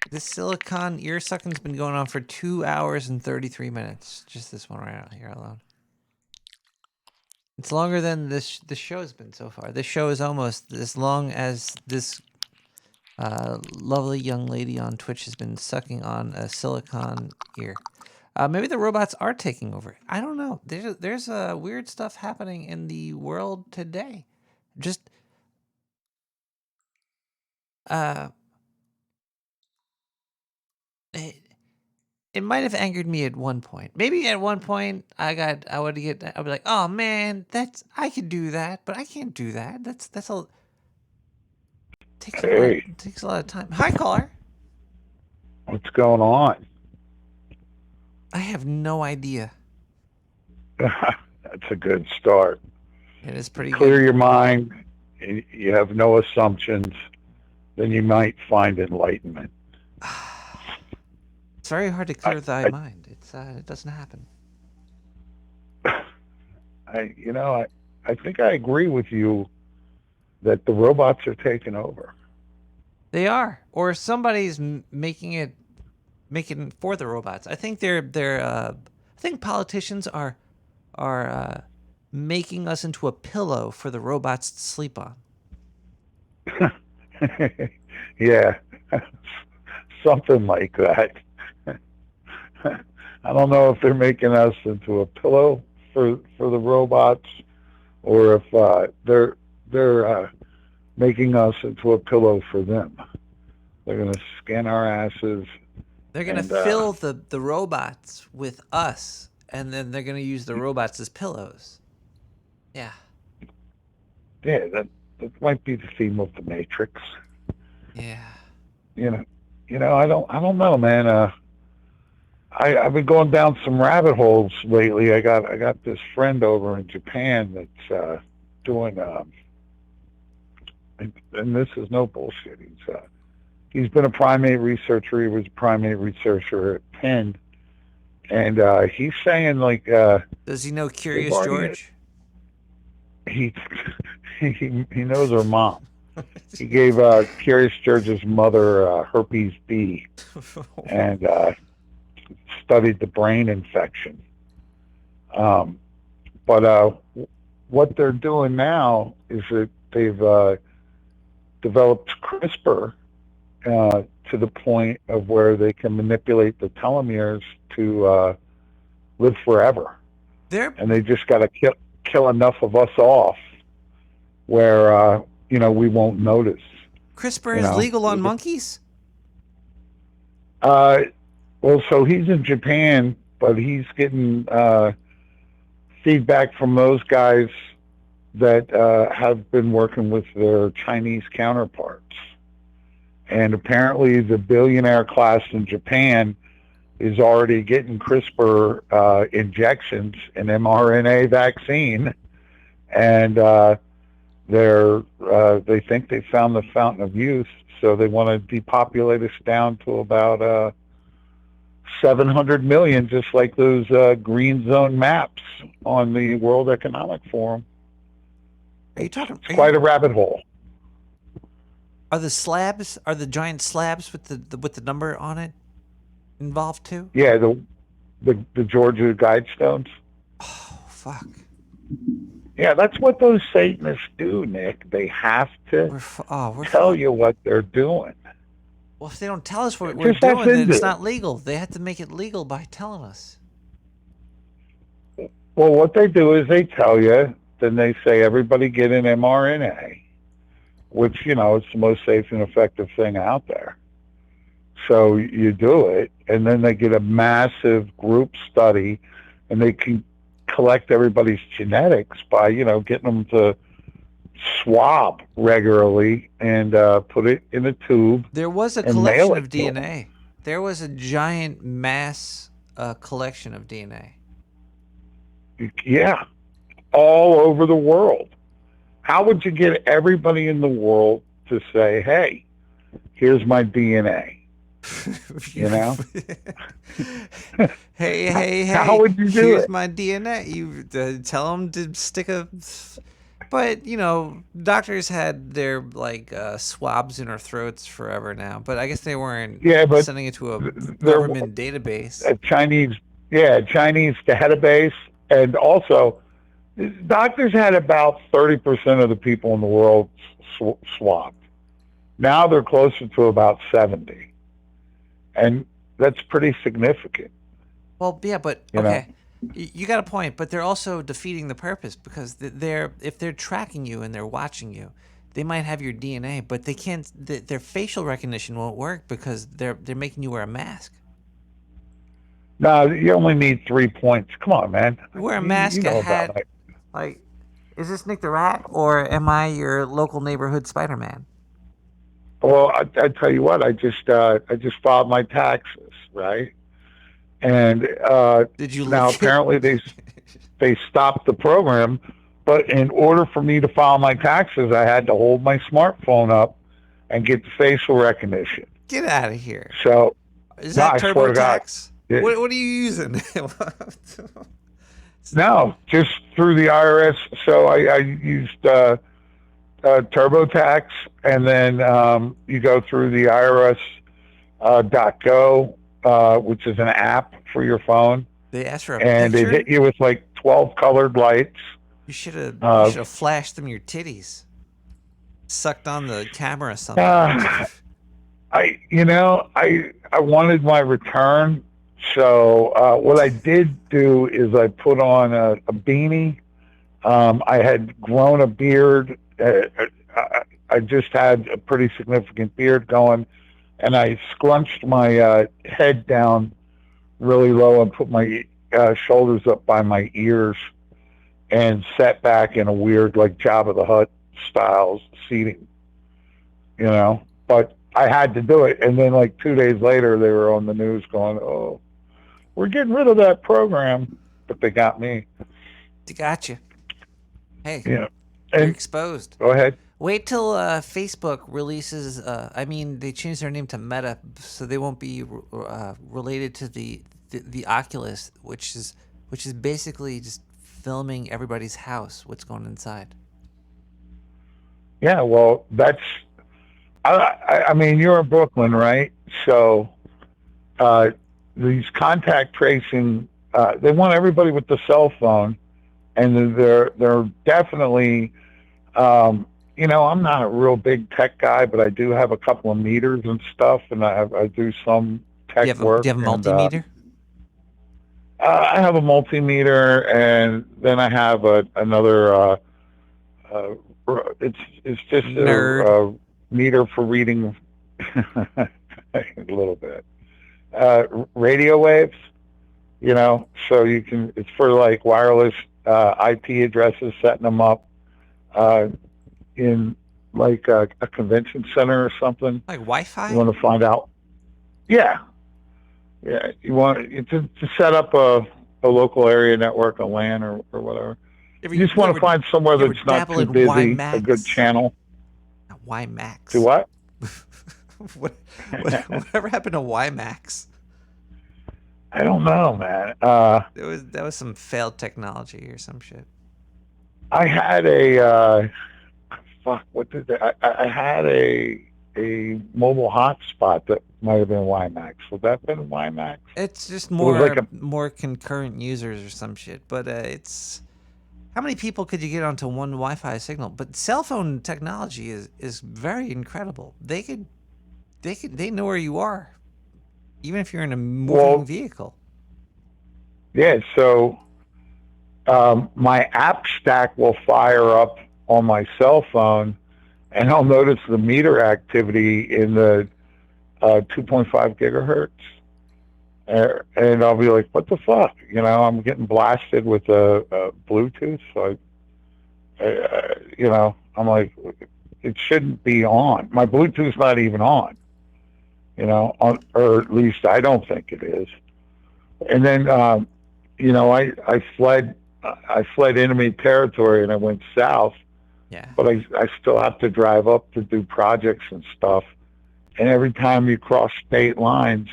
Speaker 3: This silicone ear sucking's been going on for 2 hours and 33 minutes. Just this one right out here alone. It's longer than this show's been so far. This show is almost as long as this lovely young lady on Twitch has been sucking on a silicone ear. Maybe the robots are taking over. I don't know. There's weird stuff happening in the world today. Just it might have angered me at one point. Maybe at one point I'd be like, oh man, I could do that, but I can't do that. That's a takes a lot of time. Hi, caller.
Speaker 6: What's going on?
Speaker 3: I have no idea.
Speaker 6: That's a good start.
Speaker 3: It is pretty
Speaker 6: Clear
Speaker 3: good.
Speaker 6: your mind. You have no assumptions. Then you might find enlightenment.
Speaker 3: It's very hard to clear thy mind. It doesn't happen.
Speaker 6: I think I agree with you that the robots are taking over.
Speaker 3: They are, or somebody's making it for the robots. I think I think politicians are making us into a pillow for the robots to sleep on.
Speaker 6: Yeah, something like that. I don't know if they're making us into a pillow for the robots, or if they're making us into a pillow for them. They're going to scan our asses.
Speaker 3: They're going to fill the robots with us, and then they're going to use the robots as pillows. Yeah.
Speaker 6: Yeah, that might be the theme of the Matrix.
Speaker 3: Yeah.
Speaker 6: I don't know, man. I've been going down some rabbit holes lately. I got this friend over in Japan that's doing and this is no bullshit. He's been a primate researcher. He was a primate researcher at Penn, And he's saying like,
Speaker 3: does he know
Speaker 6: they've
Speaker 3: Curious
Speaker 6: already-
Speaker 3: George?
Speaker 6: he he knows her mom. He gave Curious George's mother herpes B, and studied the brain infection. But what they're doing now is that they've developed CRISPR to the point of where they can manipulate the telomeres to live forever. And they just got to kill enough of us off where we won't notice.
Speaker 3: CRISPR is legal on monkeys?
Speaker 6: Well, so he's in Japan, but he's getting feedback from those guys that have been working with their Chinese counterparts. And apparently the billionaire class in Japan is already getting CRISPR injections, an mRNA vaccine, and they think they found the fountain of youth, so they want to depopulate us down to about 700 million, just like those green zone maps on the World Economic Forum.
Speaker 3: Are you talking?
Speaker 6: It's quite a rabbit hole.
Speaker 3: Are the giant slabs with the number on it involved too?
Speaker 6: Yeah, the Georgia Guidestones.
Speaker 3: Oh fuck.
Speaker 6: Yeah, that's what those Satanists do, Nick. They have to tell you what they're doing.
Speaker 3: Well, if they don't tell us what we're doing, then it's not legal. They have to make it legal by telling us.
Speaker 6: Well, what they do is they tell you, then they say everybody get an mRNA, which, is the most safe and effective thing out there. So you do it, and then they get a massive group study, and they can collect everybody's genetics by, getting them to swab regularly and put it in a tube.
Speaker 3: There was a collection of DNA. There was a giant mass collection of DNA.
Speaker 6: Yeah, all over the world. How would you get everybody in the world to say, hey, here's my DNA?
Speaker 3: Hey,
Speaker 6: how would you do
Speaker 3: here's
Speaker 6: it?
Speaker 3: my DNA. You tell them to stick a... But, doctors had their, swabs in our throats forever now. But I guess they weren't sending it to a government database.
Speaker 6: A Chinese database. And also, doctors had about 30% of the people in the world swabbed. Now they're closer to about 70. And that's pretty significant.
Speaker 3: Well, yeah, but, okay. You got a point, but they're also defeating the purpose because if they're tracking you and they're watching you, they might have your DNA, but they can't. Their facial recognition won't work because they're making you wear a mask.
Speaker 6: No, you only need 3 points. Come on, man.
Speaker 3: You wear a mask, a hat. Like, is this Nick the Rat or am I your local neighborhood Spider-Man?
Speaker 6: Well, I tell you what, I just filed my taxes, right? And
Speaker 3: did you
Speaker 6: now apparently they stopped the program, but in order for me to file my taxes, I had to hold my smartphone up and get the facial recognition.
Speaker 3: Get out of here.
Speaker 6: So
Speaker 3: is that TurboTax?
Speaker 6: Yeah.
Speaker 3: What are you using?
Speaker 6: No, just through the IRS. So I used TurboTax, and then you go through the IRS .go, which is an app for your phone.
Speaker 3: They ask for a
Speaker 6: and
Speaker 3: picture?
Speaker 6: they hit you with like 12 colored lights.
Speaker 3: You should have flashed them your titties. Sucked on the camera or something.
Speaker 6: I wanted my return. So what I did do is I put on a beanie. I had grown a beard. I just had a pretty significant beard going, and I scrunched my head down really low and put my shoulders up by my ears and sat back in a weird, like Jabba the Hutt style seating, But I had to do it. And then like 2 days later, they were on the news going, oh, we're getting rid of that program. But they got me.
Speaker 3: They got you. Hey,
Speaker 6: yeah.
Speaker 3: You're exposed.
Speaker 6: Go ahead.
Speaker 3: Wait till Facebook releases, they changed their name to Meta, so they won't be related to the the Oculus, which is basically just filming everybody's house, what's going inside.
Speaker 6: Yeah, well, that's. I mean, you're in Brooklyn, right? So these contact tracing, they want everybody with the cell phone, and they're definitely. I'm not a real big tech guy, but I do have a couple of meters and stuff, and I do some tech work.
Speaker 3: Do you have a multimeter?
Speaker 6: I have a multimeter, and then I have another. It's just a meter for reading a little bit. Radio waves, so you can. It's for like wireless IP addresses, setting them up. In like a convention center or something.
Speaker 3: Like Wi-Fi?
Speaker 6: You want to find out? Yeah. You want to set up a local area network, a LAN or whatever. You just want to find somewhere that's not too busy, a good channel.
Speaker 3: WiMAX.
Speaker 6: To what?
Speaker 3: Whatever happened to WiMAX?
Speaker 6: I don't know, man.
Speaker 3: That was some failed technology or some shit.
Speaker 6: I had a I had a mobile hotspot that might have been WiMAX. Would that have been WiMAX?
Speaker 3: It's just
Speaker 6: It
Speaker 3: more concurrent users or some shit. But it's how many people could you get onto one Wi-Fi signal? But cell phone technology is very incredible. They know where you are, even if you're in a moving vehicle.
Speaker 6: Yeah. So my app stack will fire up on my cell phone, and I'll notice the meter activity in the 2.5 gigahertz, and I'll be like, "What the fuck?" I'm getting blasted with Bluetooth. So, I'm like, it shouldn't be on. My Bluetooth's not even on. Or at least I don't think it is. And then, I fled enemy territory and I went south.
Speaker 3: Yeah.
Speaker 6: But I still have to drive up to do projects and stuff. And every time you cross state lines,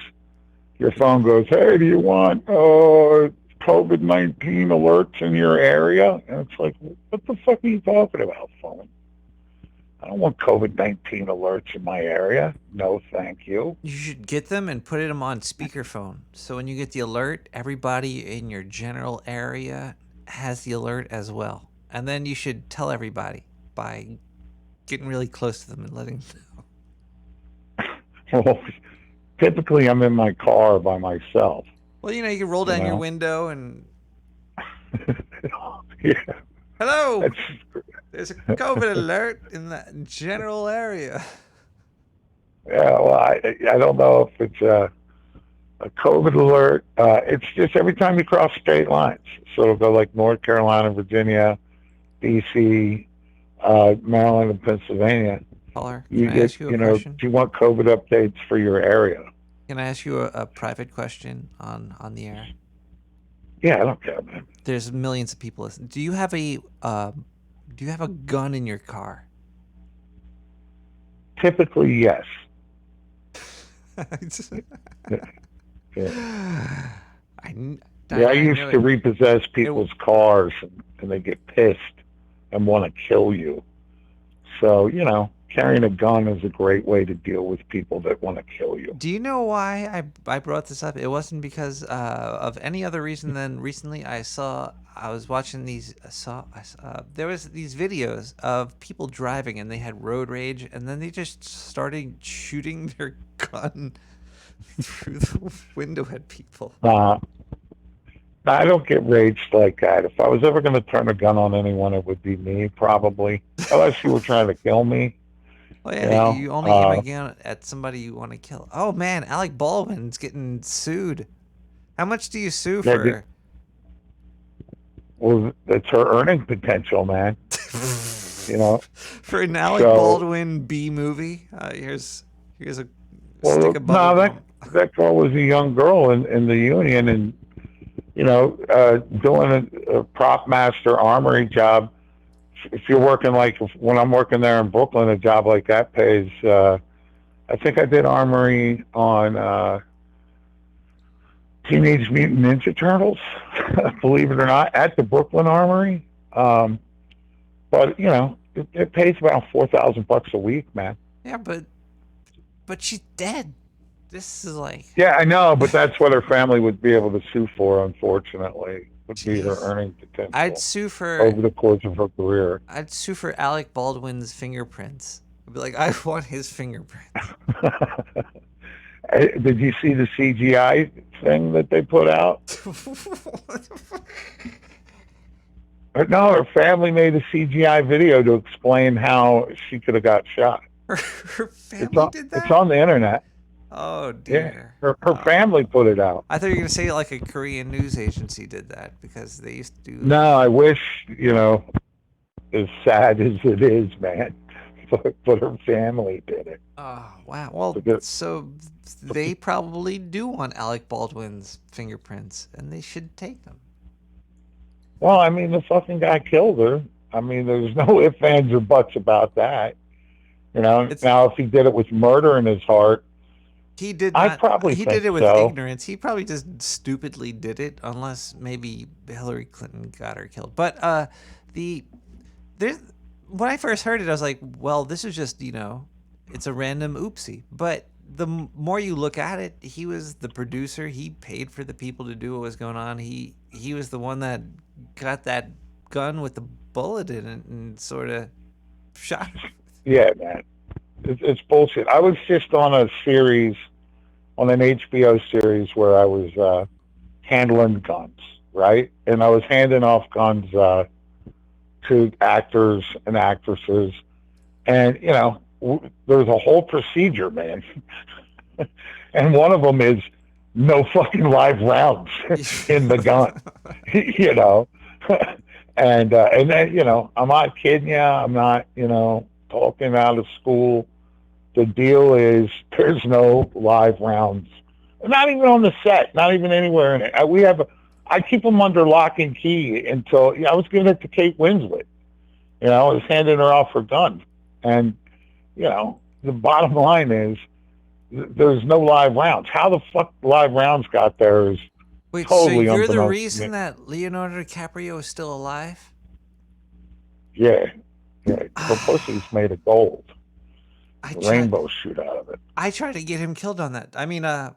Speaker 6: your phone goes, "Hey, do you want COVID-19 alerts in your area?" And it's like, what the fuck are you talking about, phone? I don't want COVID-19 alerts in my area. No, thank you.
Speaker 3: You should get them and put them on speakerphone. So when you get the alert, everybody in your general area has the alert as well. And then you should tell everybody by getting really close to them and letting them know.
Speaker 6: Well, typically I'm in my car by myself.
Speaker 3: Well, you can roll down your window and...
Speaker 6: Yeah.
Speaker 3: Hello! There's a COVID alert in that general area.
Speaker 6: Yeah, well, I don't know if it's a COVID alert. It's just every time you cross state lines. So it'll go like North Carolina, Virginia, D.C., Maryland, and Pennsylvania.
Speaker 3: Caller, can I ask you a question?
Speaker 6: Do you want COVID updates for your area?
Speaker 3: Can I ask you a private question on the air?
Speaker 6: Yeah, I don't care, man.
Speaker 3: There's millions of people listening. Do you have a gun in your car?
Speaker 6: Typically, yes. I used to repossess people's cars, and they get pissed and want to kill you. So, carrying a gun is a great way to deal with people that want to kill you.
Speaker 3: Do you know why I brought this up? It wasn't because of any other reason than recently I was watching there was these videos of people driving and they had road rage, and then they just started shooting their gun through the window at people.
Speaker 6: I don't get raged like that. If I was ever going to turn a gun on anyone, it would be me, probably. Unless you were trying to kill me.
Speaker 3: Oh, yeah, you only aim a gun at somebody you want to kill. Oh, man, Alec Baldwin's getting sued. How much do you sue for?
Speaker 6: Well, it's her earning potential, man.
Speaker 3: For an Alec Baldwin B movie? Here's a stick of bubble gum.
Speaker 6: That girl was a young girl in the union, and doing a prop master armory job. If you're working when I'm working there in Brooklyn, a job like that pays. I think I did armory on Teenage Mutant Ninja Turtles, believe it or not, at the Brooklyn Armory. But you know, it pays about $4,000 a week, man.
Speaker 3: Yeah, but she's dead. This is like,
Speaker 6: Yeah, I know, but that's what her family would be able to sue for. Unfortunately, would be her earning potential
Speaker 3: I'd sue for
Speaker 6: over the course of her career.
Speaker 3: Alec Baldwin's fingerprints. I'd be like, I want his fingerprints.
Speaker 6: Did you see the CGI thing that they put out? No, her family made a CGI video to explain how she could have got shot.
Speaker 3: Her family did that?
Speaker 6: It's on the internet.
Speaker 3: Oh dear.
Speaker 6: Yeah, her family put it out.
Speaker 3: I thought you were gonna say like a Korean news agency did that because they used to do.
Speaker 6: No, I wish, you know, as sad as it is, man, but her family did it.
Speaker 3: Oh wow. Well, so they probably do want Alec Baldwin's fingerprints, and they should take them.
Speaker 6: Well, I mean, the fucking guy killed her. I mean, there's no ifs, ands, or buts about that. You know, now if he did it with murder in his heart,
Speaker 3: he did not. He did it with
Speaker 6: so.
Speaker 3: ignorance. He probably just stupidly did it, unless maybe Hillary Clinton got her killed. But when I first heard it, I was like, well, this is just, you know, it's a random oopsie. But the more you look at it, he was the producer. He paid for the people to do what was going on. He was the one that got that gun with the bullet in it and sort of shot her.
Speaker 6: Yeah, man. It's bullshit. I was just on a series, on an HBO series where I was handling guns, right? And I was handing off guns to actors and actresses. And, you know, there's a whole procedure, man. And one of them is no fucking live rounds in the gun, you know? And then, you know, I'm not kidding you. I'm not, you know, talking out of school. The deal is there's no live rounds, not even on the set, not even anywhere in it. I keep them under lock and key until, I was giving it to Kate Winslet. You know, I was handing her off her gun. And, you know, the bottom line is there's no live rounds. How the fuck live rounds got there is
Speaker 3: Wait,
Speaker 6: totally
Speaker 3: so you're the
Speaker 6: unbeknownst
Speaker 3: reason
Speaker 6: to me.
Speaker 3: that Leonardo DiCaprio is still alive?
Speaker 6: Yeah. Her pussy's made of gold. Rainbows shoot out of it.
Speaker 3: I tried to get him killed on that. I mean, it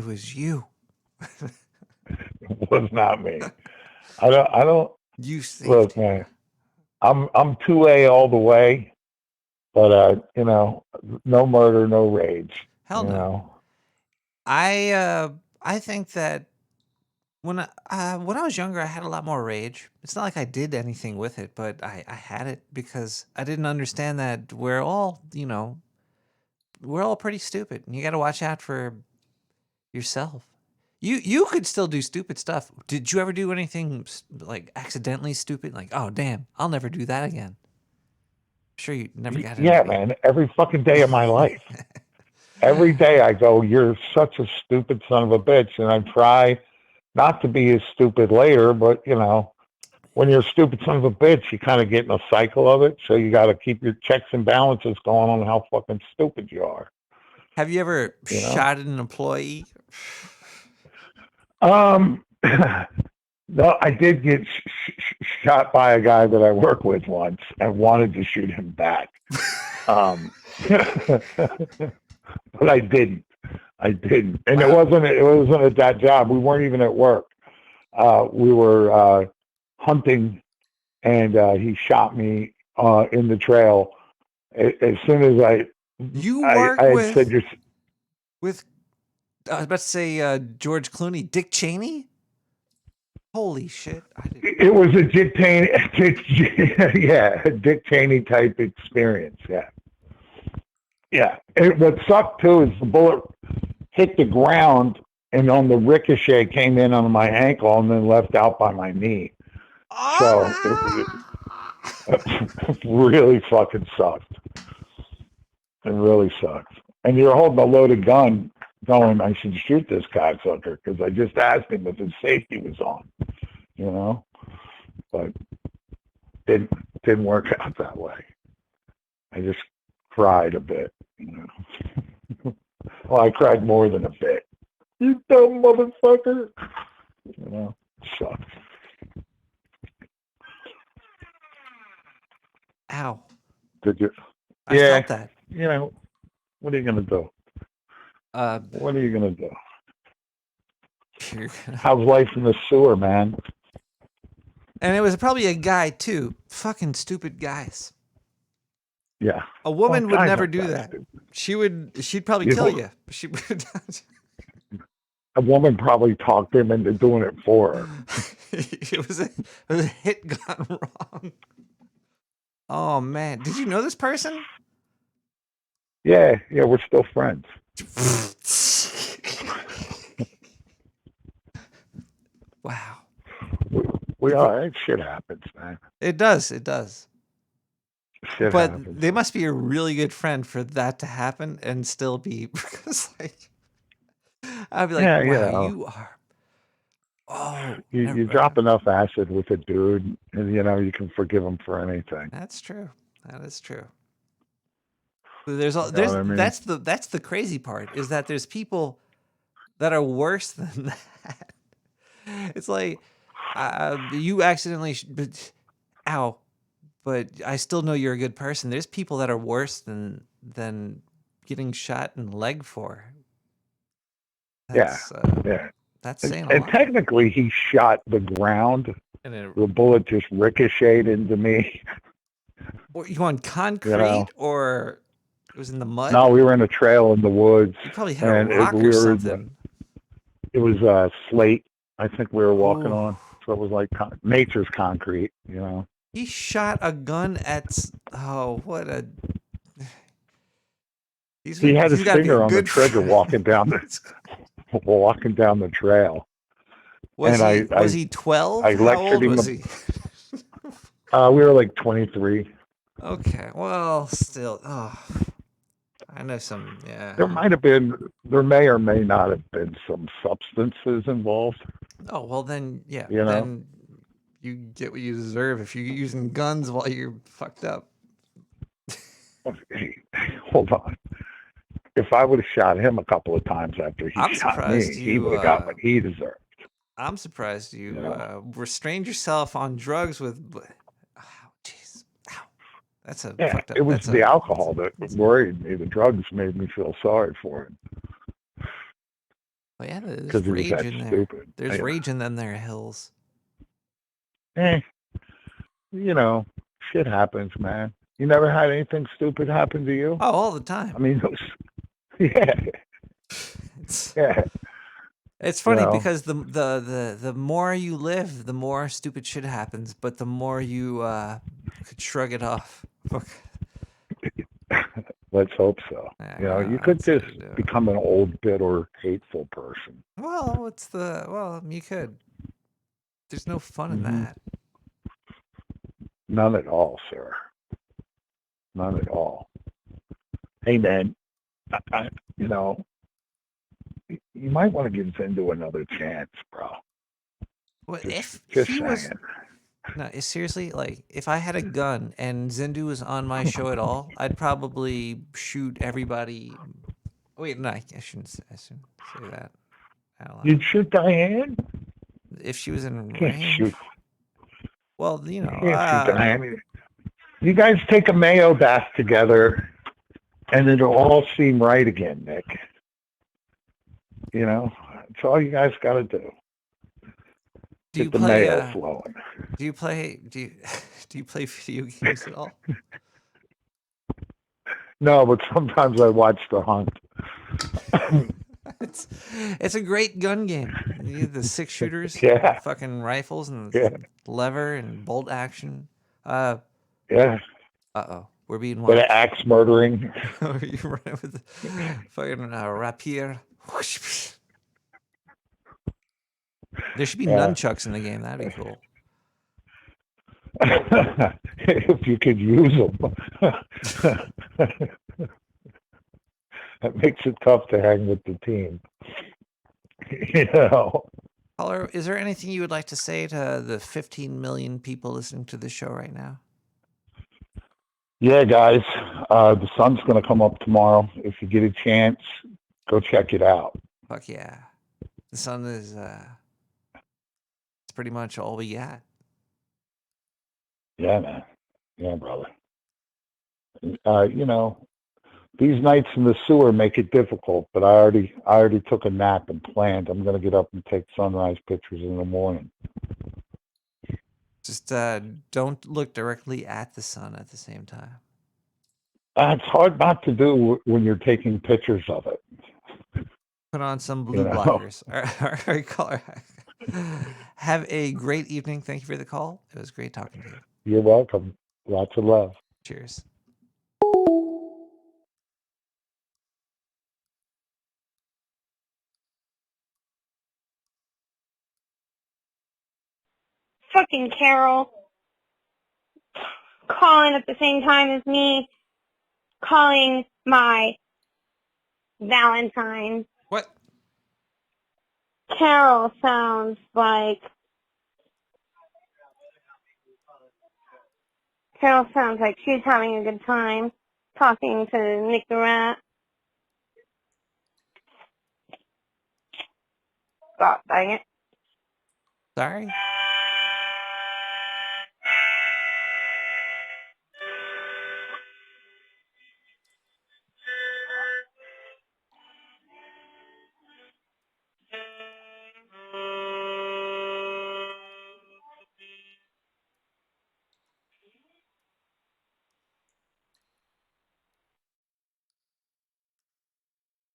Speaker 3: was you.
Speaker 6: It was not me. I don't.
Speaker 3: You
Speaker 6: look, man. I'm 2A all the way, but you know, no murder, no rage.
Speaker 3: Hell
Speaker 6: you
Speaker 3: no.
Speaker 6: know?
Speaker 3: I think that when I was younger, I had a lot more rage. It's not like I did anything with it, but I had it because I didn't understand that we're all, you know, we're all pretty stupid, and you got to watch out for yourself. You could still do stupid stuff. Did you ever do anything like accidentally stupid? Like, oh damn, I'll never do that again. I'm sure you never got it.
Speaker 6: Yeah, man. Every fucking day of my life. Every day I go, you're such a stupid son of a bitch, and I try not to be as stupid later, but you know, when you're a stupid son of a bitch, you kind of get in a cycle of it. So you got to keep your checks and balances going on how fucking stupid you are.
Speaker 3: Have you ever
Speaker 6: You know?
Speaker 3: shot at an employee?
Speaker 6: No, I did get shot by a guy that I work with once and wanted to shoot him back. But I didn't. And it wasn't at that job. We weren't even at work. We were hunting, and he shot me in the trail. As soon as I said,
Speaker 3: with I was about to say George Clooney, Dick Cheney. Holy shit!
Speaker 6: It was a Dick Cheney, Dick Cheney type experience. Yeah. And what sucked too is the bullet hit the ground, and on the ricochet came in on my ankle and then left out by my knee. So it really fucking sucked. It really sucks. And you're holding a loaded gun going, I should shoot this cocksucker because I just asked him if his safety was on, you know? But it didn't work out that way. I just cried a bit, you know? Well, I cried more than a bit. You dumb motherfucker. You know, sucks.
Speaker 3: Ow.
Speaker 6: Did you?
Speaker 3: I
Speaker 6: Yeah.
Speaker 3: felt that.
Speaker 6: You know, what are you gonna do? What are you gonna do? How's life in the sewer, man?
Speaker 3: And it was probably a guy too. Fucking stupid guys.
Speaker 6: Yeah.
Speaker 3: A woman
Speaker 6: Well,
Speaker 3: would
Speaker 6: guys
Speaker 3: never
Speaker 6: aren't
Speaker 3: do
Speaker 6: that
Speaker 3: that. She'd probably
Speaker 6: You
Speaker 3: kill
Speaker 6: know-
Speaker 3: you. She would.
Speaker 6: A woman probably talked him into doing it for her.
Speaker 3: it was a hit gone wrong. Oh man, did you know this person?
Speaker 6: Yeah, we're still friends.
Speaker 3: Wow.
Speaker 6: We are. Shit happens, man.
Speaker 3: It does.
Speaker 6: Shit
Speaker 3: But
Speaker 6: happens.
Speaker 3: they must be a really good friend for that to happen and still be because like I'd be like,
Speaker 6: Yeah,
Speaker 3: wow,
Speaker 6: you know.
Speaker 3: you are. Oh,
Speaker 6: You drop enough acid with a dude, and you can forgive him for anything.
Speaker 3: That's true. That is true. There's
Speaker 6: You know what I mean?
Speaker 3: that's the crazy part is that there's people that are worse than that. It's like you accidentally, ow, but I still know you're a good person. There's people that are worse than getting shot in the leg for. That's,
Speaker 6: yeah.
Speaker 3: That's saying a
Speaker 6: And
Speaker 3: lot.
Speaker 6: technically, he shot the ground.
Speaker 3: And
Speaker 6: The bullet just ricocheted into me.
Speaker 3: Or you on concrete or it was in the mud?
Speaker 6: No, we were in a trail in the woods.
Speaker 3: You probably hit a rock
Speaker 6: we
Speaker 3: or
Speaker 6: were,
Speaker 3: something.
Speaker 6: It was slate. I think we were walking on. So it was like nature's concrete,
Speaker 3: He shot a gun at. Oh, what a.
Speaker 6: He had his finger on the trigger walking down the trail.
Speaker 3: Was he 12?
Speaker 6: I
Speaker 3: How
Speaker 6: lectured
Speaker 3: old
Speaker 6: him.
Speaker 3: was he?
Speaker 6: We were like 23.
Speaker 3: Okay, well, still, I know some. Yeah.
Speaker 6: There may or may not have been some substances involved.
Speaker 3: Oh well, then yeah,
Speaker 6: You know?
Speaker 3: then you get what you deserve if you're using guns while you're fucked up.
Speaker 6: Hey, hold on. If I would have shot him a couple of times after he shot me, he would have got what he deserved.
Speaker 3: I'm surprised you restrained yourself on drugs with. Oh, jeez. Ow. That's a fucked up.
Speaker 6: It was the alcohol that worried me. The drugs made me feel sorry for it.
Speaker 3: Well, yeah, there's
Speaker 6: 'Cause he was
Speaker 3: rage
Speaker 6: that
Speaker 3: in there.
Speaker 6: stupid.
Speaker 3: There's
Speaker 6: Yeah.
Speaker 3: rage in them there hills.
Speaker 6: Shit happens, man. You never had anything stupid happen to you?
Speaker 3: Oh, all the time.
Speaker 6: I mean, yeah. Yeah.
Speaker 3: It's funny
Speaker 6: You know?
Speaker 3: because the more you live, the more stupid shit happens, but the more you could shrug it off.
Speaker 6: Let's hope so. You could just become an old, bitter, hateful person.
Speaker 3: Well, you could. There's no fun in that.
Speaker 6: None at all, sir. None at all. Hey, man, you might want to give Zindu another chance, bro.
Speaker 3: Well, if
Speaker 6: Just
Speaker 3: he was,
Speaker 6: saying.
Speaker 3: no, seriously, like if I had a gun and Zindu was on my show at all, I'd probably shoot everybody. Wait, no, I shouldn't say that out loud.
Speaker 6: You'd shoot Diane?
Speaker 3: If she was in
Speaker 6: You can't
Speaker 3: range.
Speaker 6: shoot.
Speaker 3: Well,
Speaker 6: You can't shoot Diane. You guys take a mayo bath together, and it'll all seem right again, Nick. That's all you guys got to do.
Speaker 3: Do you
Speaker 6: Get the
Speaker 3: play?
Speaker 6: mayo flowing.
Speaker 3: Do you play video games at all?
Speaker 6: No, but sometimes I watch The Hunt.
Speaker 3: It's a great gun game. You have the 6-shooters,
Speaker 6: Yeah.
Speaker 3: fucking rifles, and
Speaker 6: Yeah.
Speaker 3: lever and bolt action.
Speaker 6: Yeah.
Speaker 3: We're being
Speaker 6: But
Speaker 3: watched.
Speaker 6: axe murdering.
Speaker 3: You running with the fucking rapier. There should be nunchucks in the game. That'd be cool.
Speaker 6: If you could use them. That makes it tough to hang with the team.
Speaker 3: Caller, is there anything you would like to say to the 15 million people listening to this show right now?
Speaker 6: Yeah, guys, the sun's going to come up tomorrow. If you get a chance, Go check it out.
Speaker 3: Fuck yeah. The sun is it's pretty much all we got.
Speaker 6: Yeah, man. Yeah, brother. You know, these nights in the sewer make it difficult, but I already took a nap and planned. I'm gonna get up and take sunrise pictures in the morning.
Speaker 3: Just don't look directly at the sun at the same time.
Speaker 6: It's hard not to do when you're taking pictures of it.
Speaker 3: Put on some blue
Speaker 6: You know?
Speaker 3: blockers. All right, caller. Have a great evening. Thank you for the call. It was great talking to you.
Speaker 6: You're welcome. Lots of love.
Speaker 3: Cheers.
Speaker 16: Fucking Carol. Calling at the same time as me. Calling my Valentine.
Speaker 3: What?
Speaker 16: Carol sounds like she's having a good time talking to Nick the Rat. God dang it.
Speaker 3: Sorry.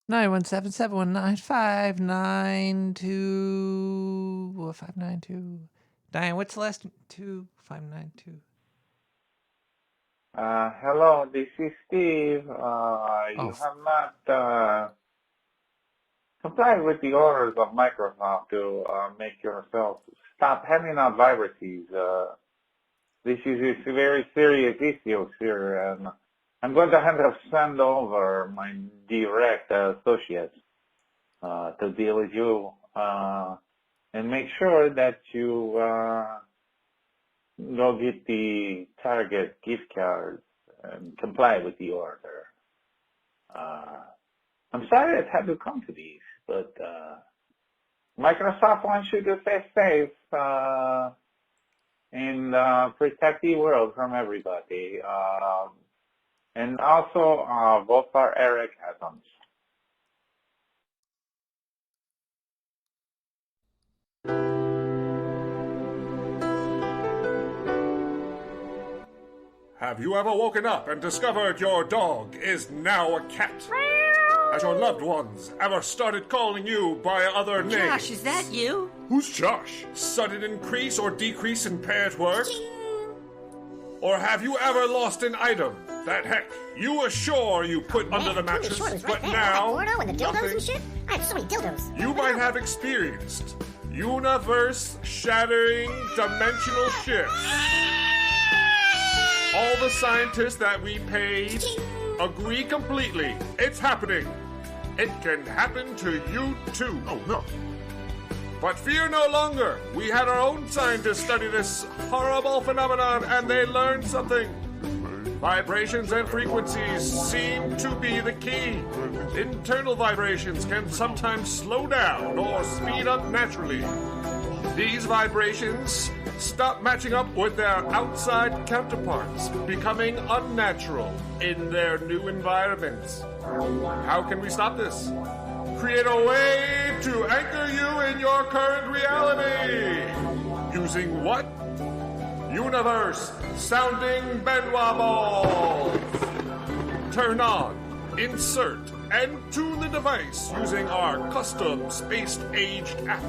Speaker 3: Nine 592. Diane, what's the last 2592?
Speaker 7: Hello, this is Steve. You have not complied with the orders of Microsoft to make yourself stop handing out viruses. This is a very serious issue here, and I'm going to have to send over my direct associates to deal with you and make sure that you go get the Target gift cards and comply with the order. I'm sorry it had to come to these, but Microsoft wants you to stay safe and protect the world from everybody. And also vote for Eric Adams.
Speaker 17: Have you ever woken up and discovered your dog is now a cat? Has your loved ones ever started calling you by other names?
Speaker 18: Josh, is that you?
Speaker 17: Who's Josh? Sudden increase or decrease in paired work? Or have you ever lost an item that, heck, you were sure you put under the mattress, but now
Speaker 9: Porno and the dildos
Speaker 17: nothing?
Speaker 9: and shit? I have so many dildos.
Speaker 17: You might have experienced universe-shattering dimensional shifts. All the scientists that we paid agree completely. It's happening. It can happen to you too. Oh no. But fear no longer. We had our own scientists study this horrible phenomenon and they learned something. Vibrations and frequencies seem to be the key. Internal vibrations can sometimes slow down or speed up naturally. These vibrations stop matching up with their outside counterparts, becoming unnatural in their new environments. How can we stop this? Create a way to anchor you in your current reality. Using what? Universe sounding Benoit balls. Turn on, insert, and tune the device using our custom spaced-aged app.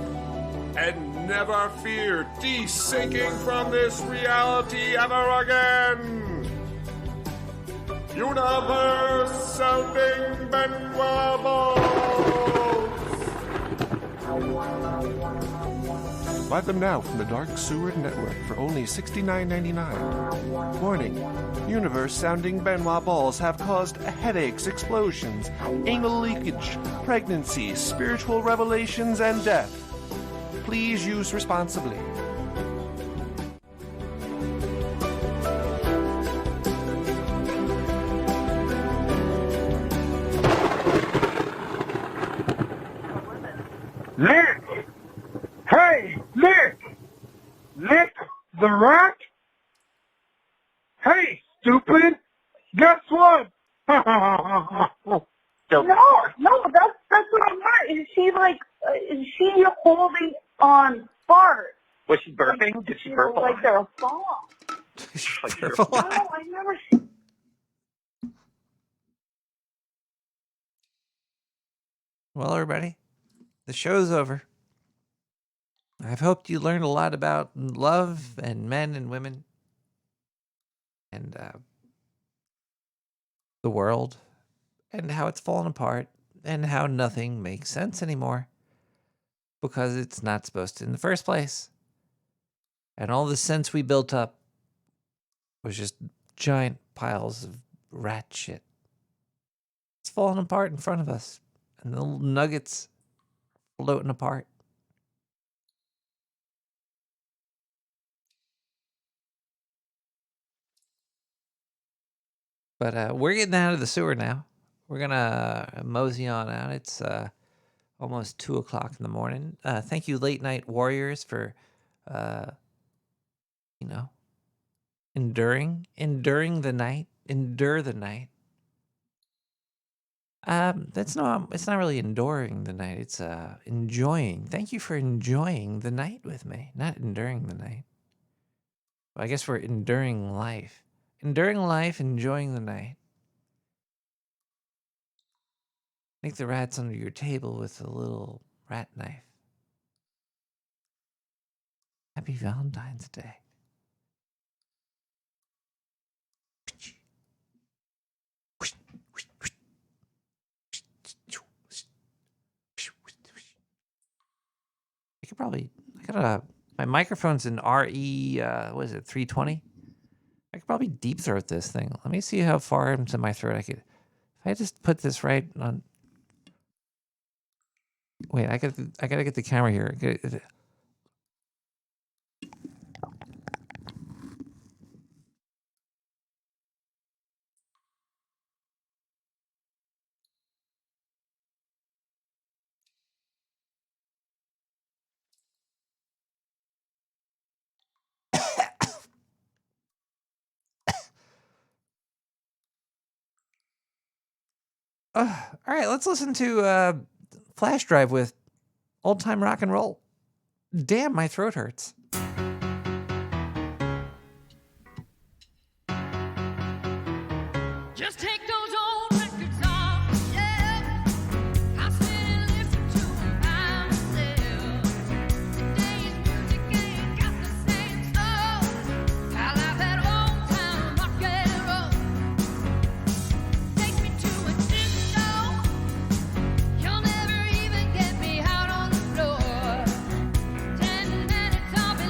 Speaker 17: And never fear de-syncing from this reality ever again. Universe sounding Benoit balls.
Speaker 19: Buy them now from the Dark Sewer Network for only $69.99. Warning, universe-sounding Benoit balls have caused headaches, explosions, anal leakage, pregnancy, spiritual revelations, and death. Please use responsibly.
Speaker 11: Nick! Hey, Nick! Nick the rat? Hey, stupid! Guess what?
Speaker 12: No, that's what I'm not. Is she holding on fart?
Speaker 10: Was she burping? Did she burp a lot?
Speaker 12: Like they're a bomb. No, I never seen.
Speaker 3: Well, everybody, the show's over. I've hoped you learned a lot about love and men and women and the world and how it's fallen apart and how nothing makes sense anymore because it's not supposed to in the first place. And all the sense we built up was just giant piles of rat shit. It's falling apart in front of us, and the little nuggets floating apart. But we're getting out of the sewer now. We're going to mosey on out. It's almost 2 o'clock in the morning. Thank you, Late Night Warriors, for, enduring the night. Endure the night. It's not really enduring the night. It's enjoying. Thank you for enjoying the night with me, not enduring the night. Well, I guess we're enduring life. Enduring life, enjoying the night. Make the rats under your table with a little rat knife. Happy Valentine's Day. I could probably, my microphone's in RE, what is it, 320? I could probably deep throat this thing. Let me see how far into my throat I could. If I just put this right on. Wait, I gotta get the camera here. All right, let's listen to Flash Drive with Old Time Rock and Roll. Damn, my throat hurts.
Speaker 14: Just take those old records off, yeah. I sit and listen to them by myself. Today's music ain't got the same stuff. I love that old time rock and roll. Take me to a disco. You'll never even get me out on the floor. 10 minutes I'll be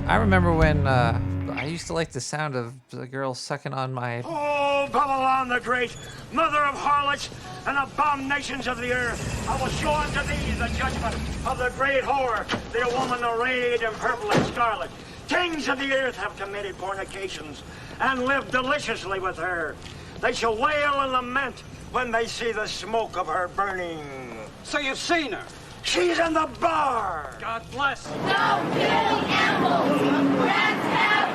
Speaker 3: I remember when I used to like the sound of the girl sucking on my...
Speaker 15: Oh, Babylon the Great, mother of harlots and abominations of the earth, I will show unto thee the judgment of the great whore, the woman arrayed in purple and scarlet. Kings of the earth have committed fornications and lived deliciously with her. They shall wail and lament when they see the smoke of her burning.
Speaker 18: So you've seen her?
Speaker 15: She's in the bar.
Speaker 18: God bless.
Speaker 20: No killing animals. Rats have